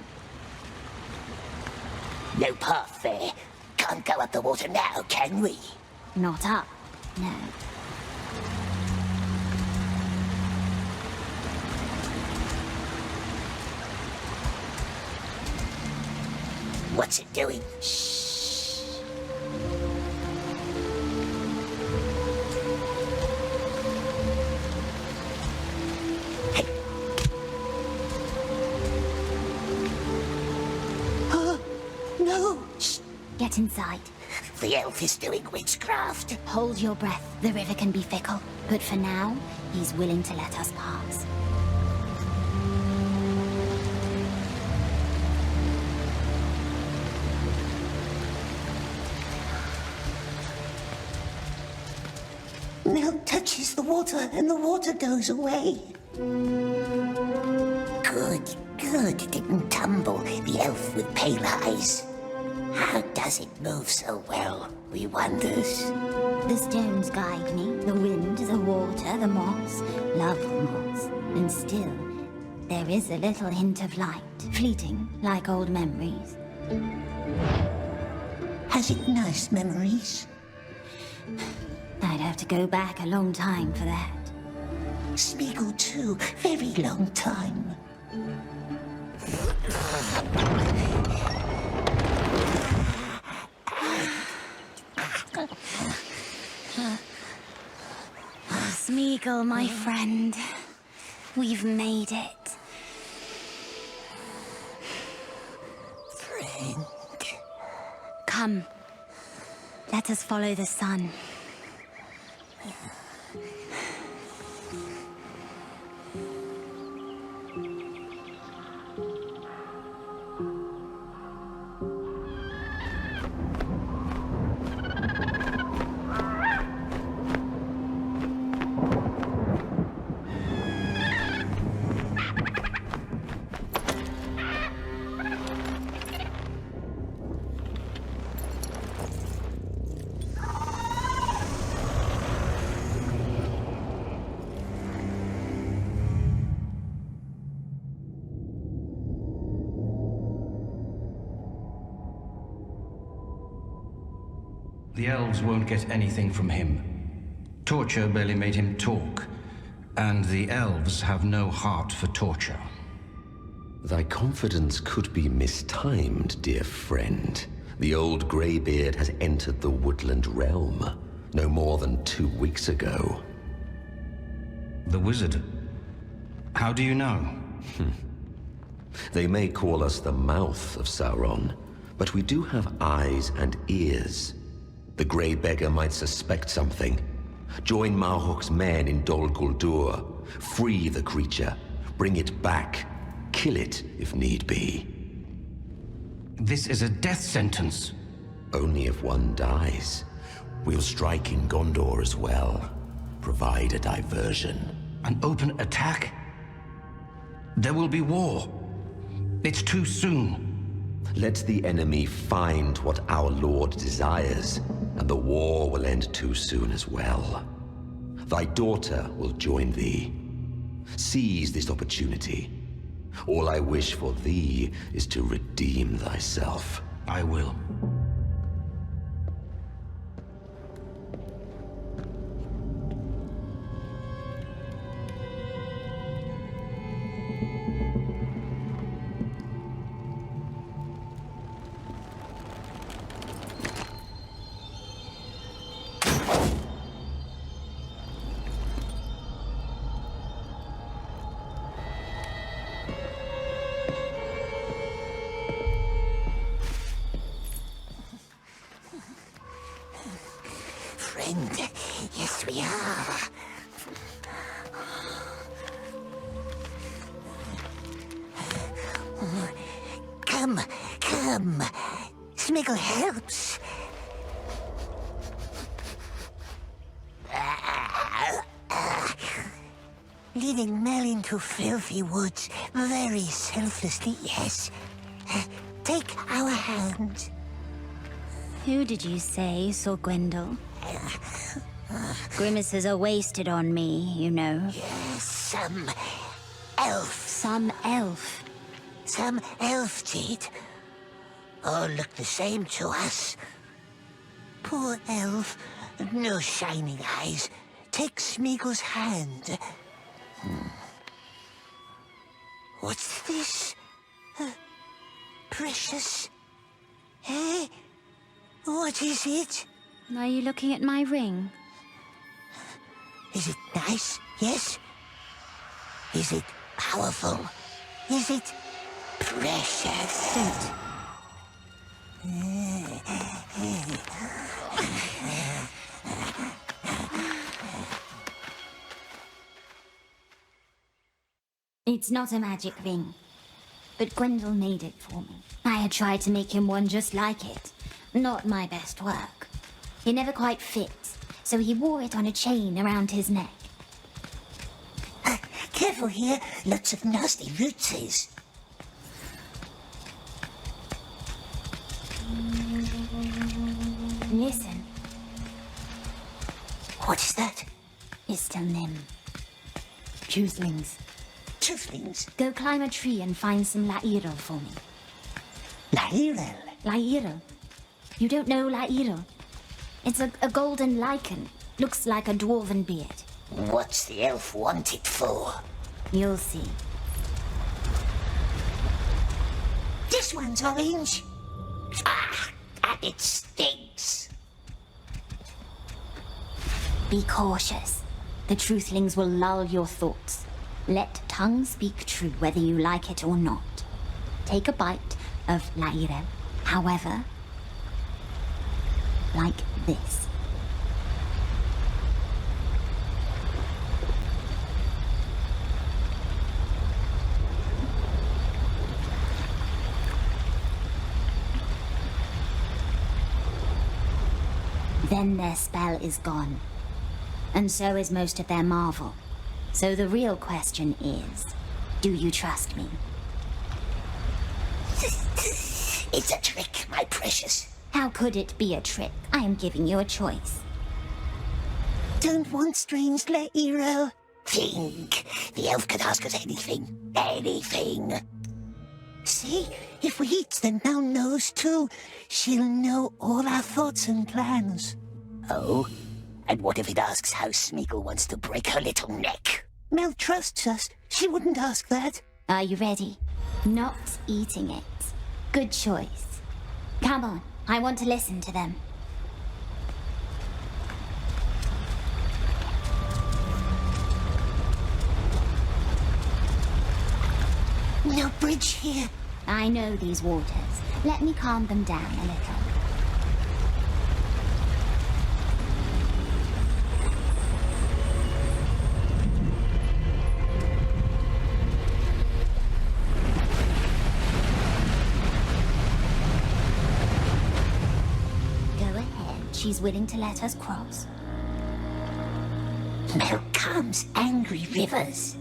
No path there. Can't go up the water now, can we? Not up, no. What's it doing? Shh. Hey. No! Shh. Get inside. The elf is doing witchcraft. Hold your breath. The river can be fickle. But for now, he's willing to let us pass. Mel touches the water and the water goes away. Good, good. It didn't tumble. The elf with pale eyes. How does it move so well, we wonders? The stones guide me. The wind, the water, the moss. Love the moss. And still, there is a little hint of light. Fleeting, like old memories. Has it nice memories? I'd have to go back a long time for that. Smeagol too. Very long time. Smeagol, my friend. We've made it. Friend. Come. Let us follow the sun. The elves won't get anything from him. Torture barely made him talk, and the elves have no heart for torture. Thy confidence could be mistimed, dear friend. The old greybeard has entered the woodland realm no more than 2 weeks ago. The wizard? How do you know? They may call us the mouth of Sauron, but we do have eyes and ears. The Grey Beggar might suspect something. Join Marhok's men in Dol Guldur. Free the creature. Bring it back. Kill it, if need be. This is a death sentence. Only if one dies. We'll strike in Gondor as well. Provide a diversion. An open attack? There will be war. It's too soon. Let the enemy find what our Lord desires, and the war will end too soon as well. Thy daughter will join thee. Seize this opportunity. All I wish for thee is to redeem thyself. I will. Friend, yes we are. Come, come. Smiggle helps. Leading Mel into filthy woods, very selflessly, yes. Take our hand. Who did you say saw Gwendol? Grimaces are wasted on me, you know. Yes, some elf. Some elf? Some elf did. All look the same to us. Poor elf, no shining eyes. Take Smeagol's hand. What's this? Precious? Eh? What is it? Are you looking at my ring? Is it nice? Yes? Is it powerful? Is it precious? Don't. It's not a magic ring, but Gwendol made it for me. I had tried to make him one just like it. Not my best work. It never quite fit, so he wore it on a chain around his neck. Careful here, lots of nasty rootses. Listen. What is that? It's still Nim. Truthlings. Truthlings? Go climb a tree and find some Lairo for me. Lairo? Lairo. You don't know Lairo? It's a golden lichen. Looks like a dwarven beard. What's the elf want it for? You'll see. This one's orange. Ah, and it stinks. Be cautious. The truthlings will lull your thoughts. Let tongue speak true whether you like it or not. Take a bite of Lairo. However, like this. Then their spell is gone. And so is most of their marvel. So the real question is, do you trust me? It's a trick, my precious. How could it be a trick? I am giving you a choice. Don't want strange Lairo. Think. The elf could ask us anything. Anything. See? If we eat, then Mel knows too. She'll know all our thoughts and plans. Oh? And what if it asks how Smeagol wants to break her little neck? Mel trusts us. She wouldn't ask that. Are you ready? Not eating it. Good choice. Come on. I want to listen to them. No bridge here. I know these waters. Let me calm them down a little. Go ahead. She's willing to let us cross. Mel calms angry rivers.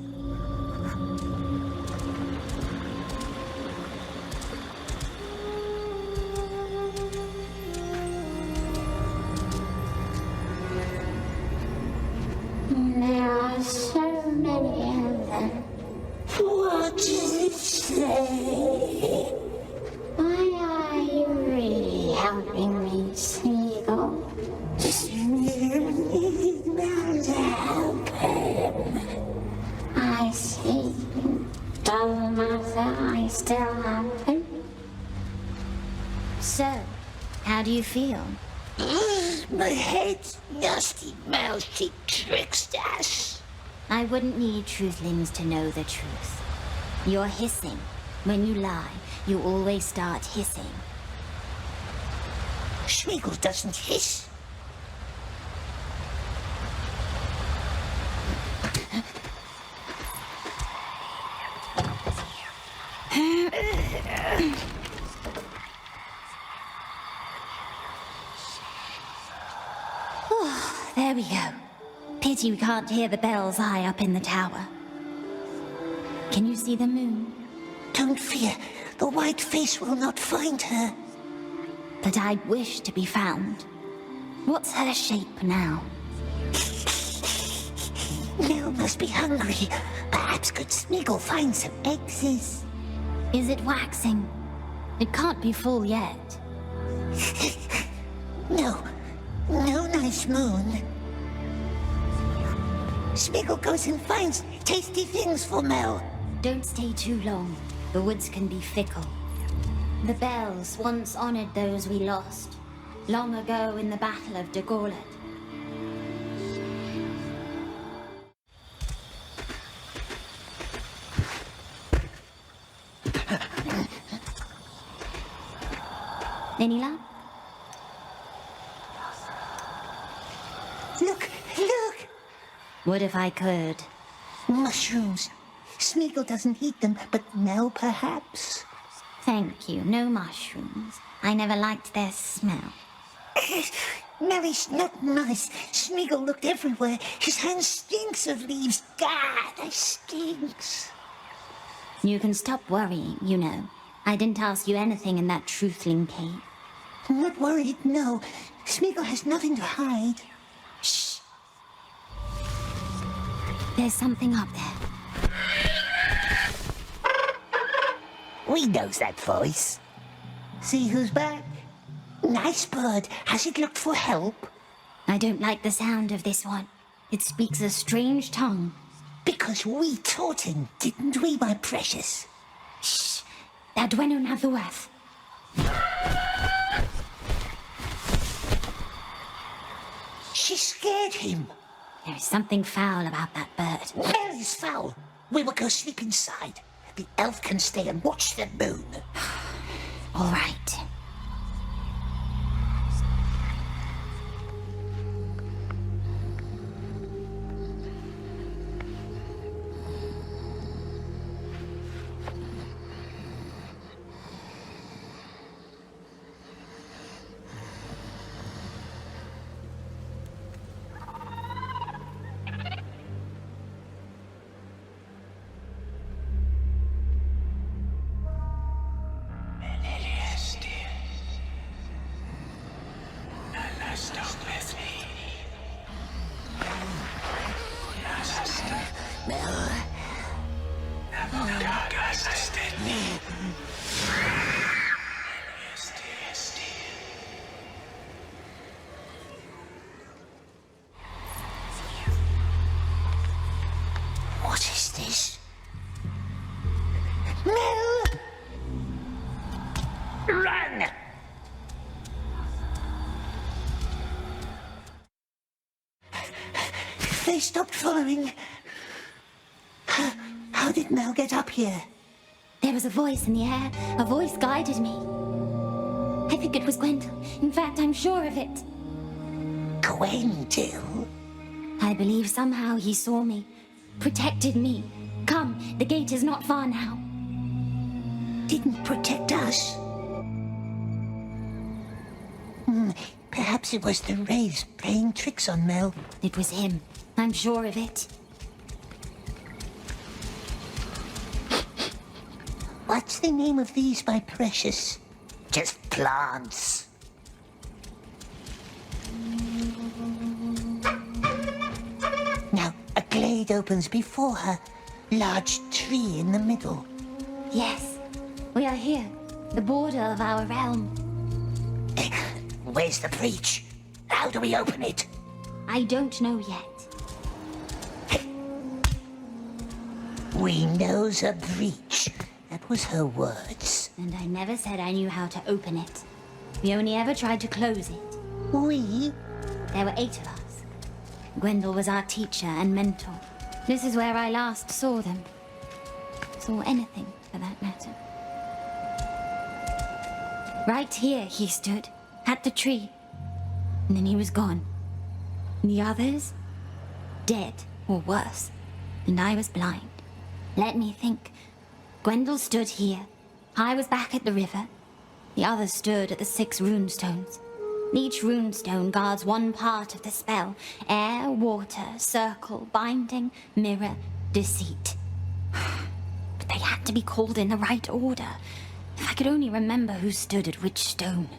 There are so many of them. What does it say? Why are you really helping me, Smeagol? Smeagol not help him. I see. Doesn't matter, I still have him. So, how do you feel? My head's nasty mouth, she tricked us. I wouldn't need truthlings to know the truth. You're hissing. When you lie, you always start hissing. Smeagol doesn't hiss. There we go. Pity we can't hear the bells high up in the tower. Can you see the moon? Don't fear. The white face will not find her. But I'd wish to be found. What's her shape now? Nell must be hungry. Perhaps good Smeagol find some eggs. Is it waxing? It can't be full yet. No nice moon. Smeagol goes and finds tasty things for Mel. Don't stay too long. The woods can be fickle. The bells once honored those we lost, long ago in the Battle of Gollum. Any luck? Look! What if I could? Mushrooms. Smeagol doesn't eat them, but Mel perhaps. Thank you, no mushrooms. I never liked their smell. Melly's not nice. Smeagol looked everywhere. His hand stinks of leaves. God, it stinks. You can stop worrying, you know. I didn't ask you anything in that truthling cave. I'm not worried, no. Smeagol has nothing to hide. Shh. There's something up there. We knows that voice. See who's back? Nice bird. Has it looked for help? I don't like the sound of this one. It speaks a strange tongue. Because we taught him, didn't we, my precious? Shh. That went on the worth. She scared him. There is something foul about that bird. Where is foul? We will go sleep inside. The elf can stay and watch the moon. All right. What is this? Mel! Run! They stopped following. How did Mel get up here? There was a voice in the air. A voice guided me. I think it was Gwendol. In fact, I'm sure of it. Gwendol? I believe somehow he saw me. Protected me. Come, the gate is not far now. Didn't protect us. Perhaps it was the rays playing tricks on Mel. It was him. I'm sure of it. What's the name of these, my precious? Just plants. Now, a gate opens before her. Large tree in the middle. Yes, we are here. The border of our realm. Where's the breach? How do we open it? I don't know yet. We knows a breach. That was her words. And I never said I knew how to open it. We only ever tried to close it. We? There were 8 of us. Gwendol was our teacher and mentor. This is where I last saw them. Saw anything, for that matter. Right here he stood, at the tree. And then he was gone. The others? Dead, or worse. And I was blind. Let me think. Gwendol stood here. I was back at the river. The others stood at the 6 runestones. Each runestone guards one part of the spell. Air, water, circle, binding, mirror, deceit. But they had to be called in the right order. If I could only remember who stood at which stone.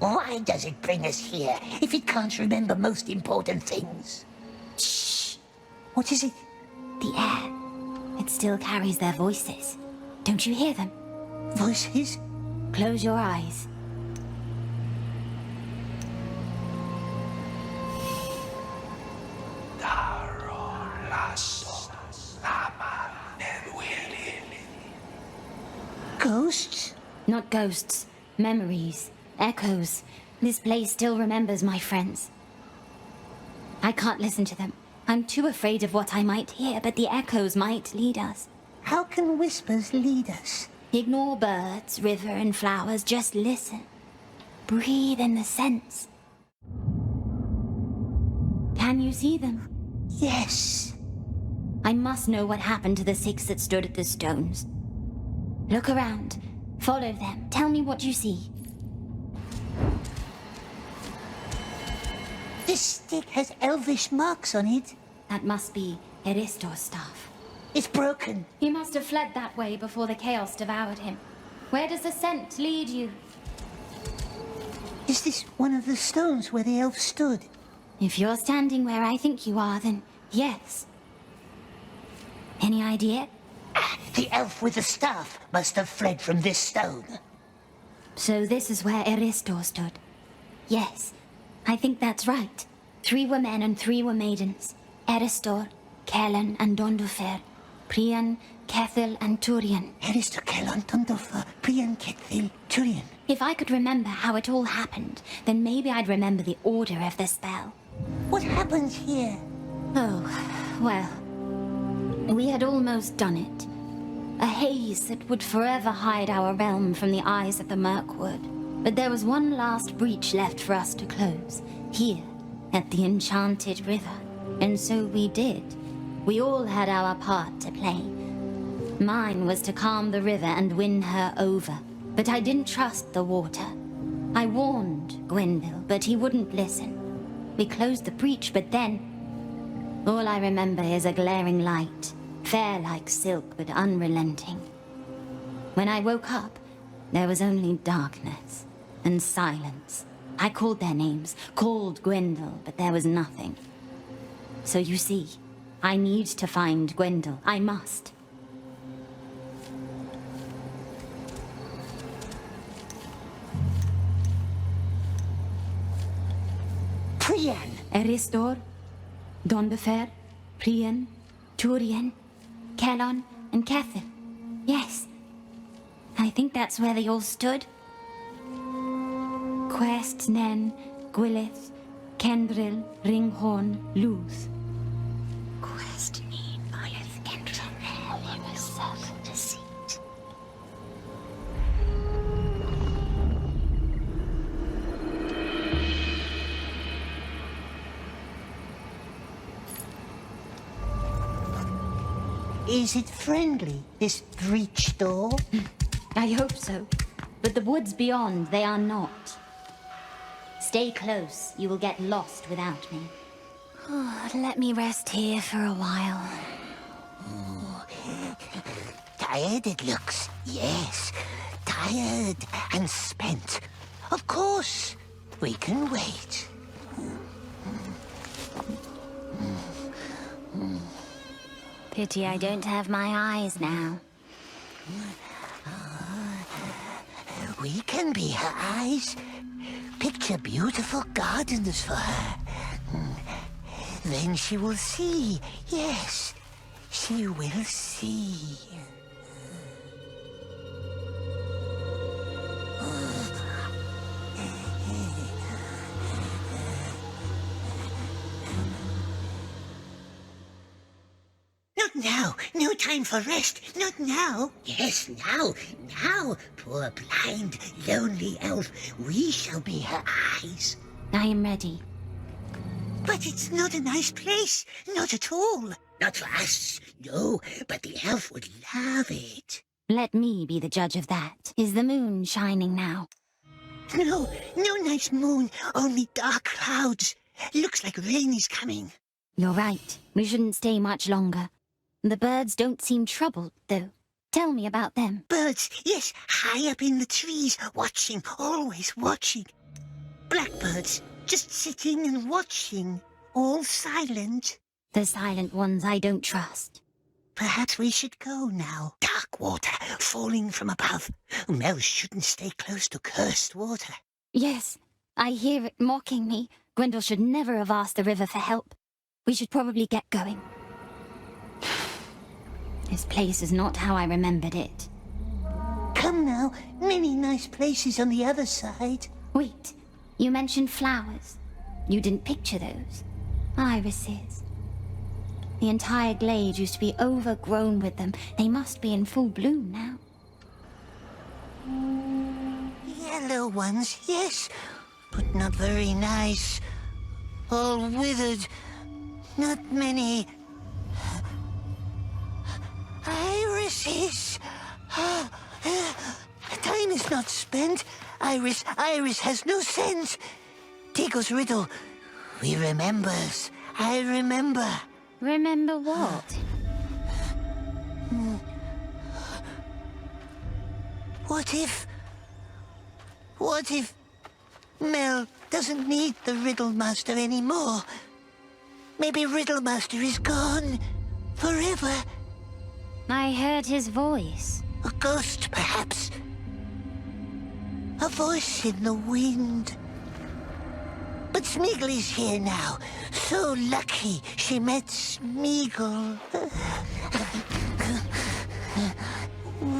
Why does it bring us here if it can't remember most important things? Shh. What is it? The air. It still carries their voices. Don't you hear them? Voices? Close your eyes. Ghosts? Not ghosts. Memories. Echoes. This place still remembers my friends. I can't listen to them. I'm too afraid of what I might hear, but the echoes might lead us. How can whispers lead us? Ignore birds, river, and flowers. Just listen. Breathe in the scents. Can you see them? Yes. I must know what happened to the 6 that stood at the stones. Look around. Follow them. Tell me what you see. This stick has elvish marks on it. That must be Eristor's staff. It's broken. He must have fled that way before the chaos devoured him. Where does the scent lead you? Is this one of the stones where the elf stood? If you're standing where I think you are, then yes. Any idea? The elf with the staff must have fled from this stone. So this is where Eristor stood? Yes, I think that's right. 3 were men and 3 were maidens. Eristor, Kellan, and Dondofer. Prian, Kethil, and Turian. Eristor, Kellan, Dondofer, Prian, Kethil, Turian. If I could remember how it all happened, then maybe I'd remember the order of the spell. What happened here? Oh, well, we had almost done it. A haze that would forever hide our realm from the eyes of the Mirkwood. But there was one last breach left for us to close, here, at the Enchanted River. And so we did. We all had our part to play. Mine was to calm the river and win her over. But I didn't trust the water. I warned Gwendol, but he wouldn't listen. We closed the breach, but then... all I remember is a glaring light, fair like silk, but unrelenting. When I woke up, there was only darkness and silence. I called their names, called Gwendol, but there was nothing. So you see, I need to find Gwendol. I must. Prian! Eristor, Dondofer, Prian, Turian, Kellan, and Kethil. Yes. I think that's where they all stood. Quest, Nen, Gwylith, Kendril, Ringhorn, Luth. Quest, Nen, Gwylith, Kendril, Ringhorn, Luth. Deceit. Is it friendly, this breach door? I hope so. But the woods beyond, they are not. Stay close. You will get lost without me. Let me rest here for a while. Tired it looks, yes. Tired and spent. Of course, we can wait. Pity I don't have my eyes now. We can be her eyes. Picture beautiful gardens for her. Then she will see. Yes, she will see. Not now. No time for rest. Not now. Yes, now. Now, poor blind, lonely elf. We shall be her eyes. I am ready. But it's not a nice place. Not at all. Not for us. No, but the elf would love it. Let me be the judge of that. Is the moon shining now? No, no nice moon. Only dark clouds. Looks like rain is coming. You're right. We shouldn't stay much longer. The birds don't seem troubled, though. Tell me about them. Birds, yes, high up in the trees, watching, always watching. Blackbirds, just sitting and watching, all silent. The silent ones I don't trust. Perhaps we should go now. Dark water, falling from above. Mel shouldn't stay close to cursed water. Yes, I hear it mocking me. Gwendol should never have asked the river for help. We should probably get going. This place is not how I remembered it. Come now, many nice places on the other side. Wait, you mentioned flowers. You didn't picture those. Irises. The entire glade used to be overgrown with them. They must be in full bloom now. Yellow ones, yes, but not very nice. All withered. Not many. Irises. Time is not spent. Iris has no sense. Diggle's riddle. We remembers. I remember. Remember what? What if Mel doesn't need the Riddle Master anymore? Maybe Riddle Master is gone forever. I heard his voice. A ghost, perhaps. A voice in the wind. But Smeagol is here now. So lucky she met Smeagol.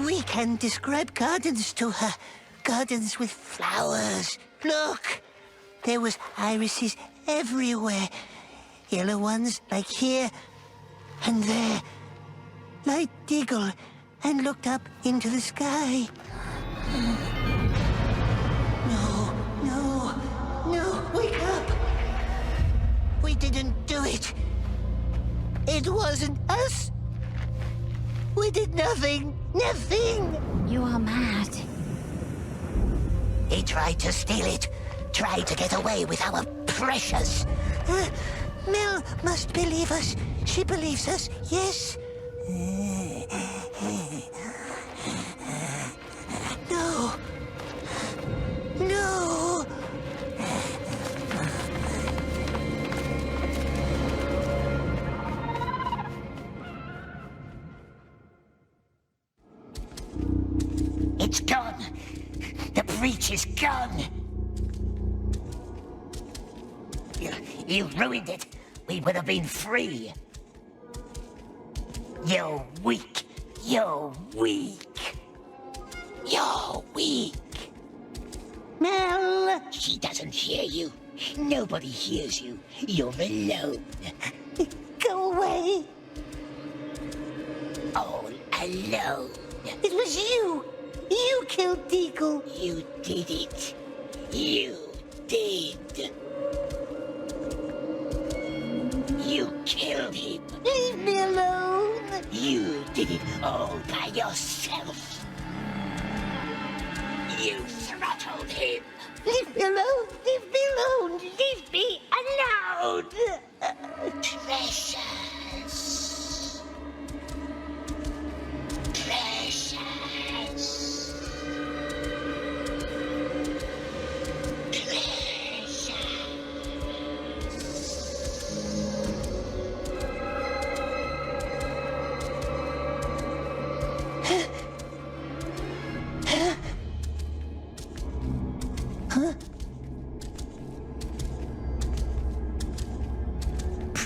We can describe gardens to her. Gardens with flowers. Look! There was irises everywhere. Yellow ones, like here and there. Like Diggle, and looked up into the sky. No, wake up! We didn't do it. It wasn't us. We did nothing. You are mad. He tried to steal it. Tried to get away with our precious. Mel must believe us. She believes us, yes. No. It's gone. The breach is gone. You ruined it. We would have been free. You're weak. Mel! She doesn't hear you. Nobody hears you. You're alone. Go away. All alone. It was you. You killed Deagle. You did it. You did. You killed him. Leave me alone. You did it all by yourself. You throttled him. Leave me alone. Leave me alone. Leave me alone. Precious. Precious.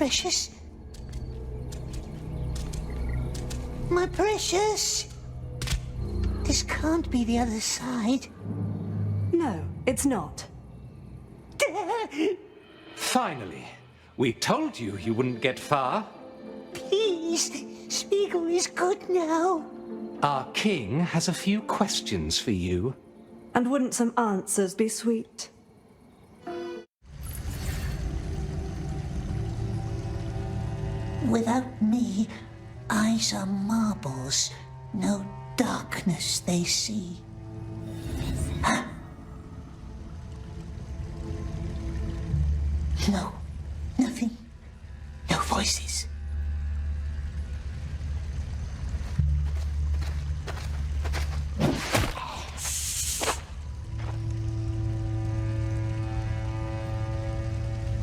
precious? My precious! This can't be the other side. No, it's not. Finally. We told you you wouldn't get far. Please, Smeagol is good now. Our king has a few questions for you. And wouldn't some answers be sweet? Without me, eyes are marbles, no darkness they see. Huh? No, nothing, no voices.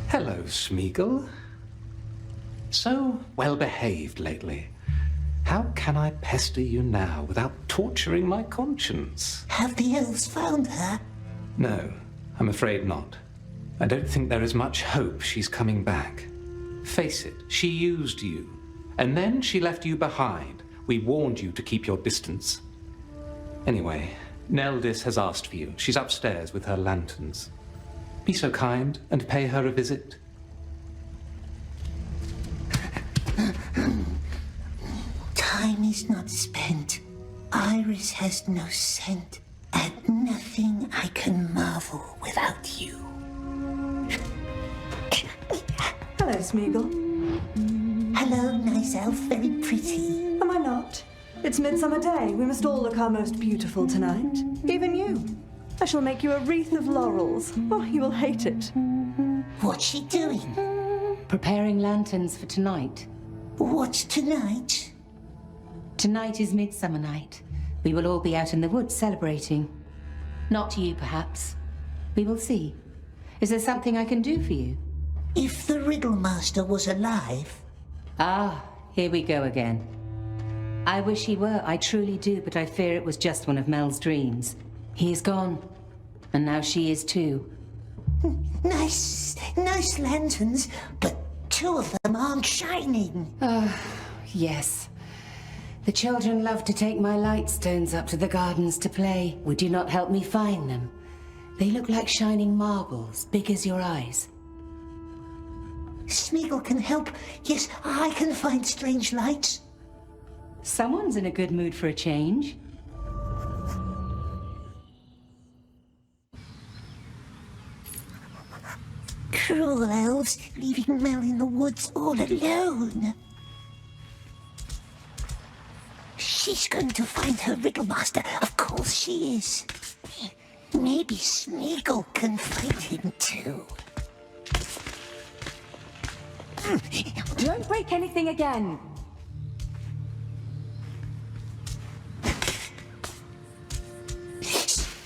Hello, Smeagol. So well-behaved lately. How can I pester you now without torturing my conscience? Have the elves found her? No, I'm afraid not. I don't think there is much hope she's coming back. Face it, she used you. And then she left you behind. We warned you to keep your distance. Anyway, Neldis has asked for you. She's upstairs with her lanterns. Be so kind and pay her a visit. Time is not spent. Iris has no scent. At nothing I can marvel without you. Hello, Smeagol. Hello, nice elf, very pretty. Am I not? It's Midsummer Day. We must all look our most beautiful tonight. Even you. I shall make you a wreath of laurels. Oh, you will hate it. What's she doing? Preparing lanterns for tonight. What's tonight? Tonight is Midsummer Night. We will all be out in the woods celebrating. Not you, perhaps. We will see. Is there something I can do for you? If the Riddle-master was alive... Ah, here we go again. I wish he were, I truly do, but I fear it was just one of Mel's dreams. He is gone. And now she is too. Nice lanterns, but two of them aren't shining. Yes. The children love to take my light stones up to the gardens to play. Would you not help me find them? They look like shining marbles, big as your eyes. Smeagol can help. Yes, I can find strange lights. Someone's in a good mood for a change. Cruel elves, leaving Mel in the woods all alone. She's going to find her Riddle-master. Of course she is. Maybe Smeagol can find him too. Don't break anything again.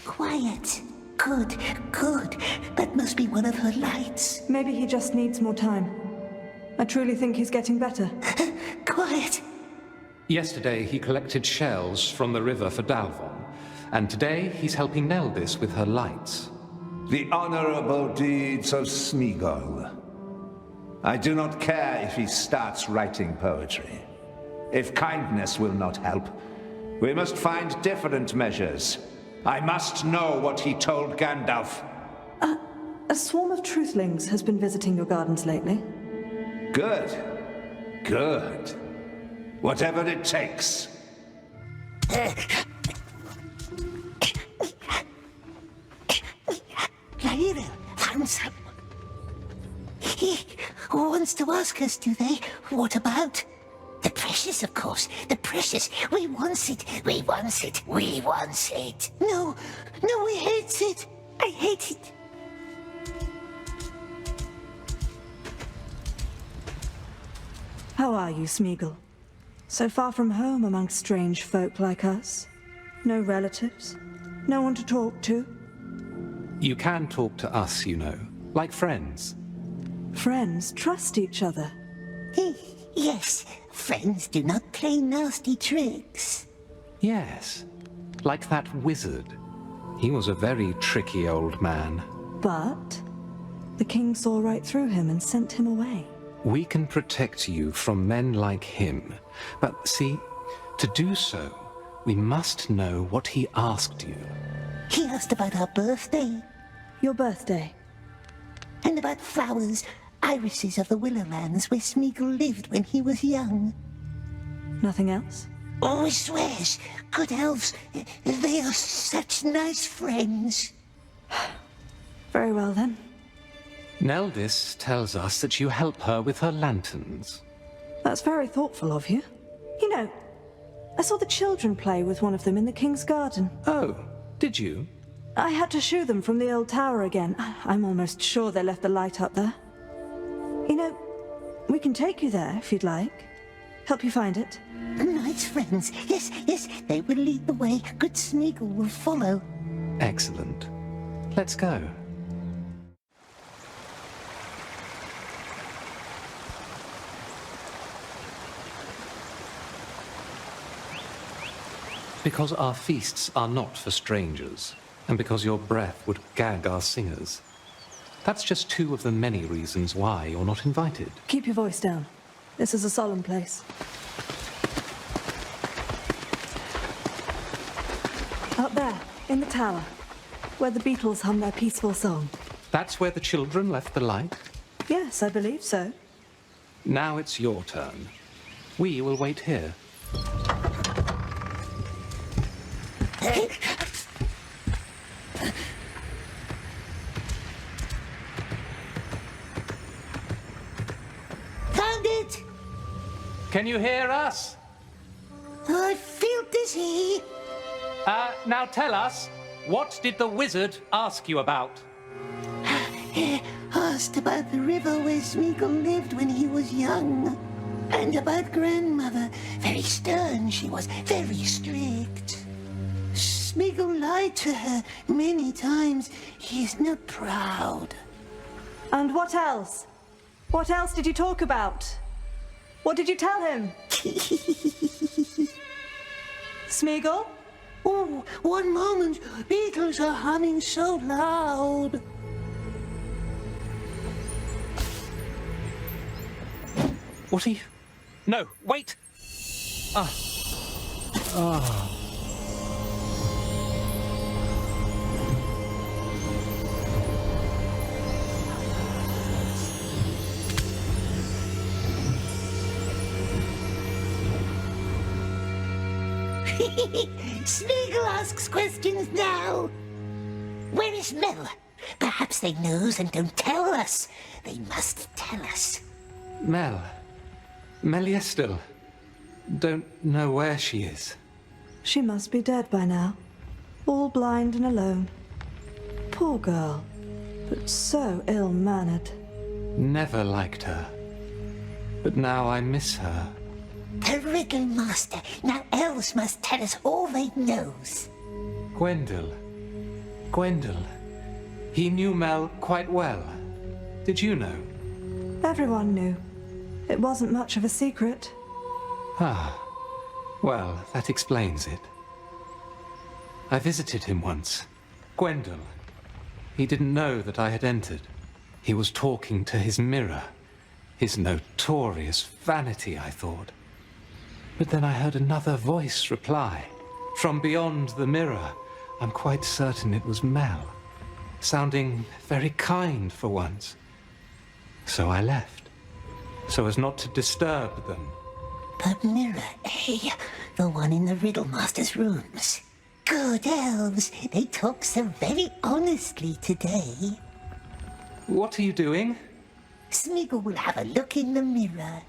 Quiet. Good, good. That must be one of her lights. Maybe he just needs more time. I truly think he's getting better. Quiet. Yesterday he collected shells from the river for Dalvon, and today he's helping Neldis with her lights. The honorable deeds of Smeagol. I do not care if he starts writing poetry. If kindness will not help, we must find different measures. I must know what he told Gandalf. A swarm of truthlings has been visiting your gardens lately. Good. Good. Whatever it takes. Laira found some. He wants to ask us, do they? What about? The precious, of course. The precious. We want it. We want it. We want it. No, he hates it. I hate it. How are you, Smeagol? So far from home amongst strange folk like us? No relatives? No one to talk to? You can talk to us, you know, like friends. Friends trust each other. Yes, friends do not play nasty tricks. Yes, like that wizard. He was a very tricky old man. But the king saw right through him and sent him away. We can protect you from men like him. But see, to do so, we must know what he asked you. He asked about our birthday. Your birthday? And about flowers, irises of the Willowlands where Smeagol lived when he was young. Nothing else? Oh, he swears. Good elves, they are such nice friends. Very well, then. Neldis tells us that you help her with her lanterns. That's very thoughtful of you. You know, I saw the children play with one of them in the King's Garden. Oh, did you? I had to shoo them from the old tower again. I'm almost sure they left the light up there. You know, we can take you there if you'd like. Help you find it. Nice friends. Yes, yes, they will lead the way. Good Smeagol will follow. Excellent. Let's go. Because our feasts are not for strangers, and because your breath would gag our singers. That's just two of the many reasons why you're not invited. Keep your voice down. This is a solemn place. Up there, in the tower, where the beetles hum their peaceful song. That's where the children left the light? Yes, I believe so. Now it's your turn. We will wait here. Found it! Can you hear us? I feel dizzy. Now tell us, what did the wizard ask you about? He asked about the river where Smeagol lived when he was young. And about grandmother. Very stern she was, very strict. Smeagol lied to her many times. He is not proud. And what else? What else did you talk about? What did you tell him? Smeagol? Oh, one moment. Beetles are humming so loud. What are you... No, wait! Smeagol asks questions now. Where is Mel? Perhaps they knows and don't tell us. They must tell us. Meliestil. Don't know where she is. She must be dead by now. All blind and alone. Poor girl. But so ill-mannered. Never liked her. But now I miss her. The Riddle Master. Now elves must tell us all they knows. Gwendol. He knew Mel quite well. Did you know? Everyone knew. It wasn't much of a secret. Well, that explains it. I visited him once. Gwendol. He didn't know that I had entered. He was talking to his mirror. His notorious vanity, I thought. But then I heard another voice reply. From beyond the mirror, I'm quite certain it was Mel. Sounding very kind for once. So I left. So as not to disturb them. The mirror, eh? The one in the Riddle Master's rooms. Good elves. They talk so very honestly today. What are you doing? Smeagol will have a look in the mirror.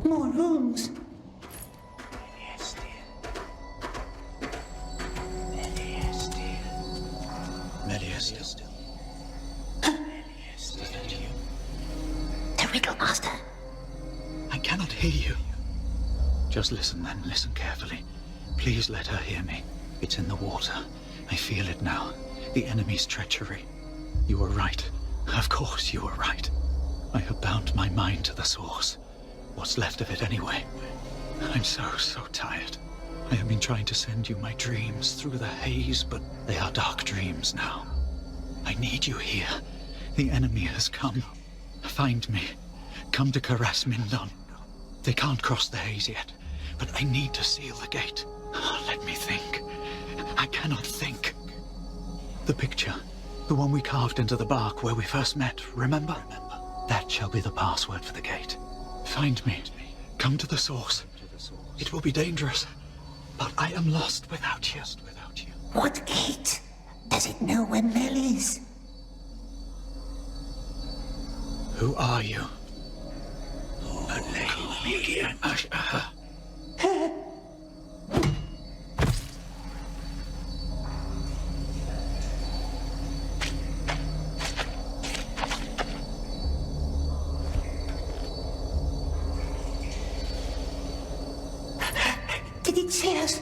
More rooms. Meliestil. Is that you? The Riddle Master. I cannot hear you. Just listen then, listen carefully. Please let her hear me. It's in the water. I feel it now. The enemy's treachery. You were right. Of course you were right. I have bound my mind to the source. What's left of it anyway. I'm so tired. I have been trying to send you my dreams through the haze, but they are dark dreams now. I need you here. The enemy has come. Find me. Come to Caras Mindon. They can't cross the haze yet, but I need to seal the gate. Let me think. I cannot think. The picture. The one we carved into the bark where we first met, remember? That shall be the password for the gate. Find me. Come to the source. It will be dangerous, but I am lost without you. What gate? Does it know where Mel is? Who are you? A lady. Did it see us?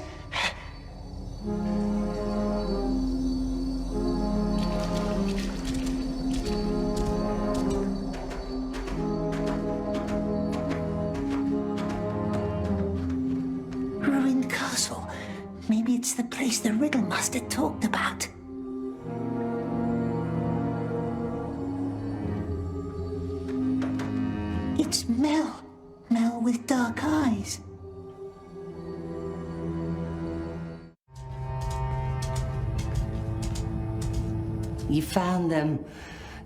Ruined castle. Maybe it's the place the Riddle Master talked about. It's Mel. Mel with dark eyes. You found them.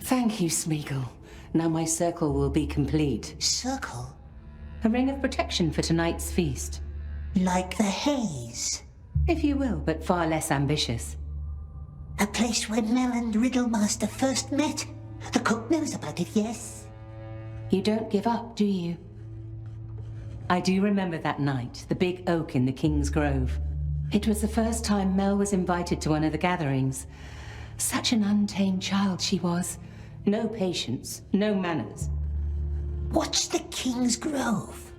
Thank you, Smeagol. Now my circle will be complete. Circle? A ring of protection for tonight's feast. Like the haze? If you will, but far less ambitious. A place where Mel and Riddlemaster first met. The cook knows about it, yes? You don't give up, do you? I do remember that night, the big oak in the King's Grove. It was the first time Mel was invited to one of the gatherings. Such an untamed child she was. No patience, no manners. What's the King's Grove?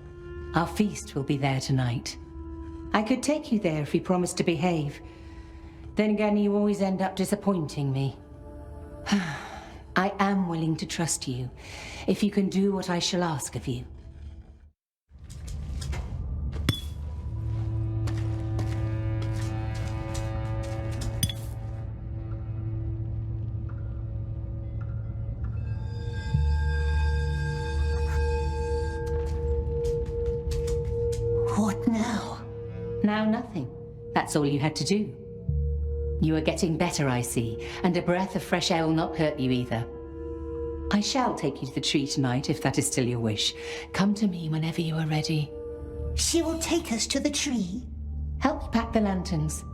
Our feast will be there tonight. I could take you there if you promised to behave. Then again, you always end up disappointing me. I am willing to trust you, if you can do what I shall ask of you. What now? Now nothing. That's all you had to do. You are getting better, I see, and a breath of fresh air will not hurt you either. I shall take you to the tree tonight, if that is still your wish. Come to me whenever you are ready. She will take us to the tree? Help me pack the lanterns.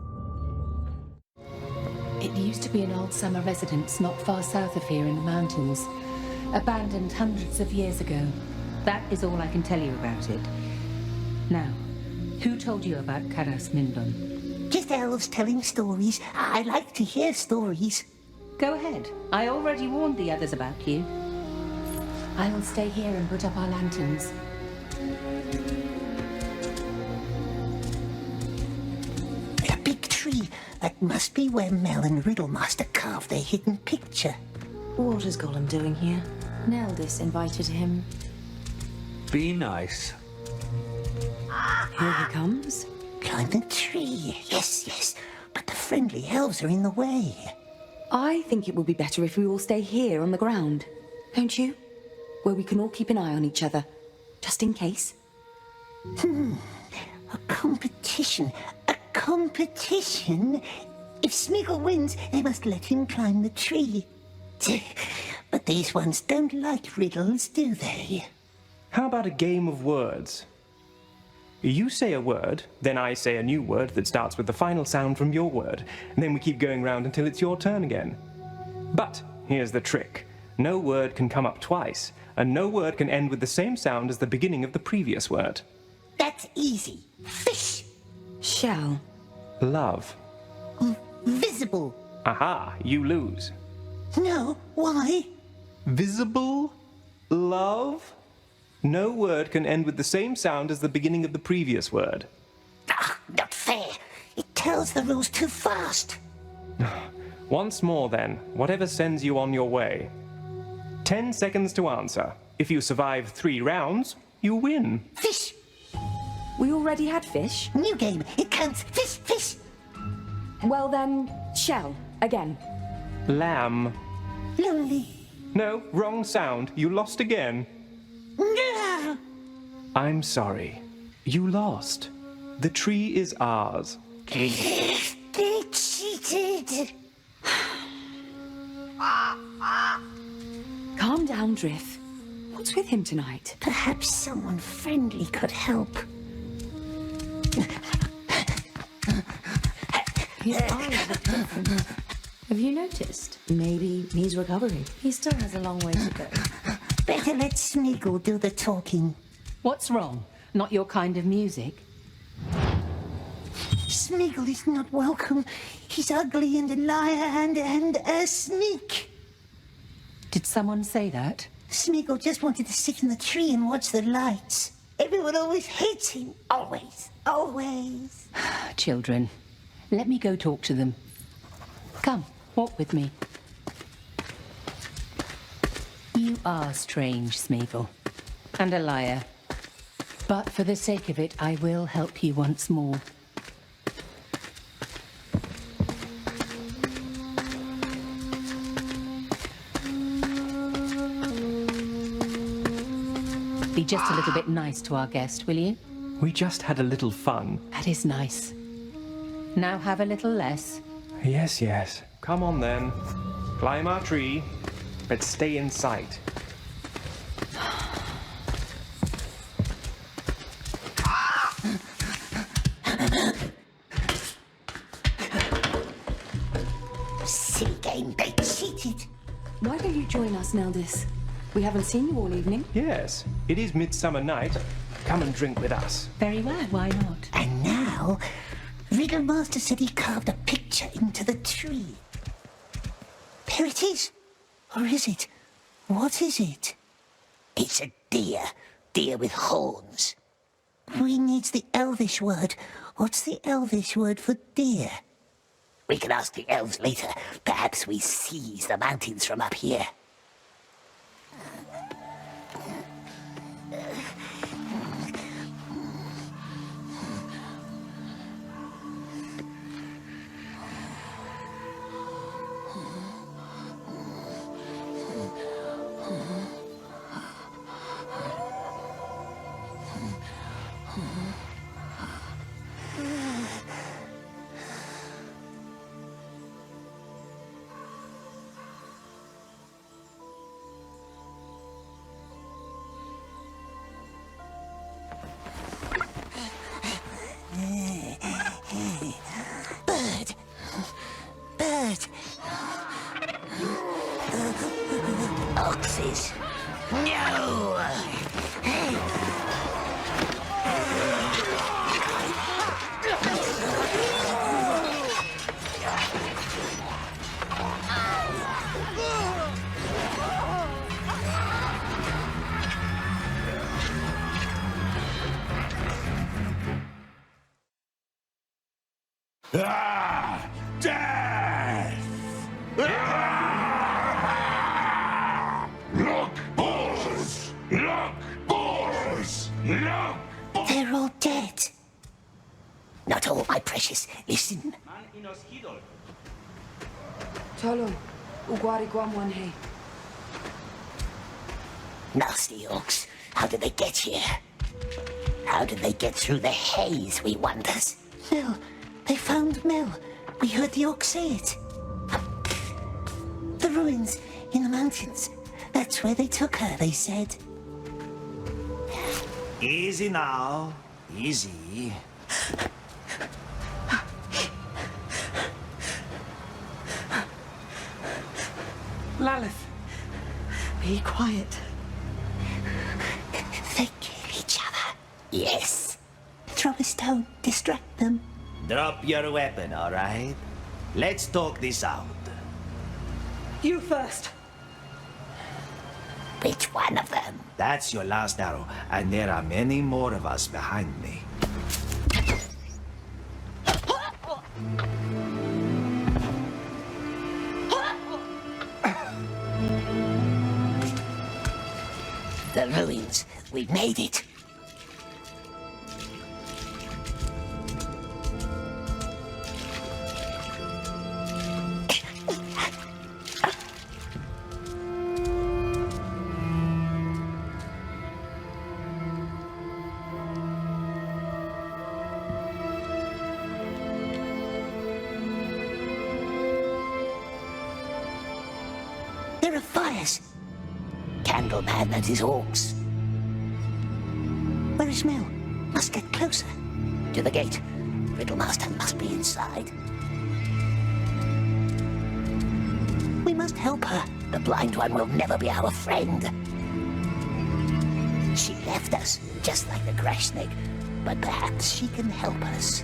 It used to be an old summer residence not far south of here in the mountains. Abandoned hundreds of years ago. That is all I can tell you about it. Now, who told you about Caras Mindon? Just elves telling stories. I like to hear stories. Go ahead. I already warned the others about you. I will stay here and put up our lanterns. A big tree. That must be where Mel and Riddlemaster carved their hidden picture. What is Gollum doing here? Neldis invited him. Be nice. Here he comes. Climb the tree. Yes, yes. But the friendly elves are in the way. I think it would be better if we all stay here on the ground. Don't you? Where we can all keep an eye on each other. Just in case. A competition. A competition? If Smeagol wins, they must let him climb the tree. But these ones don't like riddles, do they? How about a game of words? You say a word, then I say a new word that starts with the final sound from your word, and then we keep going round until it's your turn again. But here's the trick. No word can come up twice, and no word can end with the same sound as the beginning of the previous word. That's easy. Fish. Shell. Love. Visible. Aha, you lose. No, why? Visible? Love? No word can end with the same sound as the beginning of the previous word. Not fair. It tells the rules too fast. Once more, then. Whatever sends you on your way. 10 seconds to answer. If you survive 3 rounds, you win. Fish! We already had fish. New game. It counts. Fish, fish! Well then, shell. Again. Lamb. Lonely. No, wrong sound. You lost again. No! I'm sorry. You lost. The tree is ours. They cheated. Calm down, Drift. What's with him tonight? Perhaps someone friendly could help. His eyes look different. Have you noticed? Maybe he's recovering. He still has a long way to go. Better let Smeagol do the talking. What's wrong? Not your kind of music? Smeagol is not welcome. He's ugly and a liar and a sneak. Did someone say that? Smeagol just wanted to sit in the tree and watch the lights. Everyone always hates him. Always. Always. Children, let me go talk to them. Come, walk with me. You are strange, Smeagol, and a liar. But for the sake of it, I will help you once more. Be just a little bit nice to our guest, will you? We just had a little fun. That is nice. Now have a little less. Yes, yes. Come on then. Climb our tree, but stay in sight. Silly game, they cheated. Why don't you join us, Neldis? We haven't seen you all evening. Yes, it is Midsummer Night. Come and drink with us. Very well, why not? And now, Riddlemaster said he carved a picture into the tree. There it is. Or is it? What is it? It's a deer. Deer with horns. We needs the Elvish word. What's the Elvish word for deer? We can ask the elves later. Perhaps we seize the mountains from up here. Bird! Bird! Oxes! No! Ah! Death! Ah! Look, boars! Look, boars! Look! They're all dead. Not all, my precious. Listen. Tolon, ugwari guamwanhe. Nasty orcs. How did they get here? How did they get through the haze, we wonders? Mel. They found Mel. We heard the orcs say it. The ruins in the mountains. That's where they took her, they said. Easy now. Easy. Lalith, be quiet. They kill each other. Yes. Throw a stone, distract them. Drop your weapon, all right? Let's talk this out. You first. Which one of them? That's your last arrow, and there are many more of us behind me. We've made it. There are fires. Candleman and his orcs. Where is Mel? Must get closer. To the gate. Riddlemaster must be inside. We must help her. The blind one will never be our friend. She left us, just like the Grashnik. But perhaps she can help us.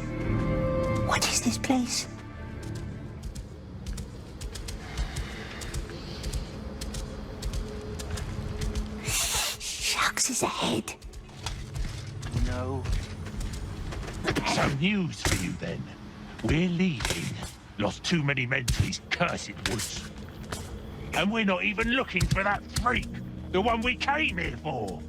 What is this place? Shucks is ahead. No. Some news for you then. We're leaving. Lost too many men to these cursed woods. And we're not even looking for that freak. The one we came here for.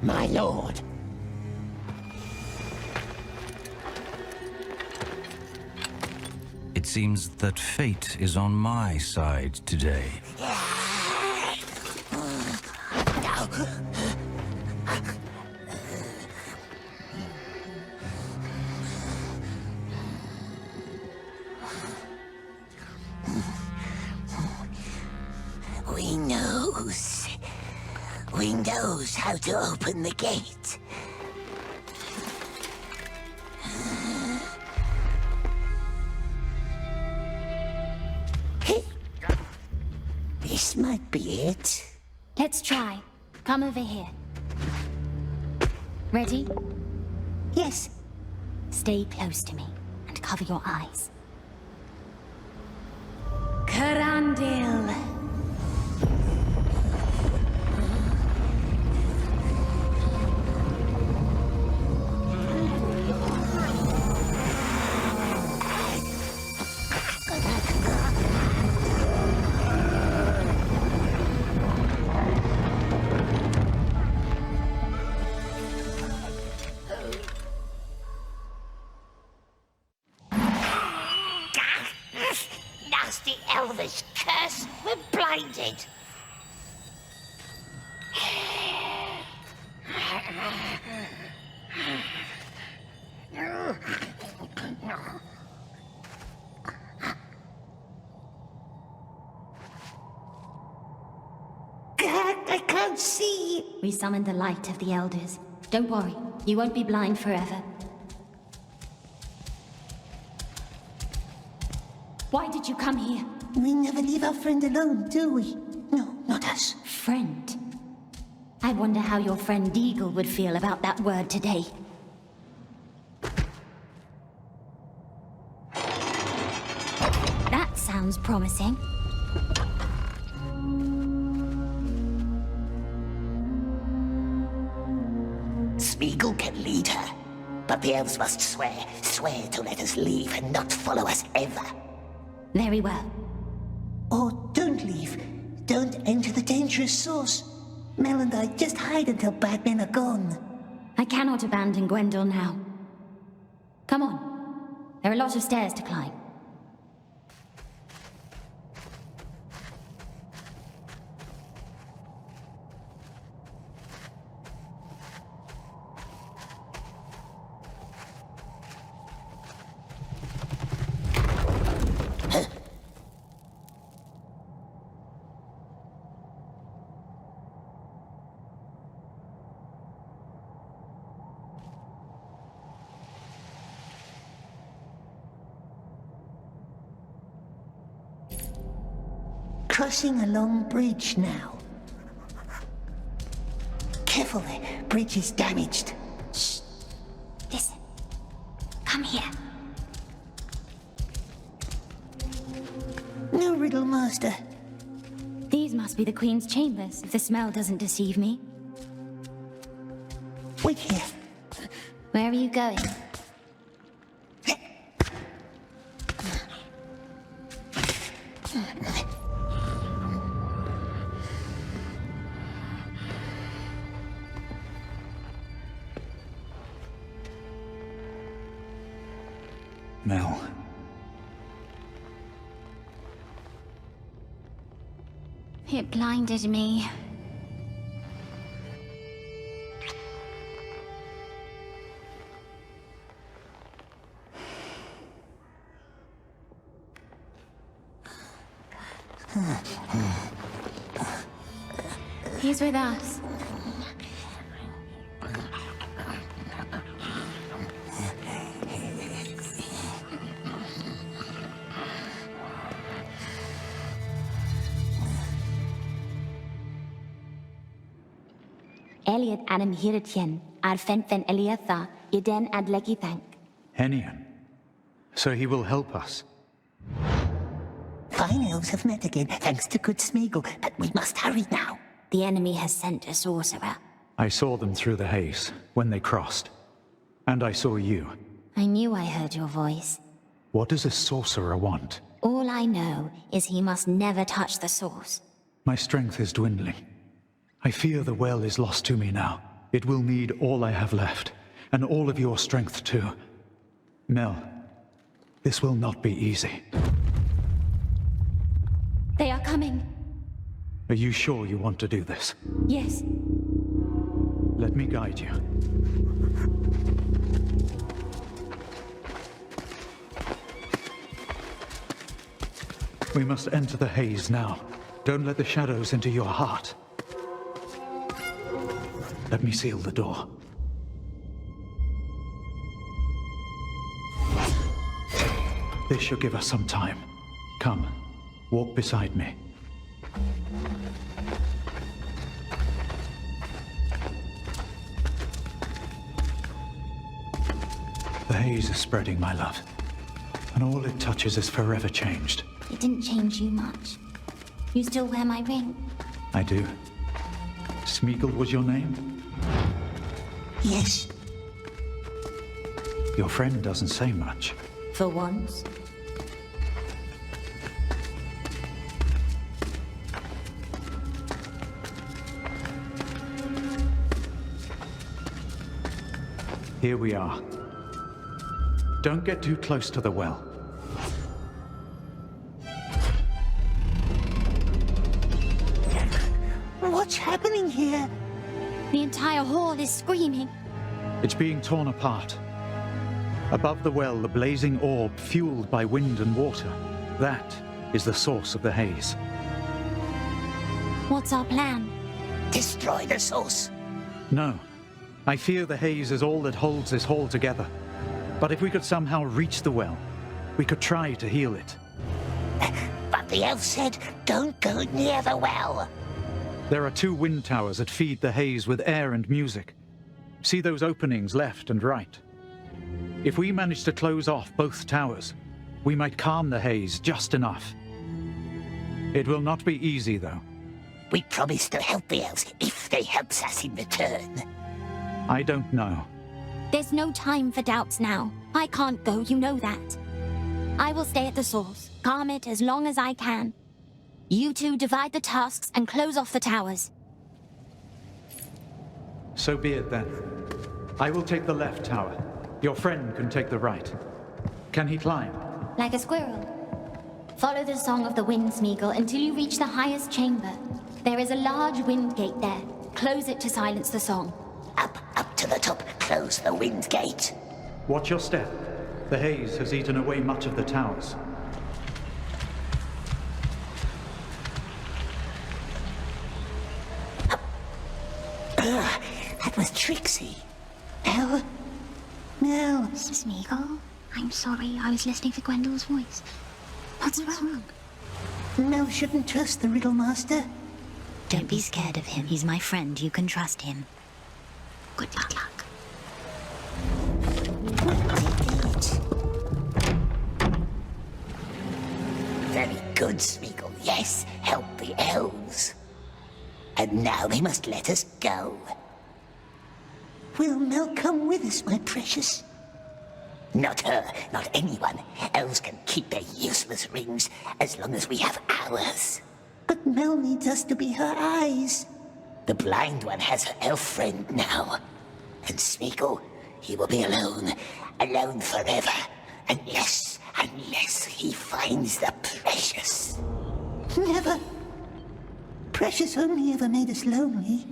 My lord. It seems that fate is on my side today. We knows how to open the gate. This might be it. Let's try. Come over here. Ready? Yes. Stay close to me and cover your eyes. Karandil! Nasty elvish curse! We're blinded! I can't see! We summoned the light of the elders. Don't worry, you won't be blind forever. Why did you come here? We never leave our friend alone, do we? No, not us. Friend? I wonder how your friend Deagle would feel about that word today. That sounds promising. Smeagol can lead her, but the elves must swear to let us leave and not follow us ever. Very well. Or don't leave. Don't enter the dangerous source. Mel and I just hide until bad men are gone. I cannot abandon Gwendol now. Come on. There are a lot of stairs to climb. Crossing a long bridge now. Careful, the bridge is damaged. Shh. Listen. Come here. No, Riddlemaster. These must be the Queen's chambers, if the smell doesn't deceive me. Wait here. Where are you going? Mel. It blinded me. He's with us. Elliot Adam Hiritien, Arfenfen Eliatha, Iden Adleki Thank. Henian. So he will help us. Fine elves have met again, thanks to good Smeagol, but we must hurry now. The enemy has sent a sorcerer. I saw them through the haze, when they crossed. And I saw you. I knew I heard your voice. What does a sorcerer want? All I know is he must never touch the source. My strength is dwindling. I fear the well is lost to me now. It will need all I have left, and all of your strength too. Mel, this will not be easy. They are coming. Are you sure you want to do this? Yes. Let me guide you. We must enter the haze now. Don't let the shadows into your heart. Let me seal the door. This should give us some time. Come, walk beside me. The haze is spreading, my love. And all it touches is forever changed. It didn't change you much. You still wear my ring. I do. Smeagol was your name? Yes. Your friend doesn't say much. For once. Here we are. Don't get too close to the well. What's happening here? The entire hall is screaming. It's being torn apart. Above the well, the blazing orb fueled by wind and water. That is the source of the haze. What's our plan? Destroy the source. No. I fear the haze is all that holds this hall together. But if we could somehow reach the well, we could try to heal it. But the elf said, don't go near the well. There are 2 wind towers that feed the haze with air and music. See those openings left and right? If we manage to close off both towers, we might calm the haze just enough. It will not be easy, though. We promise to help the elves if they help us in return. I don't know. There's no time for doubts now. I can't go, you know that. I will stay at the source, calm it as long as I can. You two divide the tasks and close off the towers. So be it then. I will take the left tower. Your friend can take the right. Can he climb? Like a squirrel. Follow the song of the wind, Smeagol, until you reach the highest chamber. There is a large wind gate there. Close it to silence the song. Up to the top. Close the wind gate. Watch your step. The haze has eaten away much of the towers. That was Trixie. Mel? Mel? Smeagol? I'm sorry, I was listening for Gwendole's voice. What's wrong? Mel shouldn't trust the Riddle Master. Don't be scared of him. He's my friend. You can trust him. Good luck. Very good, Smeagol. Yes, help the elves. And now they must let us go. Will Mel come with us, my precious? Not her, not anyone. Elves can keep their useless rings as long as we have ours. But Mel needs us to be her eyes. The blind one has her elf friend now. And Smeagol, he will be alone. Alone forever. Unless he finds the precious. Never. Precious only ever made us lonely.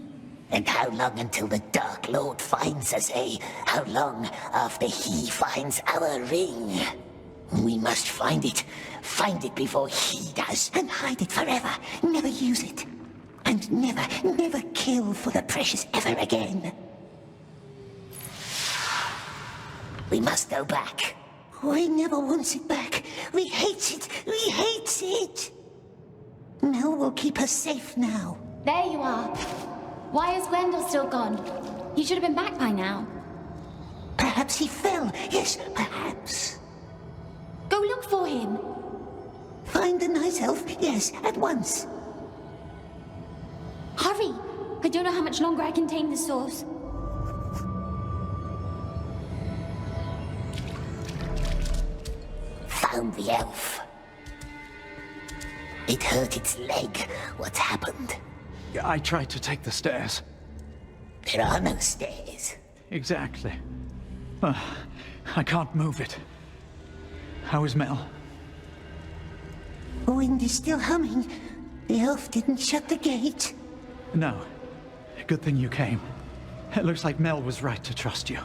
And how long until the Dark Lord finds us, eh? How long after he finds our ring? We must find it. Find it before he does. And hide it forever. Never use it. And never kill for the precious ever again. We must go back. We never wants it back. We hates it. We hates it. Mel will keep us safe now. There you are. Why is Gwendol still gone? He should have been back by now. Perhaps he fell. Yes, perhaps. Go look for him. Find the night elf? Yes, at once. Hurry! I don't know how much longer I can tame the source. Found the elf. It hurt its leg. What's happened? I tried to take the stairs. There are no stairs. Exactly. I can't move it. How is Mel? The wind is still humming. The elf didn't shut the gate. No. Good thing you came. It looks like Mel was right to trust you.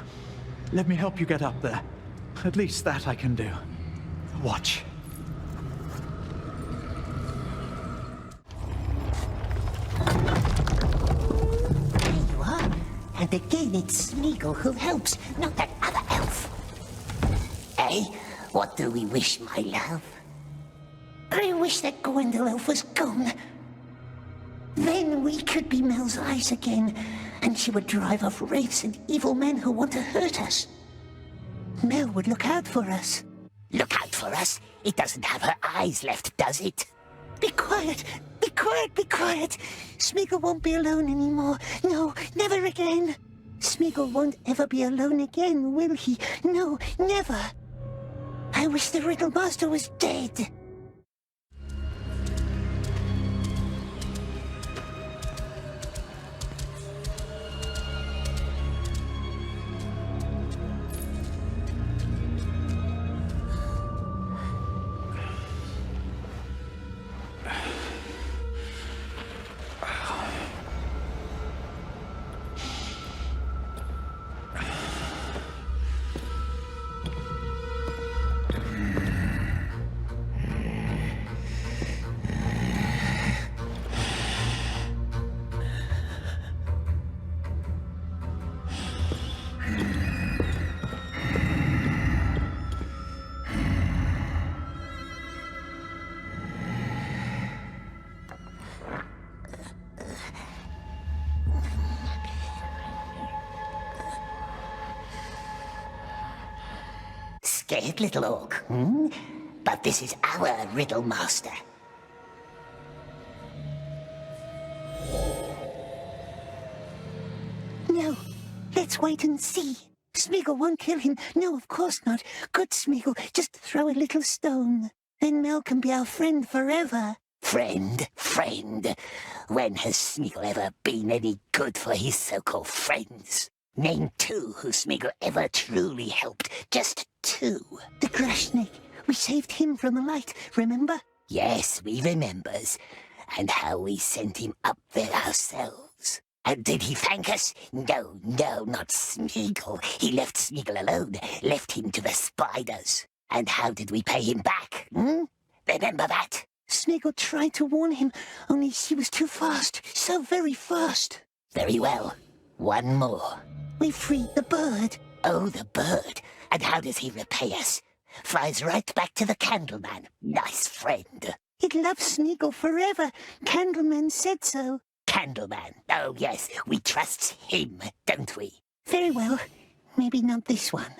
Let me help you get up there. At least that I can do. Watch. There you are. And again it's Smeagol who helps, not that other elf. Eh? What do we wish, my love? I wish that Gwendol elf was gone. Then we could be Mel's eyes again, and she would drive off wraiths and evil men who want to hurt us. Mel would look out for us. Look out for us? It doesn't have her eyes left, does it? Be quiet! Be quiet! Be quiet! Smeagol won't be alone anymore. No, never again. Smeagol won't ever be alone again, will he? No, never. I wish the Riddle Master was dead. Scared little orc, hmm? But this is our Riddle Master. No, let's wait and see. Smeagol won't kill him. No, of course not. Good Smeagol, just throw a little stone. Then Mel can be our friend forever. Friend? Friend? When has Smeagol ever been any good for his so-called friends? Name two who Smeagol ever truly helped. Just two. The Grashnik. We saved him from the light, remember? Yes, we remembers. And how we sent him up there ourselves. And did he thank us? No, not Smeagol. He left Smeagol alone, left him to the spiders. And how did we pay him back, hmm? Remember that? Smeagol tried to warn him, only she was too fast. So very fast. Very well. One more. We freed the bird. Oh, the bird. And how does he repay us? Flies right back to the Candleman. Nice friend. It loves Smeagol forever. Candleman said so. Candleman. Oh, yes. We trust him, don't we? Very well. Maybe not this one.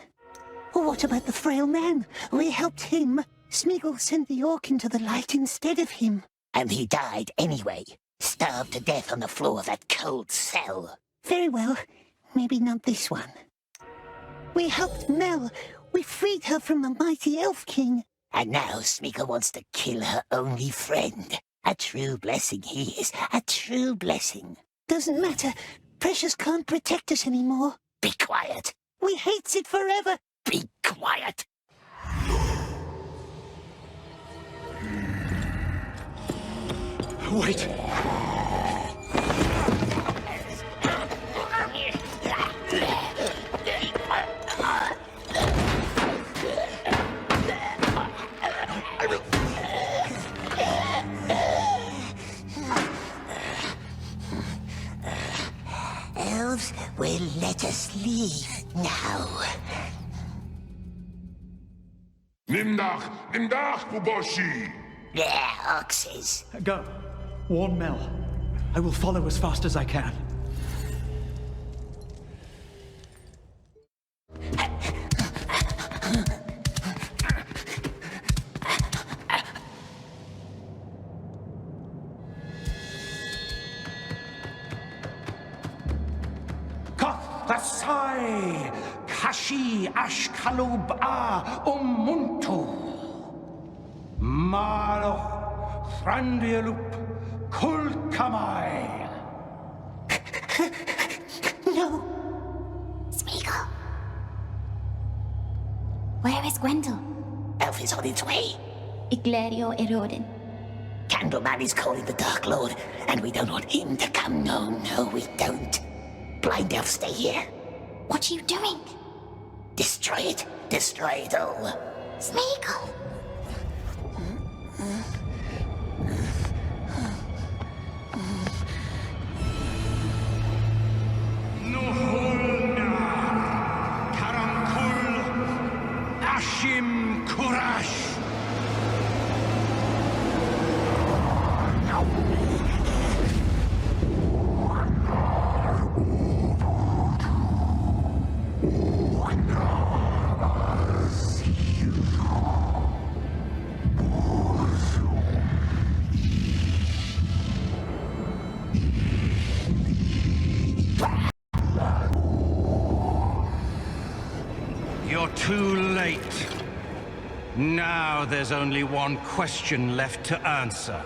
What about the frail man? We helped him. Smeagol sent the orc into the light instead of him. And he died anyway. Starved to death on the floor of that cold cell. Very well. Maybe not this one. We helped Mel. We freed her from the mighty Elf King. And now Smeagol wants to kill her only friend. A true blessing he is. A true blessing. Doesn't matter. Precious can't protect us anymore. Be quiet. We hates it forever. Be quiet. Wait. Elves will let us leave now. Nimdach, Buboshi! Yeah, oxes. Go. Warn Mel. I will follow as fast as I can. Thasai Kashi Ashkalub A Umuntu Maloch Thrandialup Kulkamai. No. Smeagol. Where is Gwendol? Elf is on its way. Iglerio Erodin. Candleman is calling the Dark Lord, and we don't want him to come. No, we don't. Blind Elf, stay here. What are you doing? Destroy it. Destroy it all. Smeagol. Ashim Kurash. You're too late. Now there's only one question left to answer.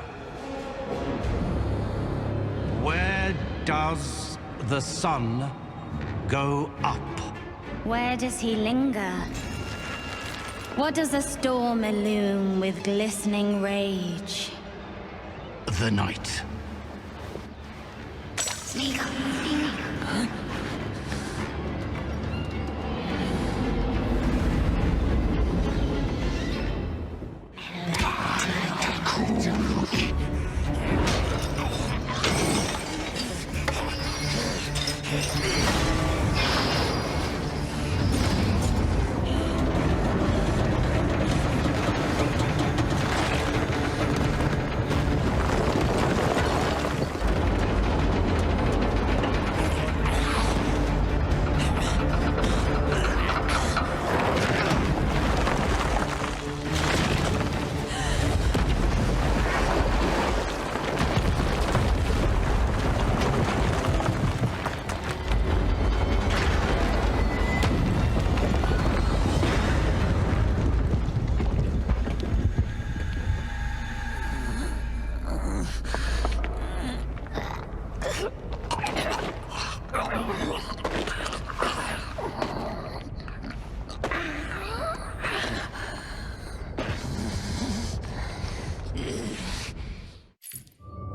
Where does the sun go up? Where does he linger? What does a storm illume with glistening rage? The night. Smeagol.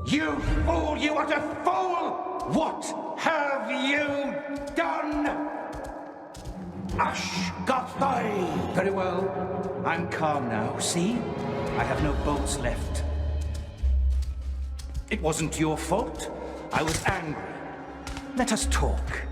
You fool, you utter fool! What have you done? Ashgathai! Very well. I'm calm now. See? I have no bolts left. It wasn't your fault. I was angry. Let us talk.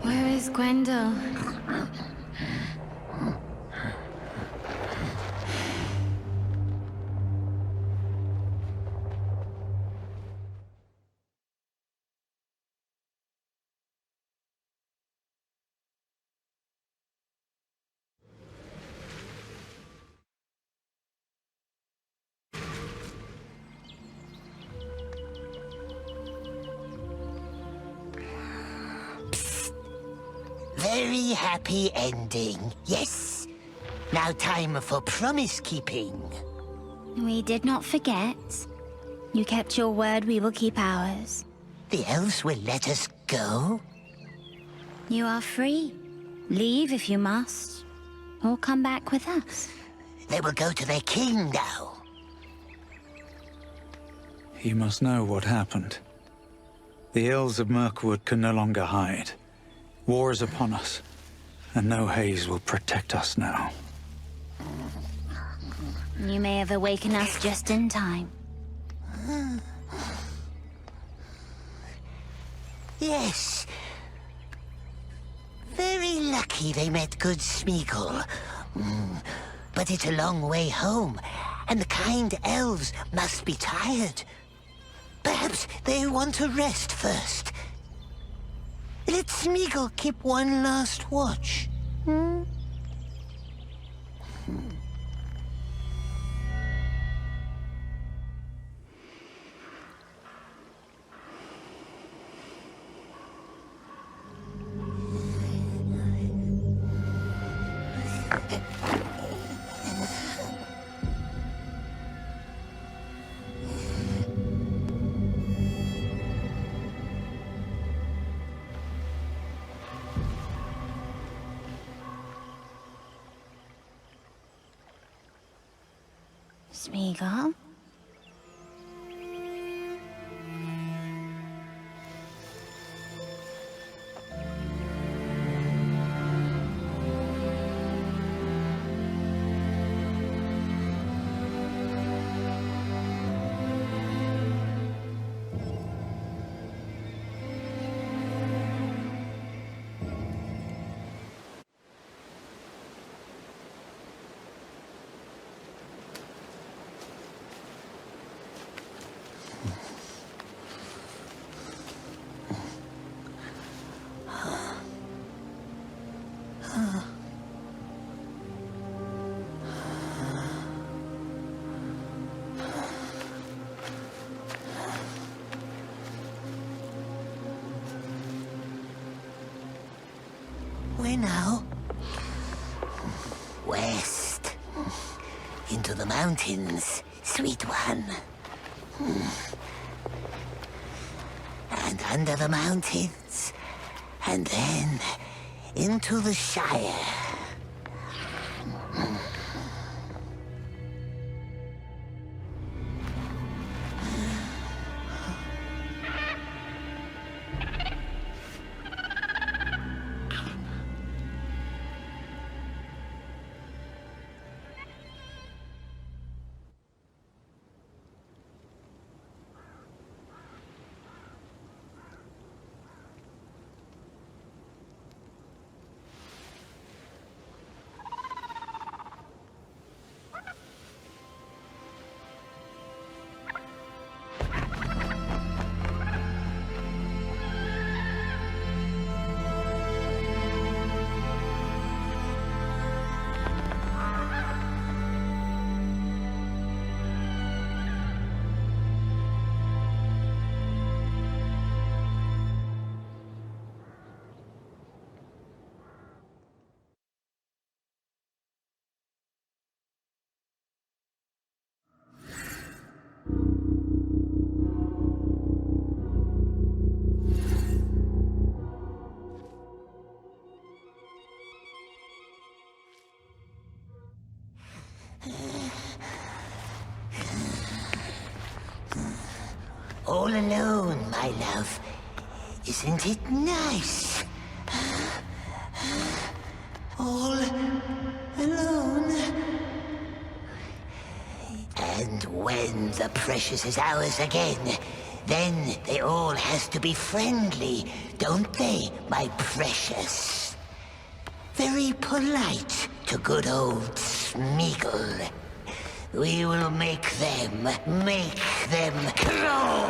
Where is Gwendol? Very happy ending, yes. Now time for promise-keeping. We did not forget. You kept your word, we will keep ours. The elves will let us go? You are free. Leave if you must. Or come back with us. They will go to their king now. He must know what happened. The ills of Mirkwood can no longer hide. War is upon us, and no haze will protect us now. You may have awakened us just in time. Yes. Very lucky they met good Smeagol. But it's a long way home, and the kind elves must be tired. Perhaps they want to rest first. Let Smeagol keep one last watch. Smeagol? Where now? West. Into the mountains, sweet one. And under the mountains. And then into the Shire. All alone, my love. Isn't it nice? All alone. And when the precious is ours again, then they all has to be friendly, don't they, my precious? Very polite to good old Smeagol. We will make them crawl.